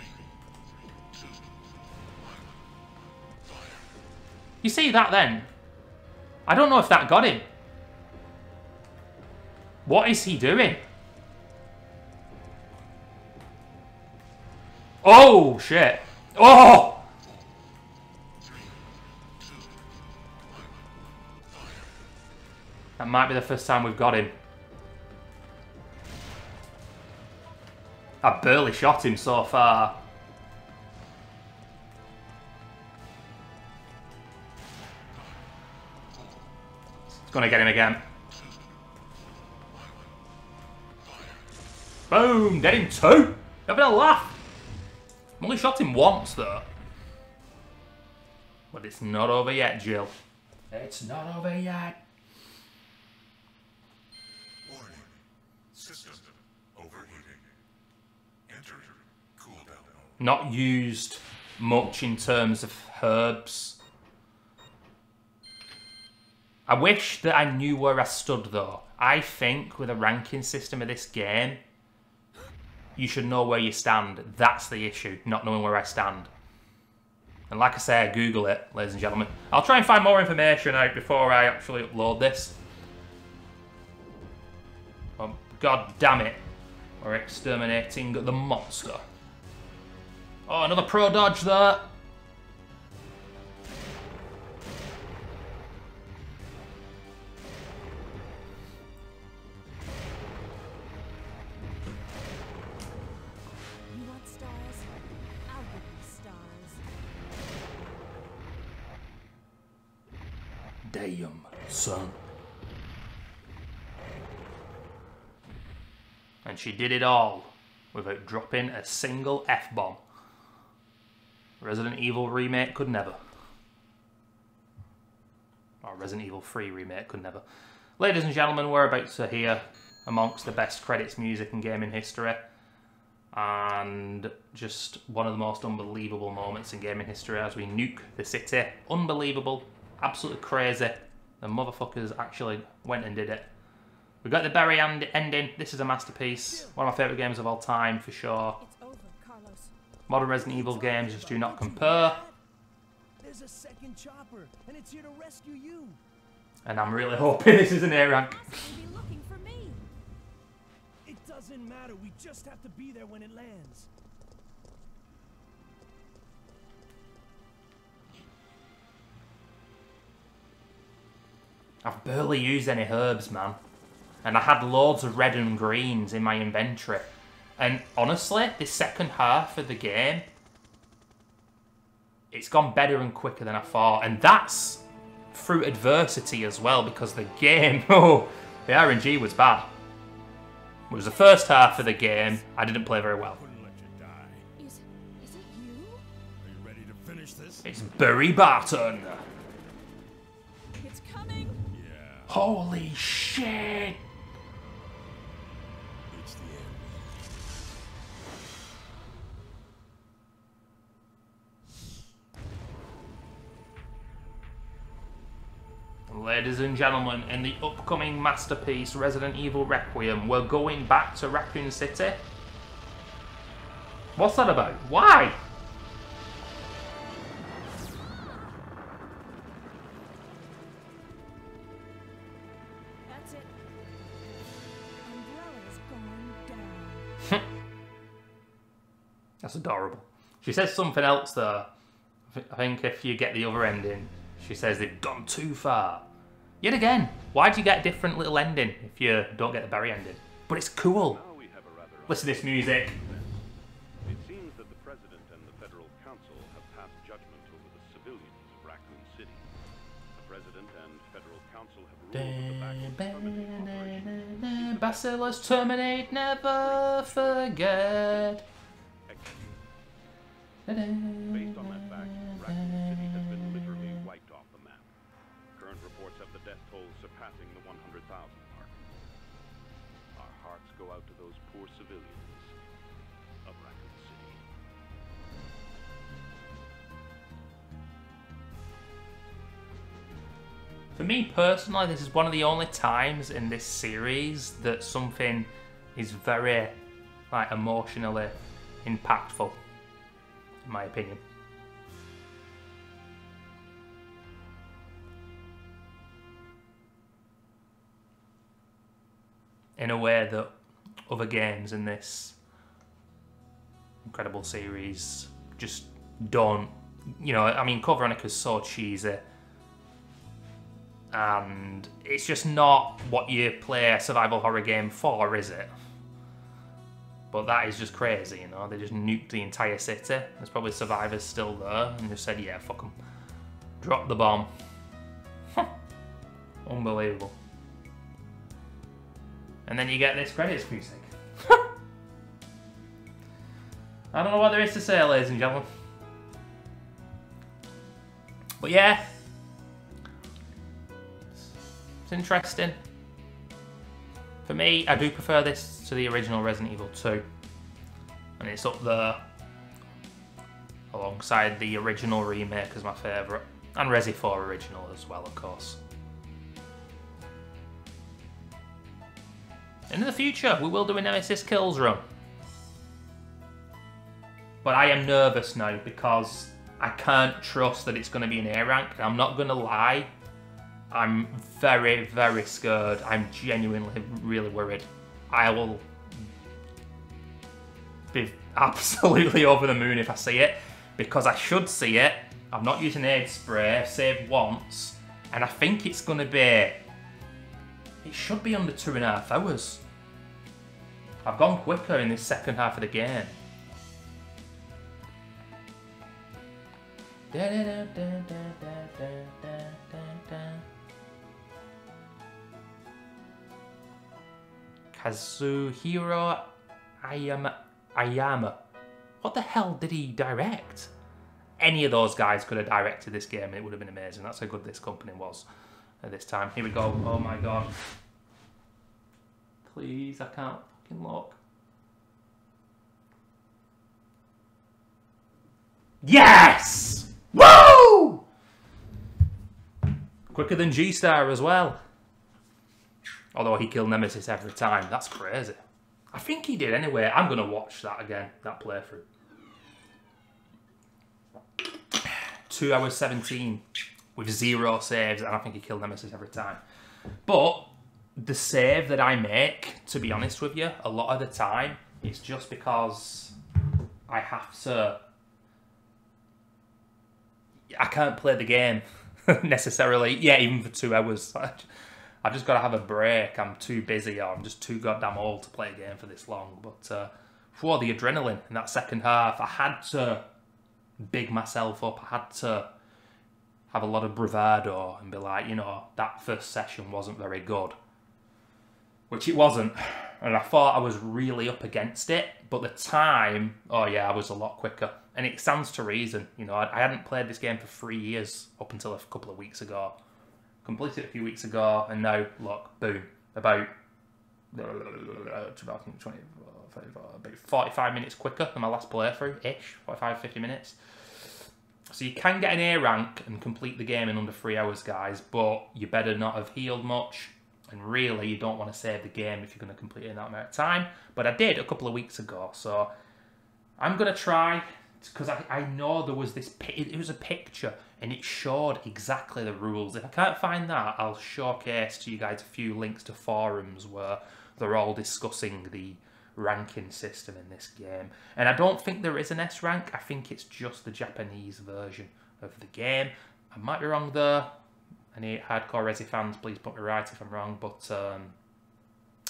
[SPEAKER 1] You see that then? I don't know if that got him. What is he doing? Oh, shit. Oh! That might be the first time we've got him. I barely shot him so far. It's gonna get him again. Boom! Get him 2! Having a laugh! I've only shot him once though. But it's not over yet, Jill. It's not over yet.
[SPEAKER 6] Warning. System overheating. Enter cooldown mode.
[SPEAKER 1] Not used much in terms of herbs. I wish that I knew where I stood though. I think with a ranking system of this game, you should know where you stand. That's the issue, not knowing where I stand. And like I say, I Google it, ladies and gentlemen. I'll try and find more information out before I actually upload this. Oh, God damn it. We're exterminating the monster. Oh, another pro dodge there.
[SPEAKER 2] You want stars? I'll give you stars.
[SPEAKER 1] Damn, son. And she did it all without dropping a single F-bomb. Resident Evil Remake could never. Or Resident Evil 3 Remake could never. Ladies and gentlemen, we're about to hear amongst the best credits music in gaming history. And just one of the most unbelievable moments in gaming history as we nuke the city. Unbelievable. Absolutely crazy. The motherfuckers actually went and did it. We got the Barry ending. This is a masterpiece. One of my favourite games of all time, for sure.
[SPEAKER 2] It's over, Carlos.
[SPEAKER 1] Modern Resident Evil games just do not compare.
[SPEAKER 3] There's a second chopper, and it's here to rescue you.
[SPEAKER 1] And I'm really hoping this is an A rank.
[SPEAKER 2] Must be looking for me.
[SPEAKER 3] It doesn't matter. We just have to be there when it lands.
[SPEAKER 1] I've barely used any herbs, man. And I had loads of red and greens in my inventory. And honestly, this second half of the game, it's gone better and quicker than I thought. And that's through adversity as well, because the game, oh, the RNG was bad. It was the first half of the game, I didn't play very well.
[SPEAKER 3] Couldn't let you die.
[SPEAKER 2] Is it you?
[SPEAKER 3] Are you ready to finish this?
[SPEAKER 1] It's Barry Barton.
[SPEAKER 2] It's coming.
[SPEAKER 3] Yeah,
[SPEAKER 1] Holy shit.
[SPEAKER 3] it's the end.
[SPEAKER 1] Ladies and gentlemen, in the upcoming masterpiece Resident Evil Requiem, we're going back to Raccoon City. What's that about? Why?
[SPEAKER 2] That's it. Umbrella's going down.
[SPEAKER 1] That's adorable. She says something else though. I think if you get the other ending, she says they've gone too far. Yet again, why do you get a different little ending if you don't get the Barry ending? But it's cool.
[SPEAKER 4] Now we have a rather
[SPEAKER 1] Listen to this music.
[SPEAKER 4] It seems that the President and the Federal Council have passed judgment over the civilians of Raccoon City. The President and Federal Council have ruled that the back
[SPEAKER 1] Bacillus terminate, never forget.
[SPEAKER 4] Based on that fact, Raccoon City has been literally wiped off the map. Current reports have the death toll surpassing the 100,000 mark. Our hearts go out to those poor civilians of Raccoon City.
[SPEAKER 1] For me personally, this is one of the only times in this series that something is very, like, emotionally impactful, in my opinion. In a way that other games in this incredible series just don't. You know, I mean, Code Veronica's so cheesy. And it's just not what you play a survival horror game for, is it? But that is just crazy, you know? They just nuked the entire city. There's probably survivors still there, and just said, yeah, fuck them. Drop the bomb. Unbelievable. And then you get this credits music. I don't know what there is to say, ladies and gentlemen. But yeah. It's interesting. For me, I do prefer this to the original Resident Evil 2. And it's up there alongside the original remake as my favourite. And Resi 4 original as well, of course. In the future, we will do a Nemesis Kills run. But I am nervous now because I can't trust that it's going to be an A rank. I'm not going to lie. I'm very, very scared. I'm genuinely really worried. I will be absolutely over the moon if I see it, because I should see it. I've not used an aid spray, I've saved once, and I think it's going to be... It should be under 2.5 hours. I've gone quicker in this second half of the game. Kazuhiro Ayama. What the hell did he direct? Any of those guys could have directed this game and it would have been amazing. That's how good this company was at this time. Here we go. Oh my god. Please, I can't fucking look. Yes! Woo! Quicker than G-Star as well. Although he killed Nemesis every time. That's crazy. I think he did anyway. I'm going to watch that again, that playthrough. 2 hours 17 with 0 saves, and I think he killed Nemesis every time. But the save that I make, to be honest with you, a lot of the time, it's just because I have to... I can't play the game necessarily. Yeah, even for 2 hours. I've just got to have a break. I'm too busy, or I'm just too goddamn old to play a game for this long. But for the adrenaline in that second half, I had to big myself up. I had to have a lot of bravado and be like, you know, that first session wasn't very good. Which it wasn't. And I thought I was really up against it. But the time, oh yeah, I was a lot quicker. And it stands to reason. You know, I hadn't played this game for 3 years up until a couple of weeks ago. Completed it a few weeks ago, and now, look, boom, about 45 minutes quicker than my last playthrough-ish, 45, 50 minutes. So you can get an A rank and complete the game in under 3 hours, guys, but you better not have healed much, and really, you don't want to save the game if you're going to complete it in that amount of time. But I did a couple of weeks ago, so I'm going to try, because I know there was this, it was a picture, and it showed exactly the rules. If I can't find that, I'll showcase to you guys a few links to forums where they're all discussing the ranking system in this game. And I don't think there is an S rank. I think it's just the Japanese version of the game. I might be wrong there. Any hardcore Resi fans, please put me right if I'm wrong. But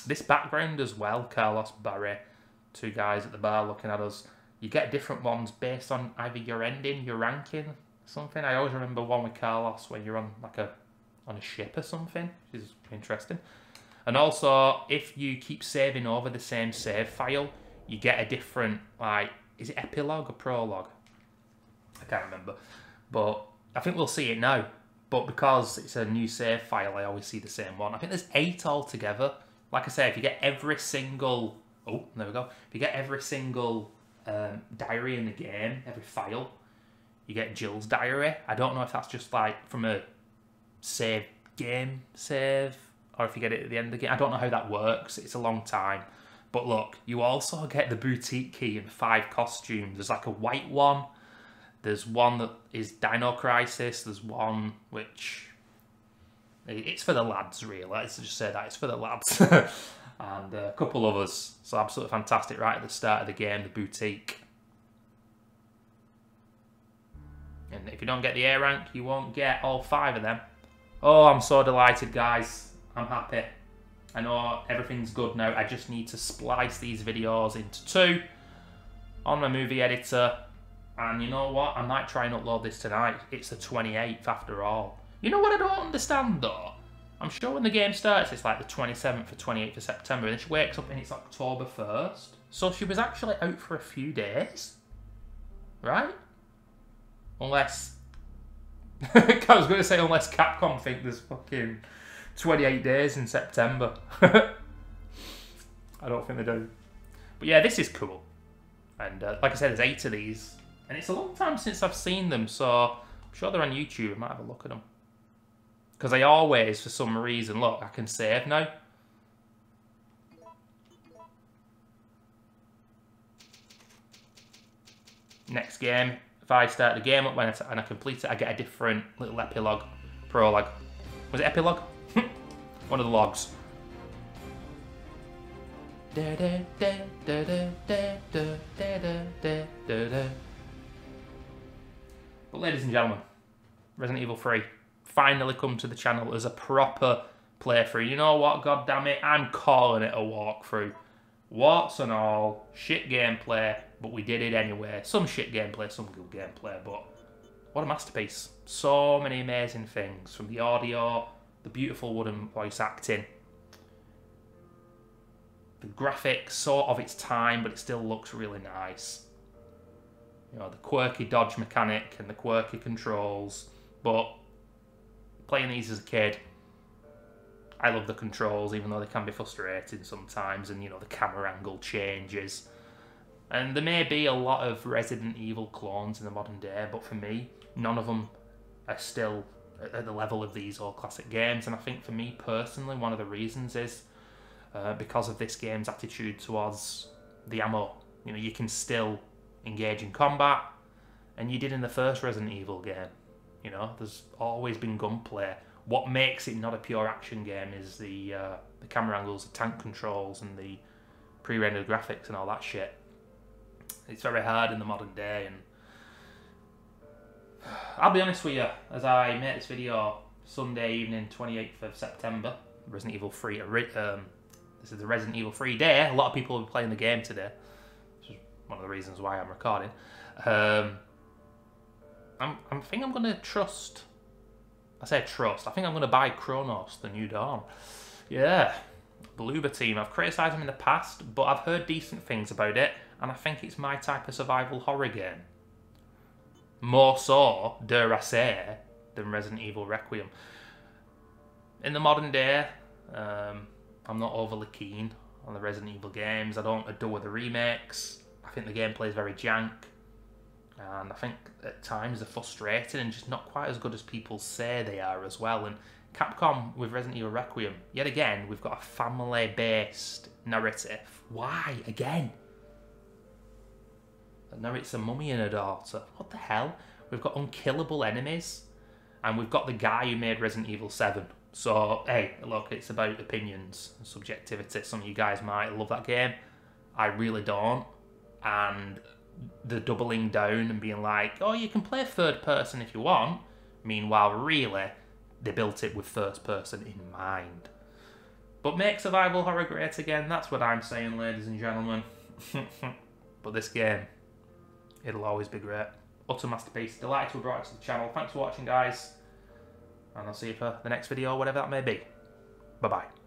[SPEAKER 1] this background as well, Carlos, Barry, 2 guys at the bar looking at us. You get different ones based on either your ending, your ranking, something. I always remember one with Carlos when you're on like on a ship or something, which is interesting. And also, if you keep saving over the same save file, you get a different, like, is it epilogue or prologue? I can't remember. But I think we'll see it now. But because it's a new save file, I always see the same one. I think there's 8 altogether. Like I say, if you get every single... Oh, there we go. If you get every single diary in the game, every file, you get Jill's diary. I don't know if that's just like from a save, or if you get it at the end of the game. I don't know how that works. It's a long time. But look, you also get the boutique key and 5 costumes. There's like a white one. There's one that is Dino Crisis. There's one which... It's for the lads, really. Let's just say that. It's for the lads. And a couple others. So absolutely fantastic right at the start of the game, the boutique. And if you don't get the A rank, you won't get all 5 of them. Oh, I'm so delighted, guys. I'm happy. I know everything's good now. I just need to splice these videos into 2 on my movie editor. And you know what? I might try and upload this tonight. It's the 28th after all. You know what I don't understand, though? I'm sure when the game starts, it's like the 27th or 28th of September, and then she wakes up and it's October 1st. So she was actually out for a few days. Right? Unless... I was going to say unless Capcom think there's fucking 28 days in September. I don't think they do. But yeah, this is cool. And like I said, there's 8 of these. And it's a long time since I've seen them, so I'm sure they're on YouTube. I might have a look at them. Because I always, for some reason, look, I can save now. Next game, if I start the game up and I complete it, I get a different little epilogue, prologue. Was it epilogue? One of the logs. Da, da, da, da, da, da, da, da, da, da, da. But ladies and gentlemen, Resident Evil 3 finally come to the channel as a proper playthrough. You know what, god damn it, I'm calling it a walkthrough. Warts and all, shit gameplay, but we did it anyway. Some shit gameplay, some good gameplay, but what a masterpiece. So many amazing things, from the audio, the beautiful wooden voice acting, the graphics, sort of its time, but it still looks really nice. You know, the quirky dodge mechanic and the quirky controls, but playing these as a kid, I love the controls, even though they can be frustrating sometimes, and you know, the camera angle changes. And there may be a lot of Resident Evil clones in the modern day, but for me, none of them are still at the level of these old classic games. And I think for me personally, one of the reasons is because of this game's attitude towards the ammo. You know, you can still engage in combat, and you did in the first Resident Evil game. You know, there's always been gunplay. What makes it not a pure action game is the camera angles, the tank controls, and the pre-rendered graphics and all that shit. It's very hard in the modern day, and I'll be honest with you, as I make this video Sunday evening, 28th of September, Resident Evil 3, this is the Resident Evil 3 day. A lot of people will be playing the game today, which is one of the reasons why I'm recording. I think I'm going to trust... I say trust. I think I'm going to buy Kronos, the New Dawn. Yeah. Bloober Team. I've criticised them in the past, but I've heard decent things about it, and I think it's my type of survival horror game. More so, dare I say, than Resident Evil Requiem. In the modern day, I'm not overly keen on the Resident Evil games. I don't adore the remakes. I think the gameplay is very jank. And I think at times they're frustrating and just not quite as good as people say they are as well. And Capcom with Resident Evil Requiem, yet again, we've got a family-based narrative. Why? Again? It narrates a mummy and a daughter. What the hell? We've got unkillable enemies. And we've got the guy who made Resident Evil 7. So, hey, look, it's about opinions and subjectivity. Some of you guys might love that game. I really don't. And the doubling down and being like, oh, you can play third person if you want. Meanwhile, really, they built it with first person in mind. But make survival horror great again. That's what I'm saying, ladies and gentlemen. But this game, it'll always be great. Utter masterpiece. Delighted to have brought it to the channel. Thanks for watching, guys. And I'll see you for the next video, whatever that may be. Bye-bye.